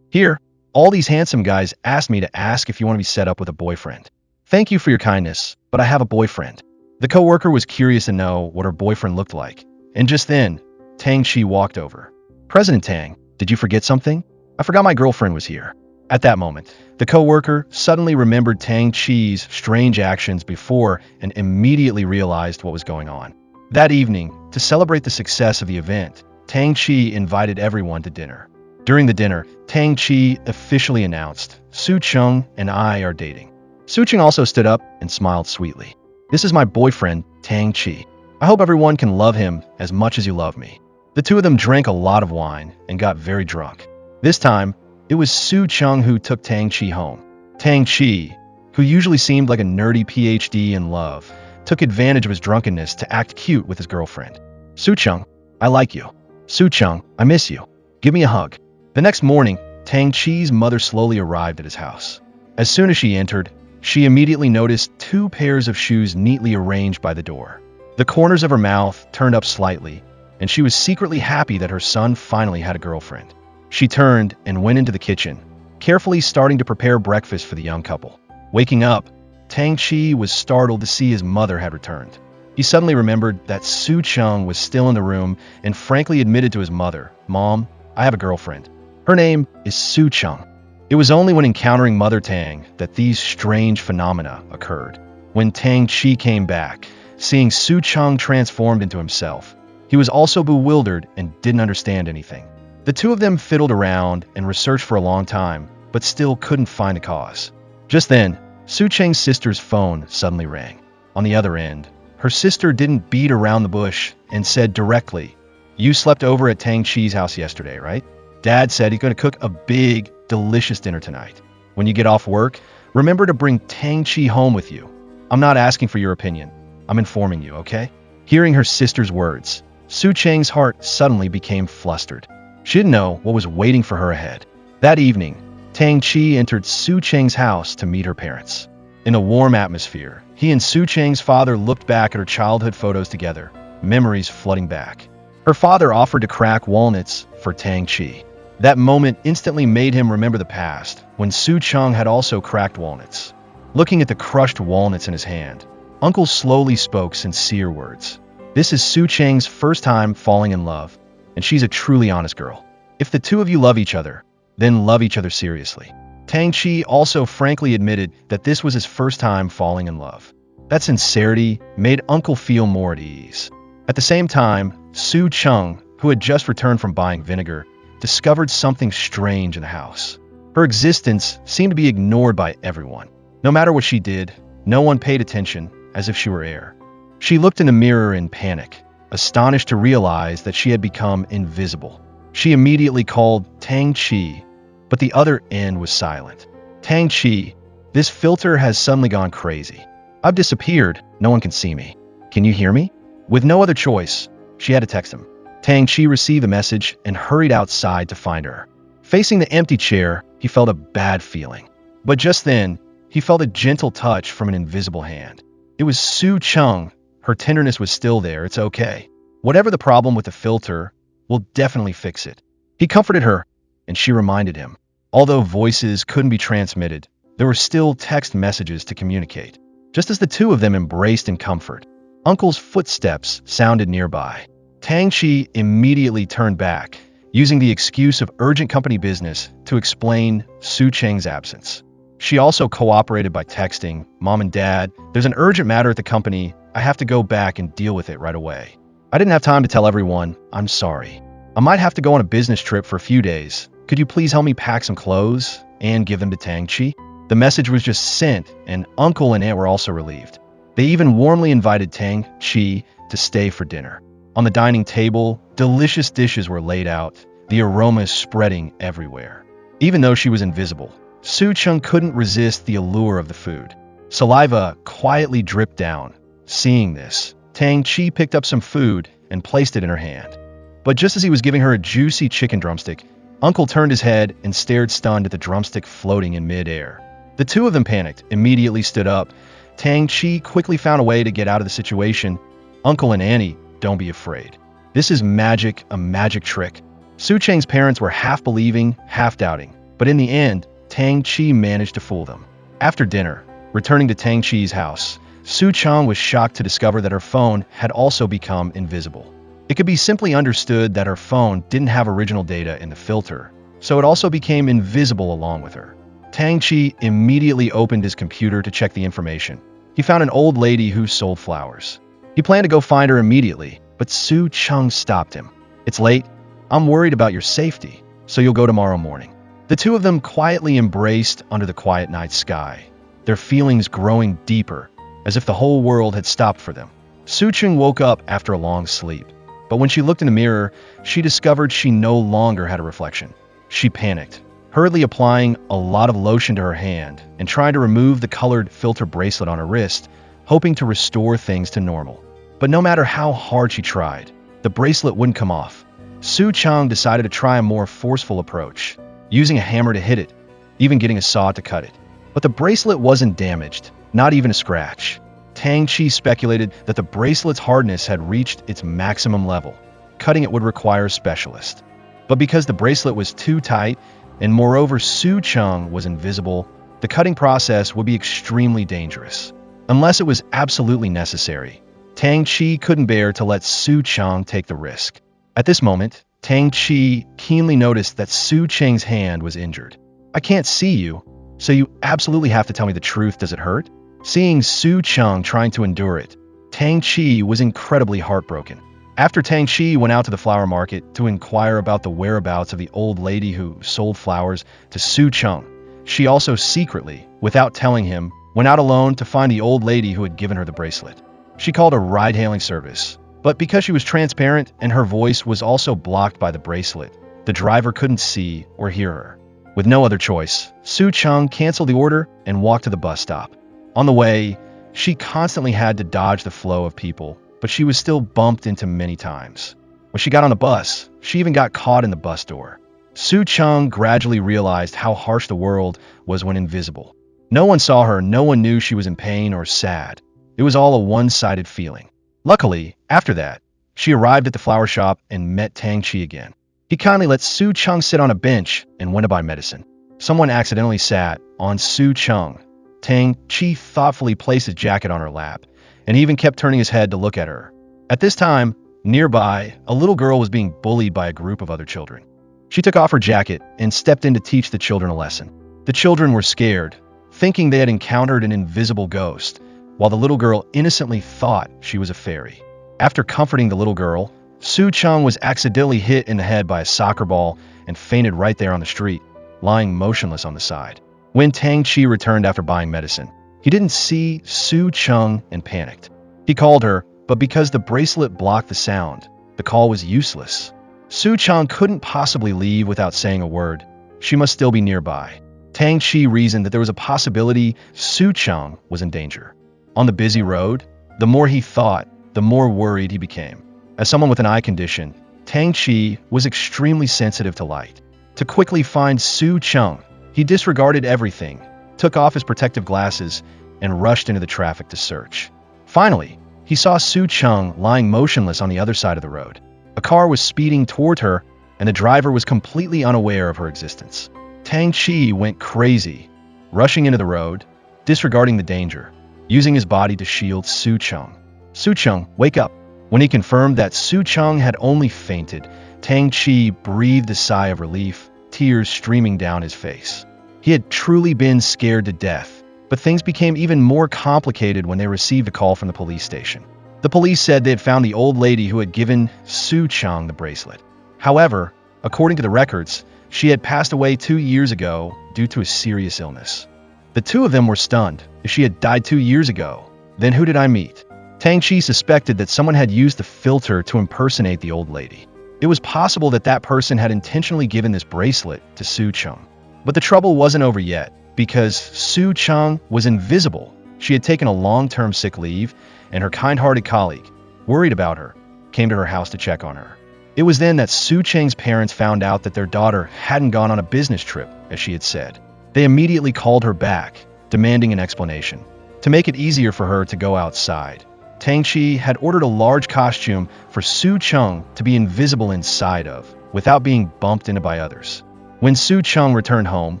"Here, all these handsome guys asked me to ask if you want to be set up with a boyfriend. Thank you for your kindness, but I have a boyfriend." The co-worker was curious to know what her boyfriend looked like, and just then, Tang Chi walked over. "President Tang, did you forget something? I forgot my girlfriend was here." At that moment, the co-worker suddenly remembered Tang Chi's strange actions before and immediately realized what was going on. That evening, to celebrate the success of the event, Tang Chi invited everyone to dinner. During the dinner, Tang Chi officially announced, "Su Cheng and I are dating." Su Cheng also stood up and smiled sweetly. "This is my boyfriend, Tang Chi. I hope everyone can love him as much as you love me." The two of them drank a lot of wine and got very drunk. This time, it was Su Cheng who took Tang Chi home. Tang Chi, who usually seemed like a nerdy PhD in love, took advantage of his drunkenness to act cute with his girlfriend. "Su Cheng, I like you. Su Cheng, I miss you. Give me a hug." The next morning, Tang Chi's mother slowly arrived at his house. As soon as she entered, she immediately noticed 2 pairs of shoes neatly arranged by the door. The corners of her mouth turned up slightly, and she was secretly happy that her son finally had a girlfriend. She turned and went into the kitchen, carefully starting to prepare breakfast for the young couple. Waking up, Tang Chi was startled to see his mother had returned. He suddenly remembered that Su Cheng was still in the room and frankly admitted to his mother, "Mom, I have a girlfriend. Her name is Su Cheng." It was only when encountering Mother Tang that these strange phenomena occurred. When Tang Chi came back, seeing Su Cheng transformed into himself, he was also bewildered and didn't understand anything. The two of them fiddled around and researched for a long time, but still couldn't find the cause. Just then, Su Cheng's sister's phone suddenly rang. On the other end, her sister didn't beat around the bush and said directly, "You slept over at Tang Chi's house yesterday, right? Dad said he's going to cook a big, delicious dinner tonight. When you get off work, Remember to bring Tang Chi home with you. I'm not asking for your opinion. I'm informing you, okay? Hearing her sister's words, Su Cheng's heart suddenly became flustered. She didn't know what was waiting for her ahead. That evening, Tang Chi entered Su Cheng's house to meet her parents. In a warm atmosphere, he and Su Cheng's father looked back at her childhood photos together, memories flooding back. Her father offered to crack walnuts for Tang Chi. That moment instantly made him remember the past, when Su Cheng had also cracked walnuts. Looking at the crushed walnuts in his hand, Uncle slowly spoke sincere words. This is Su Cheng's first time falling in love, and she's a truly honest girl. If the two of you love each other, then love each other seriously. Tang Chi also frankly admitted that this was his first time falling in love. That sincerity made Uncle feel more at ease. At the same time, Su Cheng, who had just returned from buying vinegar, discovered something strange in the house. Her existence seemed to be ignored by everyone. No matter what she did, no one paid attention, as if she were air. She looked in the mirror in panic, astonished to realize that she had become invisible. She immediately called Tang Chi, but the other end was silent. Tang Chi, this filter has suddenly gone crazy. I've disappeared. No one can see me. Can you hear me? With no other choice, she had to text him. Tang Chi received the message and hurried outside to find her. Facing the empty chair, he felt a bad feeling. But just then, he felt a gentle touch from an invisible hand. It was Su Cheng. Her tenderness was still there. It's okay. Whatever the problem with the filter, we'll definitely fix it. He comforted her, and she reminded him. Although voices couldn't be transmitted, there were still text messages to communicate. Just as the two of them embraced in comfort, Uncle's footsteps sounded nearby. Tang Chi immediately turned back, using the excuse of urgent company business to explain Su Cheng's absence. She also cooperated by texting, "Mom and Dad, there's an urgent matter at the company. I have to go back and deal with it right away. I didn't have time to tell everyone. I'm sorry. I might have to go on a business trip for a few days. Could you please help me pack some clothes and give them to Tang Chi?" The message was just sent, and Uncle and Aunt were also relieved. They even warmly invited Tang Chi to stay for dinner. On the dining table, delicious dishes were laid out, the aromas spreading everywhere. Even though she was invisible, Su Cheng couldn't resist the allure of the food. Saliva quietly dripped down. Seeing this, Tang Chi picked up some food and placed it in her hand. But just as he was giving her a juicy chicken drumstick, Uncle turned his head and stared stunned at the drumstick floating in midair. The two of them panicked, immediately stood up. Tang Chi quickly found a way to get out of the situation. "Uncle and Annie, don't be afraid. This is magic, a magic trick." Su Cheng's parents were half believing, half doubting, but in the end, Tang Chi managed to fool them. After dinner, returning to Tang Chi's house, Su Cheng was shocked to discover that her phone had also become invisible. It could be simply understood that her phone didn't have original data in the filter, so it also became invisible along with her. Tang Chi immediately opened his computer to check the information. He found an old lady who sold flowers. He planned to go find her immediately, but Su Cheng stopped him. "It's late. I'm worried about your safety, so you'll go tomorrow morning." The two of them quietly embraced under the quiet night sky, their feelings growing deeper, as if the whole world had stopped for them. Su Cheng woke up after a long sleep, but when she looked in the mirror, she discovered she no longer had a reflection. She panicked, hurriedly applying a lot of lotion to her hand and trying to remove the colored filter bracelet on her wrist, hoping to restore things to normal. But no matter how hard she tried, the bracelet wouldn't come off. Su Cheng decided to try a more forceful approach, using a hammer to hit it, even getting a saw to cut it. But the bracelet wasn't damaged, not even a scratch. Tang Chi speculated that the bracelet's hardness had reached its maximum level. Cutting it would require a specialist. But because the bracelet was too tight, and moreover Su Cheng was invisible, the cutting process would be extremely dangerous. Unless it was absolutely necessary, Tang Chi couldn't bear to let Su Cheng take the risk. At this moment, Tang Chi keenly noticed that Su Cheng's hand was injured. "I can't see you, so you absolutely have to tell me the truth. Does it hurt?" Seeing Su Cheng trying to endure it, Tang Chi was incredibly heartbroken. After Tang Chi went out to the flower market to inquire about the whereabouts of the old lady who sold flowers to Su Cheng, she also secretly, without telling him, went out alone to find the old lady who had given her the bracelet. She called a ride-hailing service, but because she was transparent and her voice was also blocked by the bracelet, the driver couldn't see or hear her. With no other choice, Su Chung canceled the order and walked to the bus stop. On the way, she constantly had to dodge the flow of people, but she was still bumped into many times. When she got on the bus, she even got caught in the bus door. Su Chung gradually realized how harsh the world was when invisible. No one saw her, no one knew she was in pain or sad. It was all a one-sided feeling. Luckily, after that, she arrived at the flower shop and met Tang Chi again. He kindly let Su Chung sit on a bench and went to buy medicine. Someone accidentally sat on Su Chung. Tang Chi thoughtfully placed his jacket on her lap, and he even kept turning his head to look at her. At this time, nearby, a little girl was being bullied by a group of other children. She took off her jacket and stepped in to teach the children a lesson. The children were scared, thinking they had encountered an invisible ghost, while the little girl innocently thought she was a fairy. After comforting the little girl, Su Chung was accidentally hit in the head by a soccer ball and fainted right there on the street, lying motionless on the side. When Tang Chi returned after buying medicine, he didn't see Su Chung and panicked. He called her, but because the bracelet blocked the sound, the call was useless. Su Chung couldn't possibly leave without saying a word. She must still be nearby. Tang Chi reasoned that there was a possibility Su Chung was in danger. On the busy road, the more he thought, the more worried he became. As someone with an eye condition, Tang Chi was extremely sensitive to light. To quickly find Su Chung, he disregarded everything, took off his protective glasses, and rushed into the traffic to search. Finally, he saw Su Chung lying motionless on the other side of the road. A car was speeding toward her, and the driver was completely unaware of her existence. Tang Chi went crazy, rushing into the road, disregarding the danger, using his body to shield Su Chung. Su Chung, wake up! When he confirmed that Su Chung had only fainted, Tang Chi breathed a sigh of relief, tears streaming down his face. He had truly been scared to death, but things became even more complicated when they received a call from the police station. The police said they had found the old lady who had given Su Chung the bracelet. However, according to the records, she had passed away 2 years ago due to a serious illness. The two of them were stunned. If she had died 2 years ago, then who did I meet? Tang Chi suspected that someone had used the filter to impersonate the old lady. It was possible that that person had intentionally given this bracelet to Su Chung. But the trouble wasn't over yet, because Su Chung was invisible. She had taken a long-term sick leave, and her kind-hearted colleague, worried about her, came to her house to check on her. It was then that Su Cheng's parents found out that their daughter hadn't gone on a business trip, as she had said. They immediately called her back, demanding an explanation. To make it easier for her to go outside, Tang Chi had ordered a large costume for Su Chung to be invisible inside of, without being bumped into by others. When Su Chung returned home,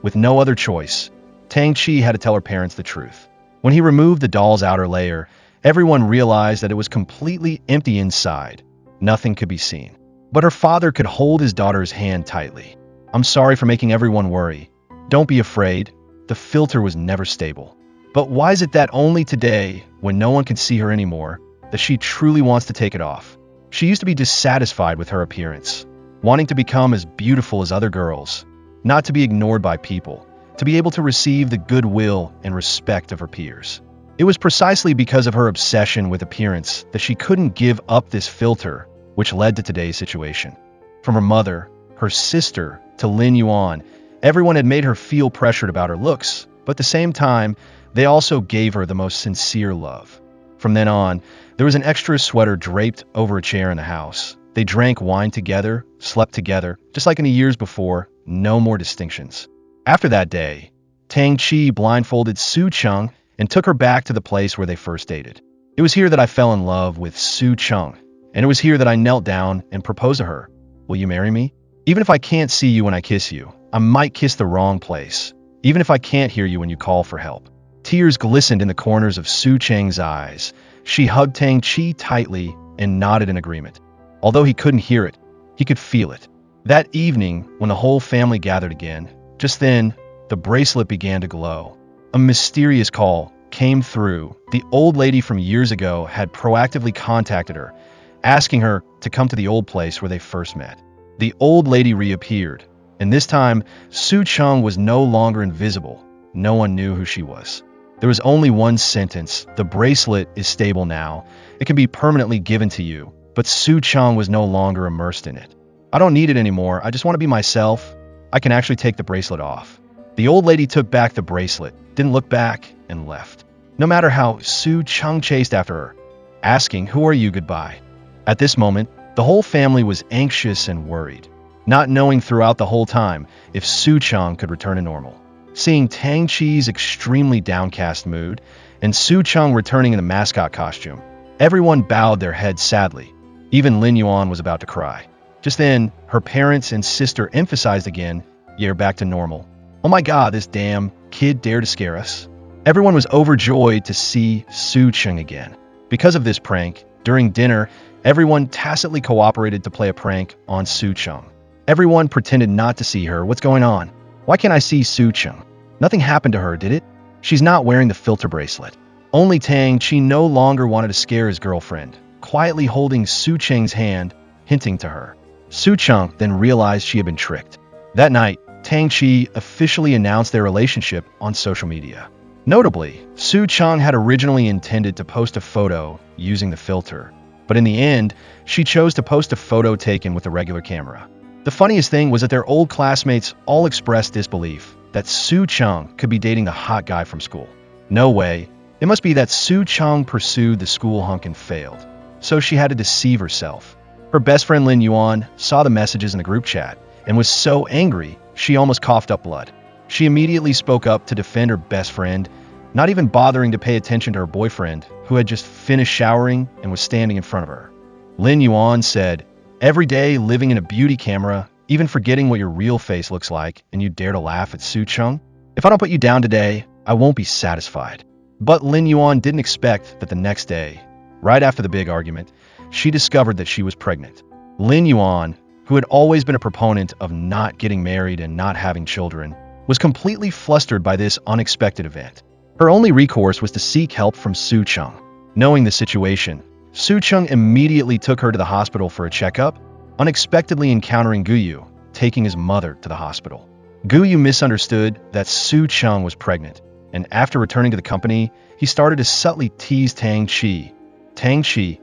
with no other choice, Tang Chi had to tell her parents the truth. When he removed the doll's outer layer, everyone realized that it was completely empty inside. Nothing could be seen. But her father could hold his daughter's hand tightly. "I'm sorry for making everyone worry. Don't be afraid. The filter was never stable." But why is it that only today, when no one can see her anymore, that she truly wants to take it off? She used to be dissatisfied with her appearance, wanting to become as beautiful as other girls, not to be ignored by people, to be able to receive the goodwill and respect of her peers. It was precisely because of her obsession with appearance that she couldn't give up this filter, which led to today's situation. From her mother, her sister, to Lin Yuan, everyone had made her feel pressured about her looks, but at the same time, they also gave her the most sincere love. From then on, there was an extra sweater draped over a chair in the house. They drank wine together, slept together, just like in the years before, no more distinctions. After that day, Tang Chi blindfolded Su Chung and took her back to the place where they first dated. It was here that I fell in love with Su Chung, and it was here that I knelt down and proposed to her. "Will you marry me? Even if I can't see you when I kiss you, I might kiss the wrong place. Even if I can't hear you when you call for help." Tears glistened in the corners of Su Cheng's eyes. She hugged Tang Chi tightly and nodded in agreement. Although he couldn't hear it, he could feel it. That evening, when the whole family gathered again, just then, the bracelet began to glow. A mysterious call came through. The old lady from years ago had proactively contacted her, asking her to come to the old place where they first met. The old lady reappeared, and this time, Su Chung was no longer invisible. No one knew who she was. There was only one sentence: "The bracelet is stable now. It can be permanently given to you." But Su Chung was no longer immersed in it. "I don't need it anymore. I just want to be myself. I can actually take the bracelet off." The old lady took back the bracelet, didn't look back, and left. No matter how Su Cheng chased after her, asking, "Who are you?" goodbye. At this moment, the whole family was anxious and worried, not knowing throughout the whole time if Su Cheng could return to normal. Seeing Tang Chi's extremely downcast mood and Su Cheng returning in the mascot costume, everyone bowed their heads sadly. Even Lin Yuan was about to cry. Just then, her parents and sister emphasized again, "You're back to normal. Oh my god, this damn kid dared to scare us." Everyone was overjoyed to see Su Cheng again. Because of this prank, during dinner, everyone tacitly cooperated to play a prank on Su Cheng. Everyone pretended not to see her. "What's going on? Why can't I see Su Cheng? Nothing happened to her, did it? She's not wearing the filter bracelet." Only Tang Chi no longer wanted to scare his girlfriend, quietly holding Su Cheng's hand, hinting to her. Su Cheng then realized she had been tricked. That night, Tang Chi officially announced their relationship on social media. Notably, Su Cheng had originally intended to post a photo using the filter, but in the end, she chose to post a photo taken with a regular camera. The funniest thing was that their old classmates all expressed disbelief that Su Cheng could be dating the hot guy from school. No way. It must be that Su Cheng pursued the school hunk and failed, so she had to deceive herself. Her best friend Lin Yuan saw the messages in the group chat and was so angry she almost coughed up blood. She immediately spoke up to defend her best friend, not even bothering to pay attention to her boyfriend, who had just finished showering and was standing in front of her. Lin Yuan said, "Every day living in a beauty camera, even forgetting what your real face looks like, and you dare to laugh at Su Cheng? If I don't put you down today, I won't be satisfied." But Lin Yuan didn't expect that the next day, right after the big argument, she discovered that she was pregnant. Lin Yuan, who had always been a proponent of not getting married and not having children, was completely flustered by this unexpected event. Her only recourse was to seek help from Su Cheng. Knowing the situation, Su Cheng immediately took her to the hospital for a checkup, unexpectedly encountering Guyu, taking his mother to the hospital. Guyu misunderstood that Su Cheng was pregnant, and after returning to the company, he started to subtly tease Tang Chi. "Tang Chi,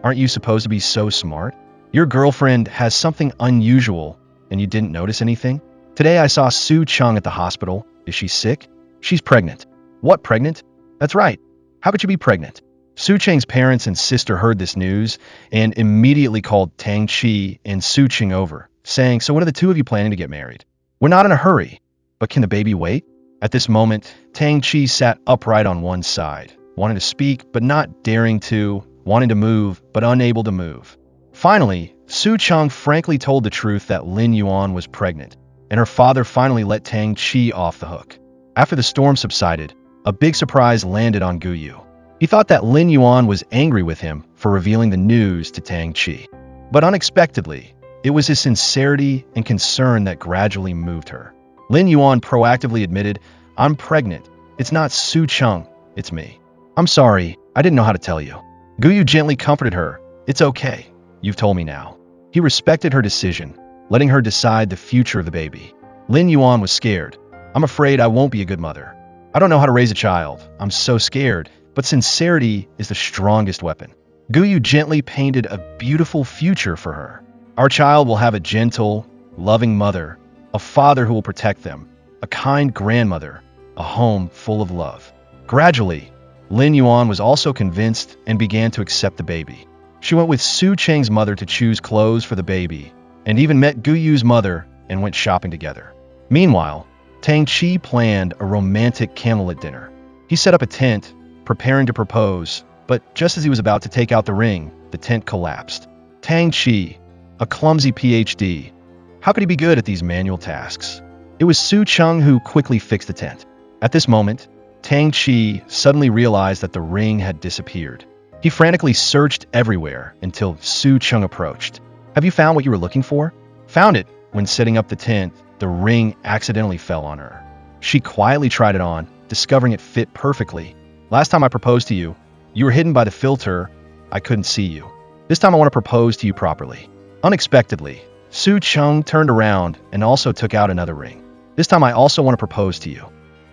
aren't you supposed to be so smart? Your girlfriend has something unusual, and you didn't notice anything? Today I saw Su Cheng at the hospital. Is she sick? She's pregnant." "What, pregnant?" "That's right. How could you be pregnant?" Su Cheng's parents and sister heard this news and immediately called Tang Chi and Su Cheng over, saying, "So when are the two of you planning to get married? We're not in a hurry, but can the baby wait?" At this moment, Tang Chi sat upright on one side, wanting to speak but not daring to, wanting to move but unable to move. Finally, Su Cheng frankly told the truth that Lin Yuan was pregnant, and her father finally let Tang Chi off the hook. After the storm subsided, a big surprise landed on Guyu. He thought that Lin Yuan was angry with him for revealing the news to Tang Chi. But unexpectedly, it was his sincerity and concern that gradually moved her. Lin Yuan proactively admitted, "I'm pregnant. It's not Su Cheng, it's me. I'm sorry, I didn't know how to tell you." Guyu gently comforted her. "It's okay. You've told me now." He respected her decision, letting her decide the future of the baby. Lin Yuan was scared. "I'm afraid I won't be a good mother. I don't know how to raise a child. I'm so scared, but sincerity is the strongest weapon." Guyu gently painted a beautiful future for her. "Our child will have a gentle, loving mother, a father who will protect them, a kind grandmother, a home full of love." Gradually, Lin Yuan was also convinced and began to accept the baby. She went with Su Cheng's mother to choose clothes for the baby, and even met Guyu's mother and went shopping together. Meanwhile, Tang Chi planned a romantic candlelit dinner. He set up a tent, preparing to propose, but just as he was about to take out the ring, the tent collapsed. Tang Chi, a clumsy PhD, how could he be good at these manual tasks? It was Su Cheng who quickly fixed the tent. At this moment, Tang Chi suddenly realized that the ring had disappeared. He frantically searched everywhere until Su Cheng approached. "Have you found what you were looking for?" "Found it." When setting up the tent, the ring accidentally fell on her. She quietly tried it on, discovering it fit perfectly. "Last time I proposed to you, you were hidden by the filter. I couldn't see you. This time I want to propose to you properly." Unexpectedly, Su Cheng turned around and also took out another ring. "This time I also want to propose to you.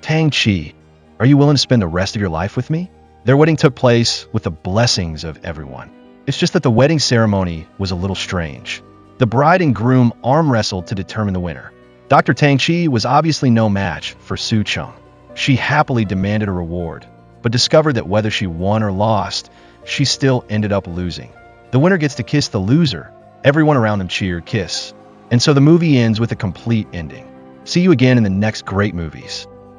Tang Chi, are you willing to spend the rest of your life with me?" Their wedding took place with the blessings of everyone. It's just that the wedding ceremony was a little strange. The bride and groom arm wrestled to determine the winner. Dr. Tang Chi was obviously no match for Su Chung. She happily demanded a reward, but discovered that whether she won or lost, she still ended up losing. The winner gets to kiss the loser. Everyone around them cheered, kiss. And so the movie ends with a complete ending. See you again in the next great movies.